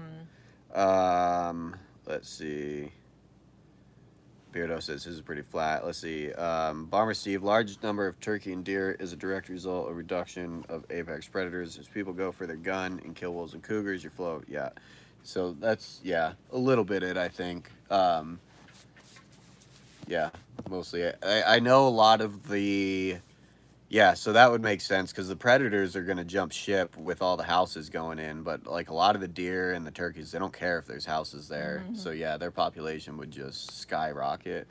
B: Let's see. Beardo says his is pretty flat. Let's see. Bomber Steve, large number of turkey and deer is a direct result of reduction of apex predators. As people go for their gun and kill wolves and cougars, your flow, yeah. So that's, yeah, a little bit it, I think. Yeah, mostly. I know a lot of the... Yeah, so that would make sense because the predators are going to jump ship with all the houses going in, but like a lot of the deer and the turkeys, they don't care if there's houses there. So yeah, their population would just skyrocket.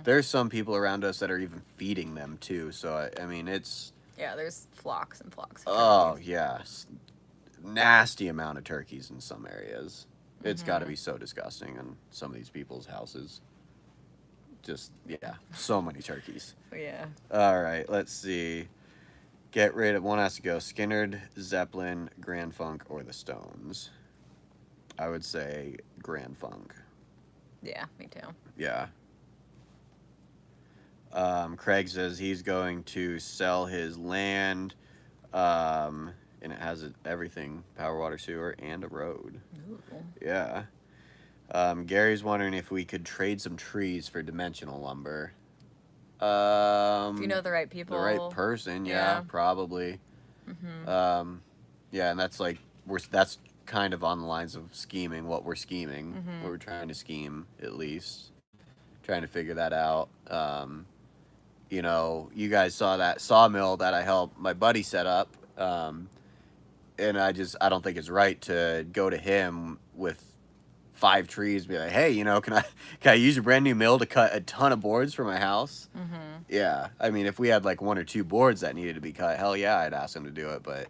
B: There's some people around us that are even feeding them too. So I mean, it's...
A: Yeah, there's flocks and flocks.
B: Oh, yeah. Nasty amount of turkeys in some areas. It's got to be so disgusting in some of these people's houses. Just, yeah, so many turkeys.
A: Yeah.
B: All right, let's see. Get rid of, one has to go. Skinnerd, Zeppelin, Grand Funk, or the Stones. I would say Grand Funk.
A: Yeah, me too.
B: Yeah. Craig says he's going to sell his land, and it has everything, power, water, sewer, and a road.
A: Ooh.
B: Yeah. Gary's wondering if we could trade some trees for dimensional lumber.
A: If you know the right people.
B: The right person, yeah. Probably. Yeah, and that's like, that's kind of on the lines of scheming, what we're scheming. What we're trying to scheme, at least. Trying to figure that out. You know, you guys saw that sawmill that I helped my buddy set up. And I don't think it's right to go to him with 5 trees, be like, hey, can I use your brand new mill to cut a ton of boards for my house? Yeah, I mean, if we had like 1 or 2 boards that needed to be cut, hell yeah, I'd ask him to do it. But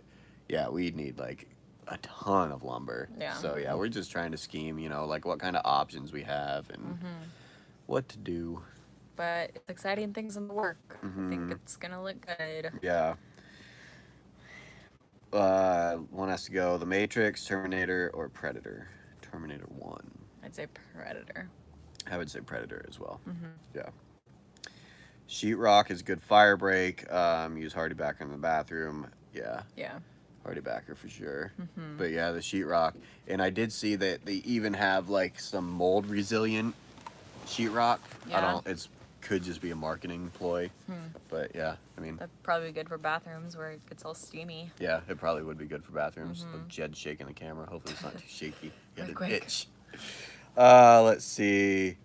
B: yeah, we'd need like a ton of lumber. Yeah. So yeah, we're just trying to scheme, like what kind of options we have and what to do.
A: But it's exciting things in the work. I think it's gonna look good.
B: Yeah. One has to go. The Matrix, Terminator, or Predator. Terminator 1.
A: I'd say Predator.
B: I would say Predator as well. Yeah. Sheetrock is good fire break. Use Hardy Backer in the bathroom. Yeah.
A: Yeah.
B: Hardy Backer for sure. But yeah, the sheetrock. And I did see that they even have like some mold resilient sheetrock.
A: Yeah.
B: Could just be a marketing ploy. But yeah, I mean,
A: That'd probably be good for bathrooms where it gets all steamy.
B: yeah, it probably would be good for bathrooms. Like Jed's shaking the camera. Hopefully it's not too shaky. He had an
A: Quick.
B: itch. Let's see.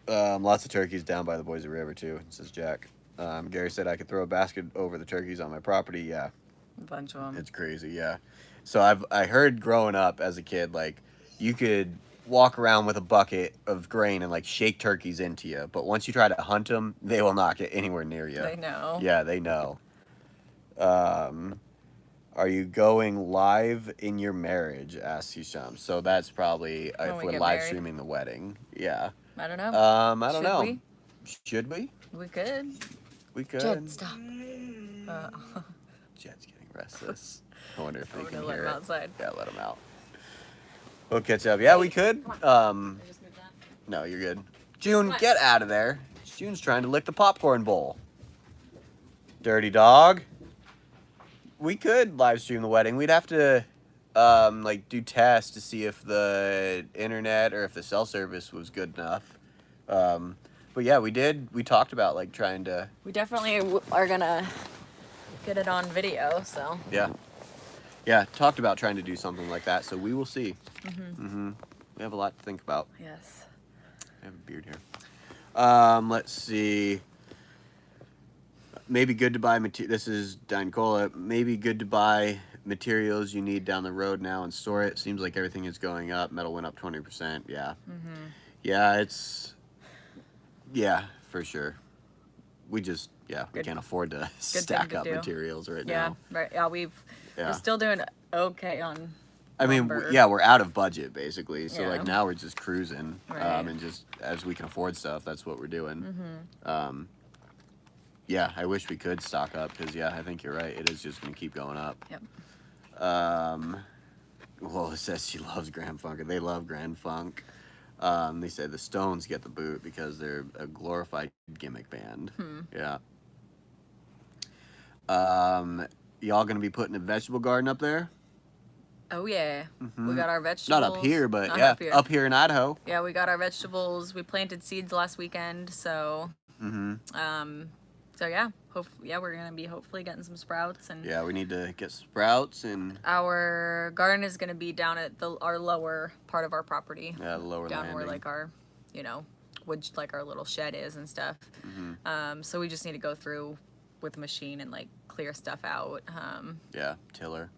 B: Lots of turkeys down by the Boise River too, says Jack. Gary said I could throw a basket over the turkeys on my property. Yeah,
A: A bunch of them.
B: it's crazy. Yeah. So I heard growing up as a kid, like you could walk around with a bucket of grain and like shake turkeys into you, but once you try to hunt them, they will not get anywhere near you.
A: They know.
B: Yeah, they know. Are you going live in your marriage? Asks Hisham. So that's probably
A: When
B: if
A: we
B: we're
A: get
B: live
A: married.
B: streaming the wedding. Yeah.
A: I don't know.
B: I don't
A: Should
B: know.
A: we?
B: Should we?
A: We could.
B: We could.
A: Jed, stop.
B: Jed's getting restless. I wonder if they
A: I'm
B: can
A: gonna let
B: hear
A: him
B: it.
A: outside.
B: Yeah, let him out. We'll catch up. Yeah, we could.
A: I just moved that.
B: No, you're good. June,
A: What?
B: get out of there. June's trying to lick the popcorn bowl. Dirty dog. We could live stream the wedding. We'd have to like do tests to see if the internet or if the cell service was good enough. But yeah, we talked about like trying to.
A: We definitely are gonna get it on video, so.
B: Yeah, talked about trying to do something like that. So we will see. We have a lot to think about.
A: Yes.
B: I have a beard here. Let's see. Maybe good to buy this is Cola. Maybe good to buy materials you need down the road now and store it. Seems like everything is going up. Metal went up 20%. Yeah. Yeah, for sure. We just we can't afford to stack up materials right now.
A: Right. Yeah, we're still doing okay on.
B: I mean,
A: lumber.
B: we're out of budget basically. So
A: Yeah.
B: like now we're just cruising,
A: Right.
B: and just as we can afford stuff, that's what we're doing. Yeah, I wish we could stock up because I think you're right. It is just gonna keep going up.
A: Yep.
B: Lola says she loves Grand Funk, and they love Grand Funk. They say the Stones get the boot because they're a glorified gimmick band. Yeah. Y'all gonna be putting a vegetable garden up there?
A: Oh yeah. We got our vegetables.
B: Not up here, but
A: Not
B: up here in Idaho.
A: Yeah, we got our vegetables. We planted seeds last weekend, so. So yeah, we're gonna be hopefully getting some sprouts and.
B: Yeah, we need to get sprouts and.
A: Our garden is gonna be down at our lower part of our property.
B: Yeah, the lower
A: down
B: landing.
A: where like our, wood like our little shed is and stuff. So we just need to go through with the machine and like clear stuff out.
B: Yeah, tiller.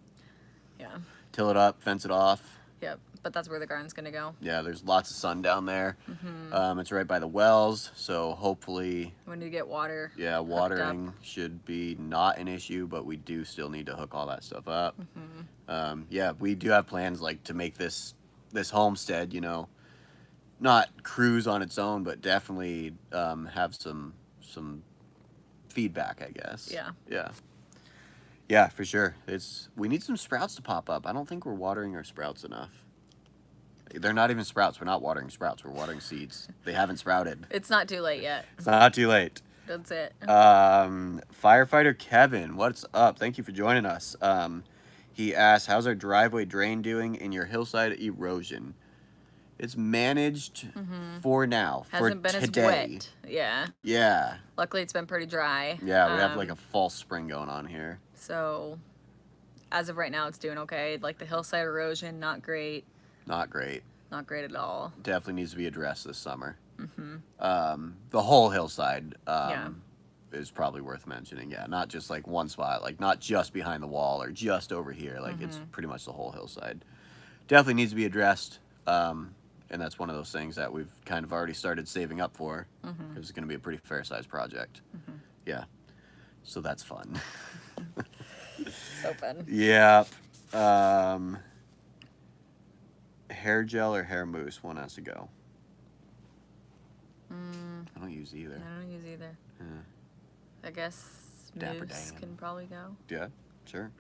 A: Yeah.
B: Till it up, fence it off.
A: Yep. But that's where the garden's gonna go.
B: Yeah, there's lots of sun down there. It's right by the wells, so hopefully.
A: We need to get water.
B: Yeah, watering should be not an issue, but we do still need to hook all that stuff up. Yeah, we do have plans like to make this homestead, not cruise on its own, but definitely have some feedback, I guess.
A: Yeah.
B: Yeah. Yeah, for sure. We need some sprouts to pop up. I don't think we're watering our sprouts enough. They're not even sprouts. We're not watering sprouts. We're watering seeds. They haven't sprouted.
A: It's not too late yet.
B: It's not too late.
A: That's it.
B: Firefighter Kevin, what's up? Thank you for joining us. He asked, how's our driveway drain doing in your hillside erosion? It's managed for now.
A: Hasn't been
B: today.
A: as wet. Yeah.
B: Yeah.
A: Luckily, it's been pretty dry.
B: Yeah, we have like a false spring going on here.
A: So, as of right now, it's doing okay. Like the hillside erosion, not great.
B: Not great.
A: Not great at all.
B: Definitely needs to be addressed this summer. The whole hillside is probably worth mentioning. Yeah, not just like one spot, like not just behind the wall or just over here. Like it's pretty much the whole hillside. Definitely needs to be addressed. And that's one of those things that we've kind of already started saving up for. It's going to be a pretty fair-sized project. Yeah. So that's fun.
A: So fun.
B: Yeah. Hair gel or hair mousse? One has to go. I don't use either.
A: I don't use either.
B: Yeah.
A: I guess
B: Dapper
A: Mousse
B: Dan.
A: can probably go.
B: Yeah, Sure.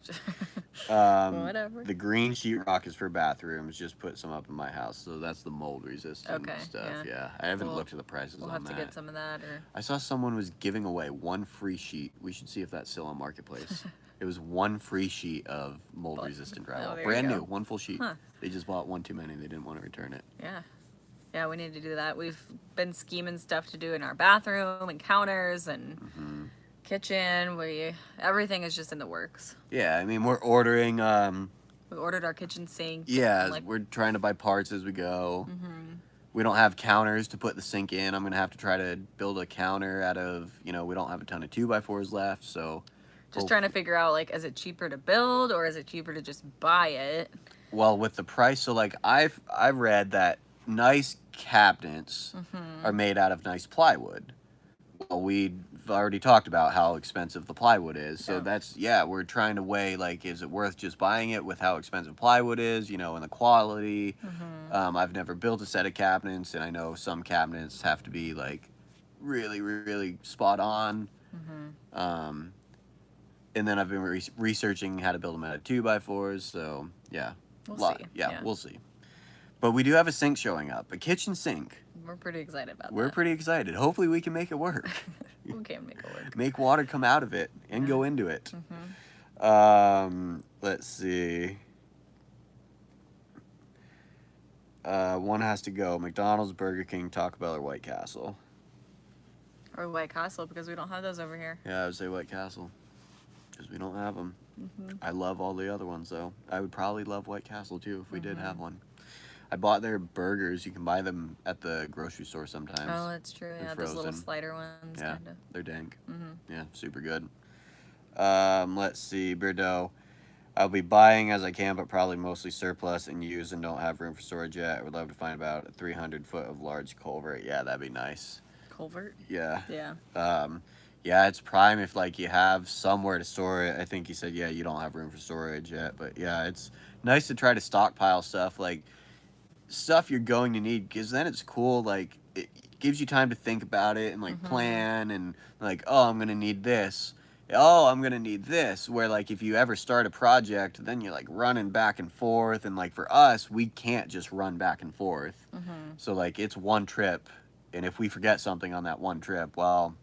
A: Whatever.
B: The green sheetrock is for bathrooms. Just put some up in my house, so that's the mold resistant
A: Okay,
B: stuff.
A: yeah.
B: Yeah, I haven't looked at the prices
A: We'll
B: on
A: have
B: that.
A: to get some of that. Or
B: I saw someone was giving away one free sheet. We should see if that's still on Marketplace. It was one free sheet of mold resistant drywall,
A: there
B: brand
A: you
B: new,
A: go.
B: one full sheet.
A: Huh.
B: They just bought one too many. They didn't want to return it.
A: Yeah. Yeah, we need to do that. We've been scheming stuff to do in our bathroom and counters and kitchen. Everything is just in the works.
B: Yeah, I mean, we're ordering.
A: We ordered our kitchen sink.
B: Yeah,
A: and, like,
B: we're trying to buy parts as we go. We don't have counters to put the sink in. I'm gonna have to try to build a counter out of, we don't have a ton of 2x4s left, so.
A: just trying to figure out, like, is it cheaper to build or is it cheaper to just buy it?
B: Well, with the price, so like I've read that nice cabinets are made out of nice plywood. Well, we've already talked about how expensive the plywood is, so we're trying to weigh, like, is it worth just buying it with how expensive plywood is, and the quality. I've never built a set of cabinets, and I know some cabinets have to be like really, really spot on. And then I've been researching how to build them out of 2x4s, so yeah.
A: We'll see.
B: Yeah, we'll see. But we do have a sink showing up, a kitchen sink.
A: We're pretty excited about that.
B: We're pretty excited. Hopefully we can make it work.
A: We can make it work.
B: Make water come out of it and go into it. Let's see. One has to go. McDonald's, Burger King, Taco Bell, or White Castle.
A: Or White Castle, because we don't have those over here.
B: Yeah, I would say White Castle. Because we don't have them. I love all the other ones, though. I would probably love White Castle, too, if we did have one. I bought their burgers. You can buy them at the grocery store sometimes.
A: Oh, that's true. Yeah, those little slider ones.
B: Yeah,
A: Kinda.
B: they're dank. Yeah, super good. Let's see, Bordeaux. I'll be buying as I can, but probably mostly surplus and used and don't have room for storage yet. I would love to find about a 300 foot of large culvert. Yeah, that'd be nice.
A: Culvert?
B: Yeah.
A: Yeah.
B: Yeah, it's prime if, like, you have somewhere to store it. I think he said, yeah, you don't have room for storage yet. But, yeah, it's nice to try to stockpile stuff, like, stuff you're going to need, because then it's cool, like, it gives you time to think about it and, like, plan and, like, oh, I'm going to need this. Oh, I'm going to need this. Where, like, if you ever start a project, then you're, like, running back and forth. And, like, for us, we can't just run back and forth. So, like, it's one trip. And if we forget something on that one trip, well,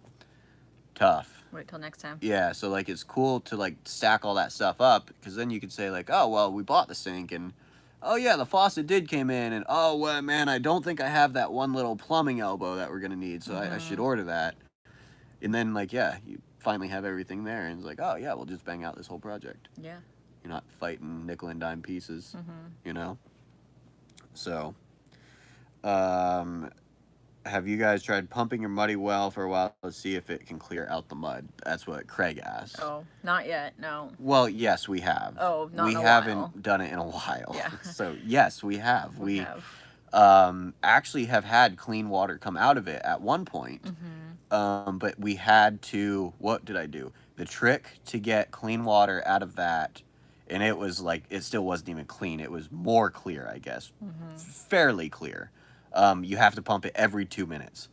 B: tough.
A: Wait till next time.
B: Yeah, so, like, it's cool to, like, stack all that stuff up, because then you could say, like, oh, well, we bought the sink, and oh yeah, the faucet did came in, and oh well, man, I don't think I have that one little plumbing elbow that we're gonna need, so I should order that. And then, like, yeah, you finally have everything there, and it's like, oh yeah, we'll just bang out this whole project.
A: Yeah.
B: You're not fighting nickel and dime pieces, So, have you guys tried pumping your muddy well for a while to see if it can clear out the mud? That's what Craig asked.
A: Oh, not yet. No.
B: Well, yes, we have.
A: Oh, not
B: we
A: in a
B: haven't
A: while.
B: done it in a while.
A: Yeah.
B: So yes, we have.
A: We have.
B: Actually have had clean water come out of it at one point. But we had to. What did I do? The trick to get clean water out of that, and it was like, it still wasn't even clean. It was more clear, I guess, fairly clear. You have to pump it every 2 minutes.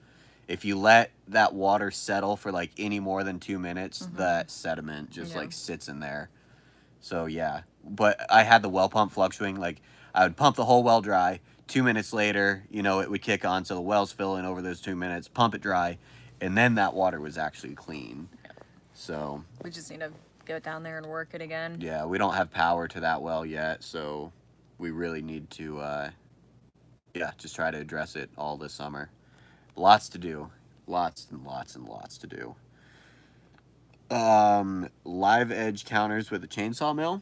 B: If you let that water settle for, like, any more than 2 minutes, that sediment just like sits in there. So yeah, but I had the well pump fluctuating. Like, I would pump the whole well dry. 2 minutes later, it would kick on, so the well's filling over those 2 minutes. Pump it dry, and then that water was actually clean. So
A: we just need to go down there and work it again.
B: Yeah, we don't have power to that well yet, so we really need to. Just try to address it all this summer. Lots to do. Lots and lots and lots to do. Live edge counters with a chainsaw mill.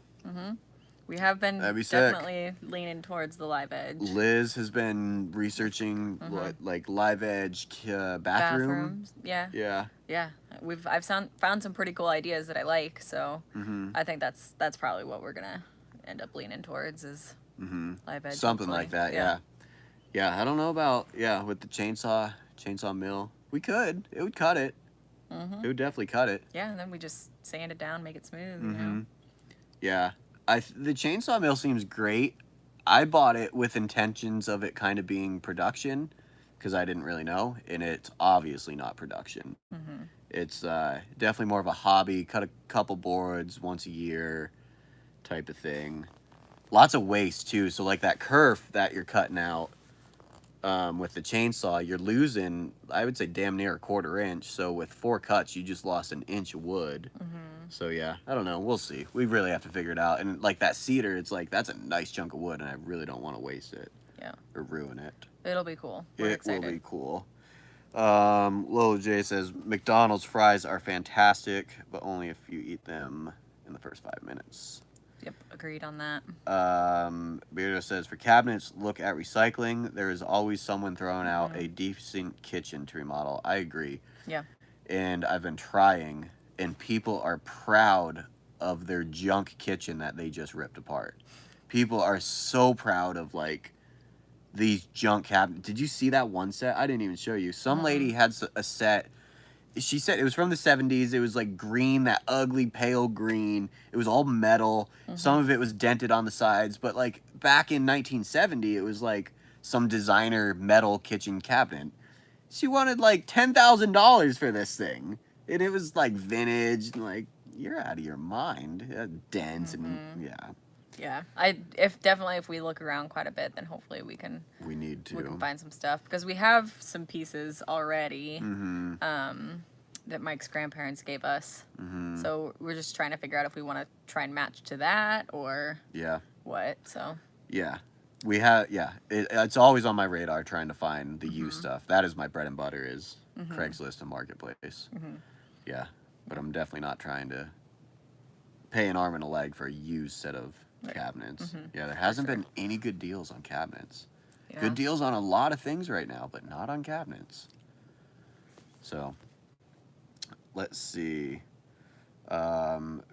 A: We have been definitely leaning towards the live edge.
B: Liz has been researching like live edge bathrooms.
A: Yeah.
B: Yeah.
A: Yeah. I've found some pretty cool ideas that I like, so I think that's probably what we're gonna end up leaning towards is live edge.
B: Something like that. Yeah. Yeah, I don't know about, with the chainsaw mill. We could. It would cut it. It would definitely cut it.
A: Yeah, and then we just sand it down, make it smooth,
B: Yeah. The chainsaw mill seems great. I bought it with intentions of it kind of being production, because I didn't really know, and it's obviously not production.
A: Mm-hmm.
B: It's definitely more of a hobby, cut a couple boards once a year type of thing. Lots of waste too, so like that kerf that you're cutting out with the chainsaw, you're losing, I would say, damn near a 1/4 inch. So with 4 cuts, you just lost an inch of wood.
A: Mm-hmm.
B: So yeah, I don't know. We'll see. We really have to figure it out. And like that cedar, it's like that's a nice chunk of wood, and I really don't want to waste it.
A: Yeah.
B: Or ruin it.
A: It'll be cool. We're
B: It
A: excited.
B: will be cool. Lil J says McDonald's fries are fantastic, but only if you eat them in the first 5 minutes.
A: Yep, agreed on that.
B: Beardo says, for cabinets, look at recycling. There is always someone throwing out a decent kitchen to remodel. I agree.
A: Yeah.
B: And I've been trying, and people are proud of their junk kitchen that they just ripped apart. People are so proud of, like, these junk cabinets. Did you see that one set? I didn't even show you. Some lady had a set. She said it was from the 70s. It was like green, that ugly pale green. It was all metal. Some of it was dented on the sides. But like back in 1970, it was like some designer metal kitchen cabinet. She wanted like $10,000 for this thing. And it was like vintage. And like, you're out of your mind. Dents and yeah.
A: Yeah. If we look around quite a bit, then hopefully we can find some stuff, because we have some pieces already that Mike's grandparents gave us. So we're just trying to figure out if we want to try and match to that or what. So
B: yeah, we have it's always on my radar trying to find the used stuff. That is my bread and butter, is Craigslist and Marketplace. Yeah, but I'm definitely not trying to pay an arm and a leg for a used set of cabinets. Yeah, there hasn't been any good deals on cabinets.
A: yeah.
B: Good deals on a lot of things right now, but not on cabinets. So let's see.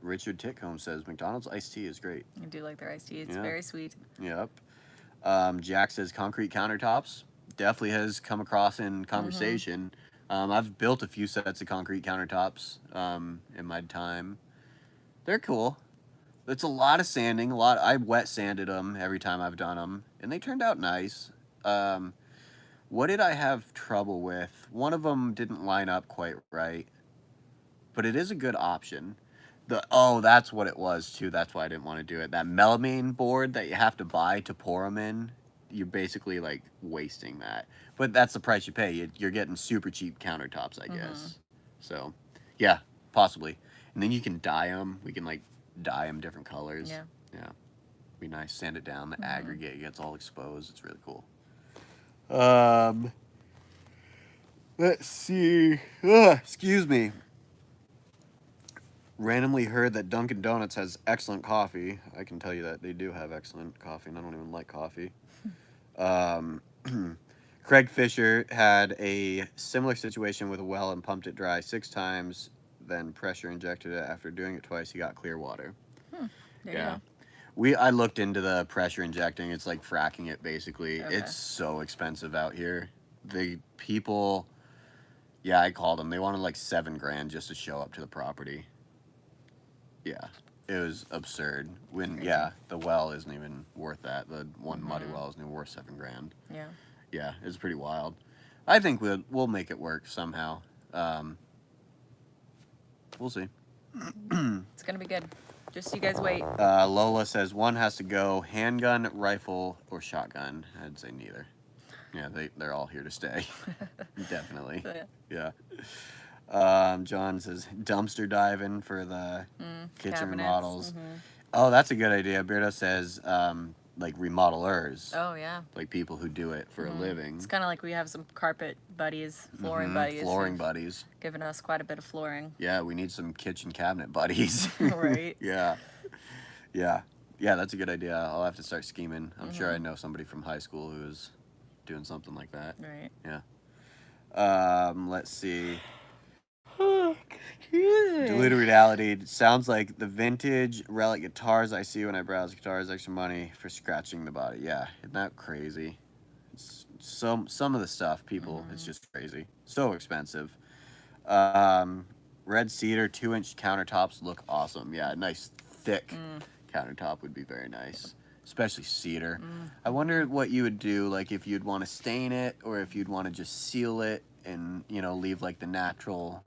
B: Richard Tickholm says McDonald's iced tea is great.
A: I do like their iced tea. It's very sweet.
B: Yep. Jack says concrete countertops. Definitely has come across in conversation. I've built a few sets of concrete countertops in my time. They're cool. It's a lot of sanding. I wet sanded them every time I've done them, and they turned out nice. What did I have trouble with? One of them didn't line up quite right, but it is a good option. That's what it was too. That's why I didn't want to do it. That melamine board that you have to buy to pour them in, you're basically like wasting that. But that's the price you pay. You're getting super cheap countertops, I guess. So, yeah, possibly. And then you can dye them. We can like dye them different colors. Yeah. Be nice. Sand it down. The aggregate gets all exposed. It's really cool. Let's see. Excuse me. Randomly heard that Dunkin' Donuts has excellent coffee. I can tell you that they do have excellent coffee, and I don't even like coffee. Craig Fisher had a similar situation with a well and pumped it dry 6 times, then pressure injected it. After doing it twice, he got clear water.
A: There you go.
B: I looked into the pressure injecting. It's like fracking it, basically.
A: Okay.
B: It's so expensive out here. The people, I called them. They wanted like $7 grand just to show up to the property. Yeah, it was absurd. The well isn't even worth that. The one muddy well isn't even worth $7 grand. Yeah, it's pretty wild. I think we'll make it work somehow. We'll see.
A: It's gonna be good. Just you guys wait.
B: Lola says one has to go: handgun, rifle, or shotgun. I'd say neither. Yeah, they're all here to stay. Definitely. Yeah. John says dumpster diving for the kitchen
A: cabinets.
B: remodels. Oh, that's a good idea. Beardo says like remodelers.
A: Oh yeah.
B: Like people who do it for a living.
A: It's kind of like we have some carpet buddies, flooring buddies.
B: Flooring buddies.
A: Giving us quite a bit of flooring.
B: Yeah, we need some kitchen cabinet buddies.
A: Right.
B: Yeah, that's a good idea. I'll have to start scheming. I'm sure I know somebody from high school who is doing something like that.
A: Right.
B: Yeah. Let's see. Diluted reality. Sounds like the vintage relic guitars I see when I browse guitars. Extra money for scratching the body. Yeah, isn't that crazy? It's some of the stuff, people. It's just crazy. So expensive. Red cedar 2-inch countertops look awesome. Yeah, nice thick countertop would be very nice. especially cedar. I wonder what you would do, like if you'd want to stain it or if you'd want to just seal it and, you know, leave like the natural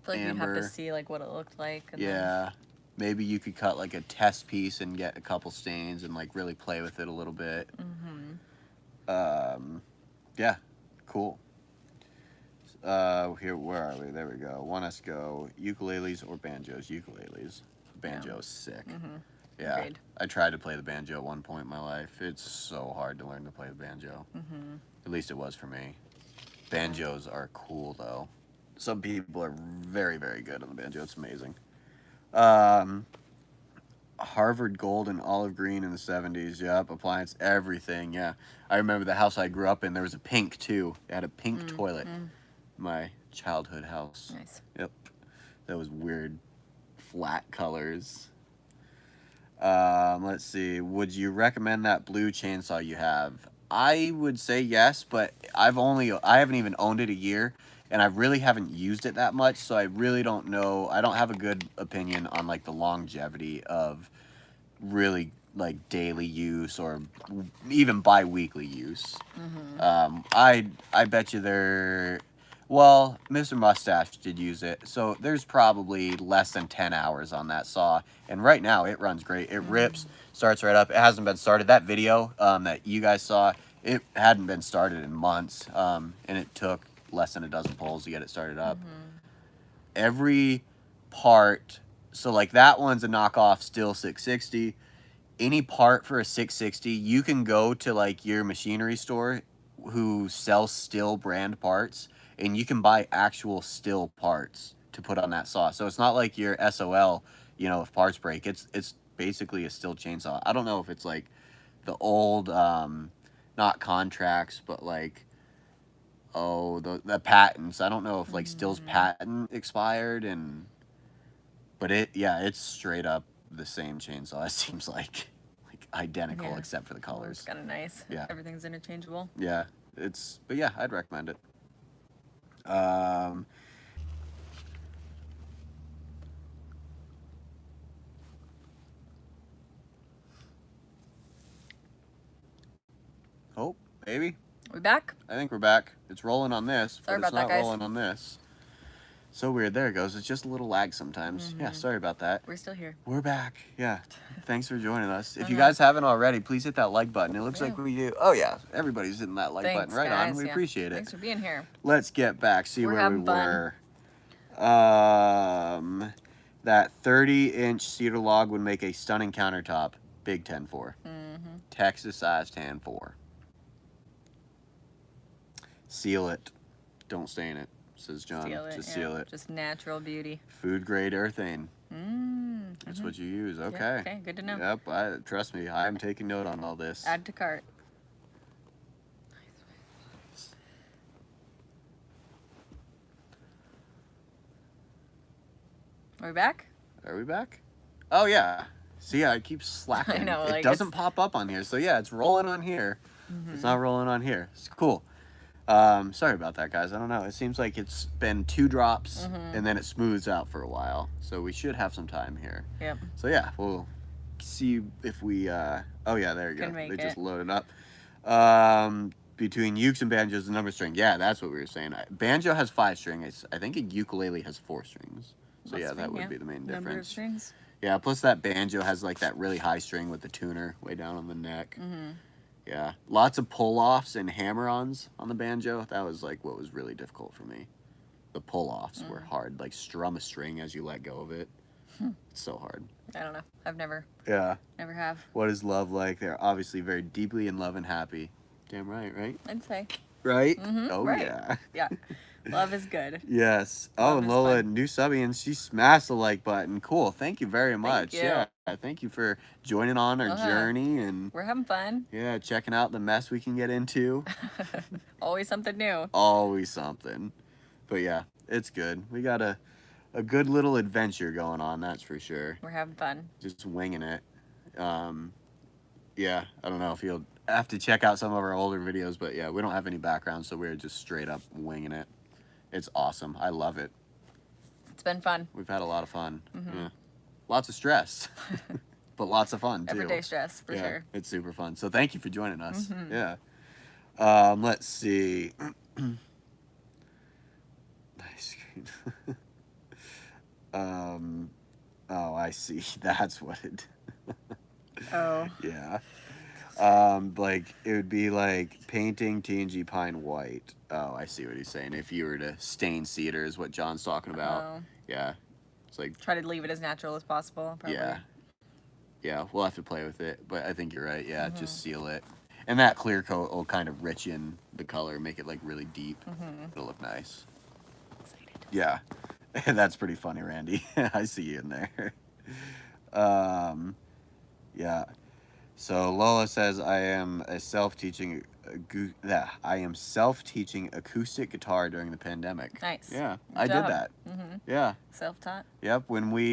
A: I feel like
B: amber.
A: you'd have to see like what it looked like. And
B: yeah. Maybe you could cut like a test piece and get a couple stains and like really play with it a little bit. Yeah, cool. Here, where are we? There we go. Want us to go ukuleles or banjos? Ukuleles. Banjo's sick. Yeah,
A: Agreed.
B: I tried to play the banjo at one point in my life. It's so hard to learn to play the banjo. At least it was for me. Banjos are cool though. Some people are very, very good on the banjo. It's amazing. Harvard gold and olive green in the 70s. Yep, appliance, everything. Yeah, I remember the house I grew up in. There was a pink too. It had a pink toilet. My childhood house.
A: Nice.
B: Yep, that was weird, flat colors. Let's see. Would you recommend that blue chainsaw you have? I would say yes, but I haven't even owned it a year, and I really haven't used it that much, so I really don't know. I don't have a good opinion on like the longevity of really like daily use or even bi-weekly use. I bet you well, Mr. Mustache did use it, so there's probably less than 10 hours on that saw, and right now it runs great. It rips, starts right up. It hasn't been started. That video that you guys saw, it hadn't been started in months, and it took less than a dozen pulls to get it started up. Every part, so like that one's a knockoff Stihl 660. Any part for a 660, you can go to like your machinery store who sells Stihl brand parts, and you can buy actual Stihl parts to put on that saw. So it's not like your SOL, you know, if parts break. It's basically a Stihl chainsaw. I don't know if it's like the old, not contracts, but like, oh, the patents. I don't know if like Stihl's patent expired, but it's straight up the same chainsaw. It seems like identical except for the colors.
A: It's kind of nice.
B: Yeah.
A: Everything's interchangeable.
B: Yeah, but yeah, I'd recommend it. Oh, baby.
A: We back?
B: I think we're back. It's rolling on this,
A: Sorry
B: but it's
A: about that,
B: not
A: guys.
B: rolling on this. So weird. There it goes. It's just a little lag sometimes. Yeah, sorry about that.
A: We're still here.
B: We're back. Yeah. Thanks for joining us. If you guys haven't already, please hit that like button. It looks like we do. Oh, yeah. Everybody's hitting that like button. Right
A: guys.
B: on. We appreciate it.
A: Thanks for being here.
B: Let's get back. See
A: We're
B: where we
A: having fun.
B: were. That 30-inch cedar log would make a stunning countertop. Big 10-4. Texas size 10-4. Seal it. Don't stain it, says John. Just seal it.
A: Just natural beauty.
B: Food grade earthane. That's what you use. Okay.
A: Yeah, okay, good to know.
B: Yep. Trust me, I'm taking note on all this.
A: Add to cart. Are we back?
B: Are we back? Oh, yeah. See, I keep slacking.
A: I know,
B: it
A: like,
B: doesn't pop up on here. So, yeah, it's rolling on here. It's not rolling on here. It's cool. Sorry about that, guys. I don't know. It seems like it's been 2 drops, and then it smooths out for a while. So, we should have some time here.
A: Yep.
B: So, yeah, we'll see if we... oh, yeah, there you go. They just loaded up. Between ukes and banjos, the number string. Yeah, that's what we were saying. Banjo has 5 strings. I think a ukulele has 4 strings. So yeah, that would be the main difference.
A: Number of strings.
B: Yeah, plus that banjo has like that really high string with the tuner way down on the neck. Yeah, lots of pull-offs and hammer-ons on the banjo. That was like what was really difficult for me. The pull-offs were hard. Like strum a string as you let go of it. It's so hard.
A: I don't know. I've never.
B: Yeah.
A: Never have.
B: What is love like? They're obviously very deeply in love and happy. Damn right, right?
A: I'd say.
B: Right?
A: Oh,
B: right.
A: Yeah. Yeah. Love is good.
B: Yes. Oh, and Lola, new subby, and she smashed the like button. Cool. Thank you very much.
A: Thank you.
B: Yeah. Thank you for joining on our journey and
A: we're having fun.
B: Yeah, checking out the mess we can get into.
A: Always something new.
B: Always something. But yeah, it's good. We got a good little adventure going on, that's for sure.
A: We're having fun.
B: Just winging it. Yeah, I don't know if you'll have to check out some of our older videos, but yeah, we don't have any background, so we're just straight up winging it. It's awesome. I love it.
A: It's been fun.
B: We've had a lot of fun. Yeah. Lots of stress. but lots of fun too.
A: Everyday stress for sure.
B: It's super fun. So thank you for joining us.
A: Mm-hmm.
B: Yeah. Let's see. Nice screen. Oh, I see. That's what it.
A: Oh.
B: Yeah. Like it would be like painting TNG pine white. Oh, I see what he's saying. If you were to stain cedar, is what John's talking about.
A: Oh.
B: Yeah. It's like
A: Try to leave it as natural as possible. Probably.
B: yeah. Yeah, we'll have to play with it, but I think you're right. Yeah, just seal it. And that clear coat will kind of richen the color, make it like really deep. It'll look nice.
A: Excited.
B: Yeah. That's pretty funny, Randy. I see you in there. Yeah. So Lola says I am self-teaching acoustic guitar during the pandemic.
A: Nice.
B: Yeah,
A: Good
B: I
A: job.
B: did that. Yeah.
A: Self-taught.
B: Yep.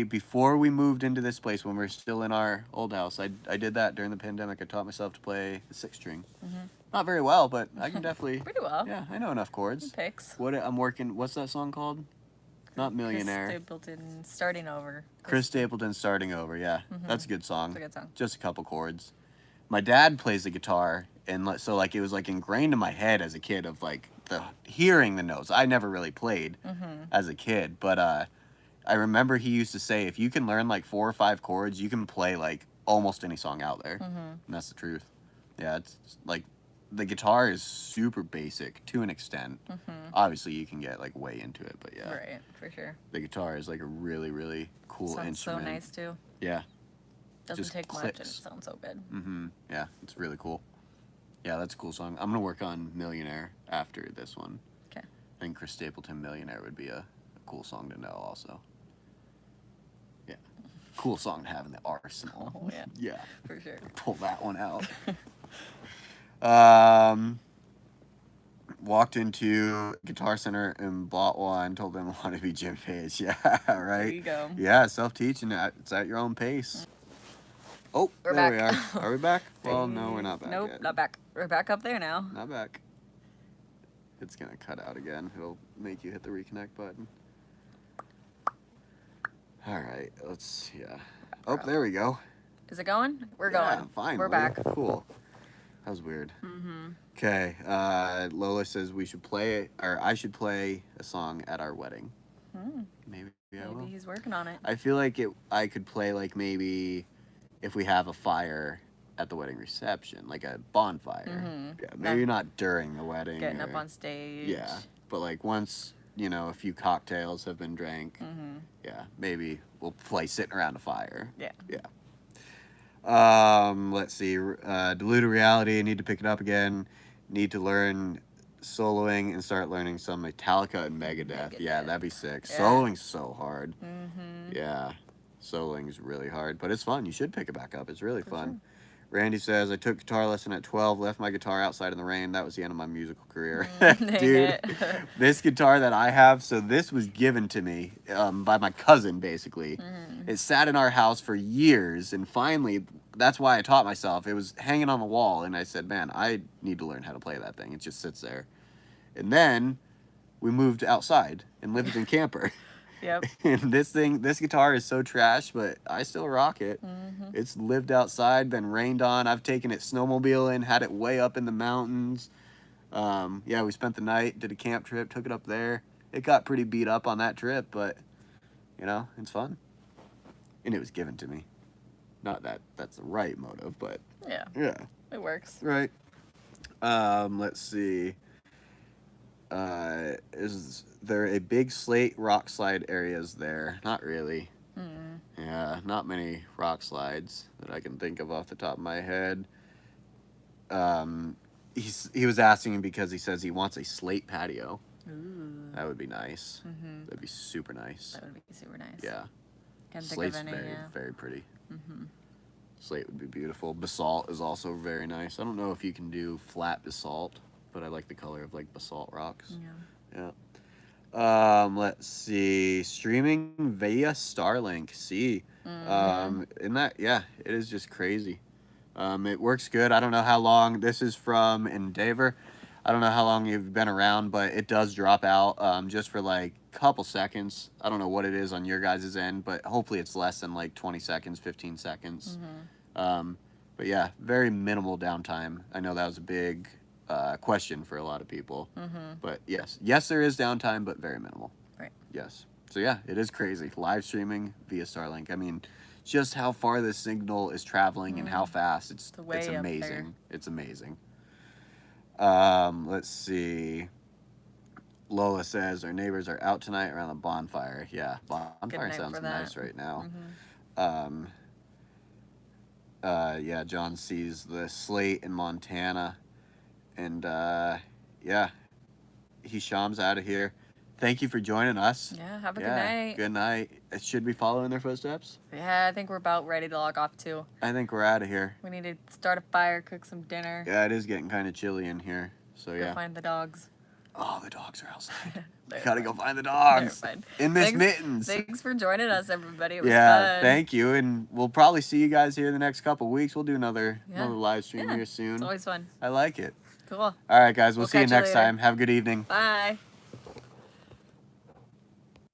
B: Before we moved into this place, when we were still in our old house, I did that during the pandemic. I taught myself to play the 6-string. Not very well, but I can definitely.
A: Pretty well.
B: Yeah, I know enough chords.
A: Picks.
B: What's that song called? Not Millionaire.
A: Chris Stapleton, Starting Over.
B: Chris Stapleton, Starting Over. Yeah, that's a good song.
A: It's a good song.
B: Just a couple chords. My dad plays the guitar, and so like it was like ingrained in my head as a kid of like hearing the notes. I never really played as a kid, but I remember he used to say if you can learn like 4 or 5 chords, you can play like almost any song out there, and that's the truth. Yeah, it's like the guitar is super basic to an extent. Obviously, you can get like way into it, but yeah,
A: Right, for sure.
B: the guitar is like a really really cool
A: Sounds
B: instrument.
A: so nice too.
B: Yeah.
A: Doesn't
B: Just
A: take much and it
B: clicks.
A: sounds so good.
B: Yeah, it's really cool. Yeah, that's a cool song. I'm gonna work on Millionaire after this one.
A: Okay.
B: I think Chris Stapleton Millionaire would be a cool song to know also. Yeah. Cool song to have in the arsenal.
A: Oh yeah.
B: Yeah.
A: For sure.
B: Pull that one out. Walked into Guitar Center and bought one, told them I want to be Jim Page. Yeah, right?
A: There you go.
B: Yeah, self-teaching. It's at your own pace. Oh,
A: We're
B: there
A: back.
B: we are. Are we back? Well, no, we're not back
A: Nope,
B: yet.
A: not back. We're back up there now.
B: Not back. It's going to cut out again. It'll make you hit the reconnect button. All right, Oh, there we go.
A: Is it going? We're
B: Yeah,
A: going.
B: finally.
A: We're back.
B: Cool. That was weird. Okay, Lola says we should play, or I should play a song at our wedding. Maybe I will.
A: Maybe he's working on it.
B: I feel like I could play like maybe if we have a fire at the wedding reception, like a bonfire. Yeah, maybe not during the wedding.
A: Getting up on stage.
B: Yeah, but like once, a few cocktails have been drank, yeah, maybe we'll play sitting around a fire.
A: Yeah.
B: Yeah. Let's see. Diluted Reality. I need to pick it up again. Need to learn soloing and start learning some Metallica and Megadeth. Yeah, that'd be sick.
A: Yeah.
B: Soloing's so hard. Yeah, soloing's really hard, but it's fun. You should pick it back up. It's really fun.
A: sure.
B: Randy says, I took guitar lesson at 12, left my guitar outside in the rain. That was the end of my musical career.
A: Dang
B: Dude,
A: it.
B: this guitar that I have, so this was given to me by my cousin, basically. It sat in our house for years, and finally, that's why I taught myself. It was hanging on the wall, and I said, man, I need to learn how to play that thing. It just sits there. And then we moved outside and lived in camper.
A: Yep.
B: And this guitar is so trash, but I still rock it. It's lived outside, been rained on. I've taken it snowmobiling, had it way up in the mountains. Yeah, we spent the night, did a camp trip, took it up there. It got pretty beat up on that trip, but, it's fun. And it was given to me. Not that that's the right motive, but
A: Yeah.
B: yeah.
A: It works.
B: Right. Let's see. Is there a big slate rock slide areas there? Not really. Yeah, not many rock slides that I can think of off the top of my head. He was asking because he says he wants a slate patio.
A: Ooh.
B: That would be nice. That'd be super nice.
A: That would be super nice.
B: Yeah.
A: Can't think
B: Slate's
A: of any,
B: very,
A: yeah.
B: very pretty. Slate would be beautiful. Basalt is also very nice. I don't know if you can do flat basalt, but I like the color of like basalt rocks.
A: Yeah.
B: Yeah. Let's see. Streaming via Starlink. See. In that, yeah, it is just crazy. It works good. I don't know how long. This is from Endeavor. I don't know how long you've been around, but it does drop out just for like a couple seconds. I don't know what it is on your guys' end, but hopefully it's less than like 20 seconds, 15 seconds. But yeah, very minimal downtime. I know that was a big question for a lot of people. But yes, there is downtime, but very minimal.
A: Right.
B: Yes. So yeah, it is crazy. Live streaming via Starlink. I mean, just how far this signal is traveling and how fast. It's amazing. It's amazing. Let's see. Lola says our neighbors are out tonight around the bonfire. Yeah, bonfire sounds nice right now. Yeah, John sees the slate in Montana, and yeah, Hisham's out of here. Thank you for joining us.
A: Yeah, have a good night.
B: Good night. Should we follow in their footsteps?
A: Yeah, I think we're about ready to log off too.
B: I think we're out of here.
A: We need to start a fire, cook some dinner.
B: Yeah, it is getting kind of chilly in here. So
A: Go find the dogs.
B: Oh, the dogs are outside. Gotta go find the dogs. In this mittens.
A: Thanks for joining us, everybody. It was fun.
B: Thank you. And we'll probably see you guys here the next couple weeks. We'll do another live stream here soon.
A: It's always fun.
B: I like it.
A: Cool.
B: All right, guys. We'll see you next time. Have a good evening.
A: Bye.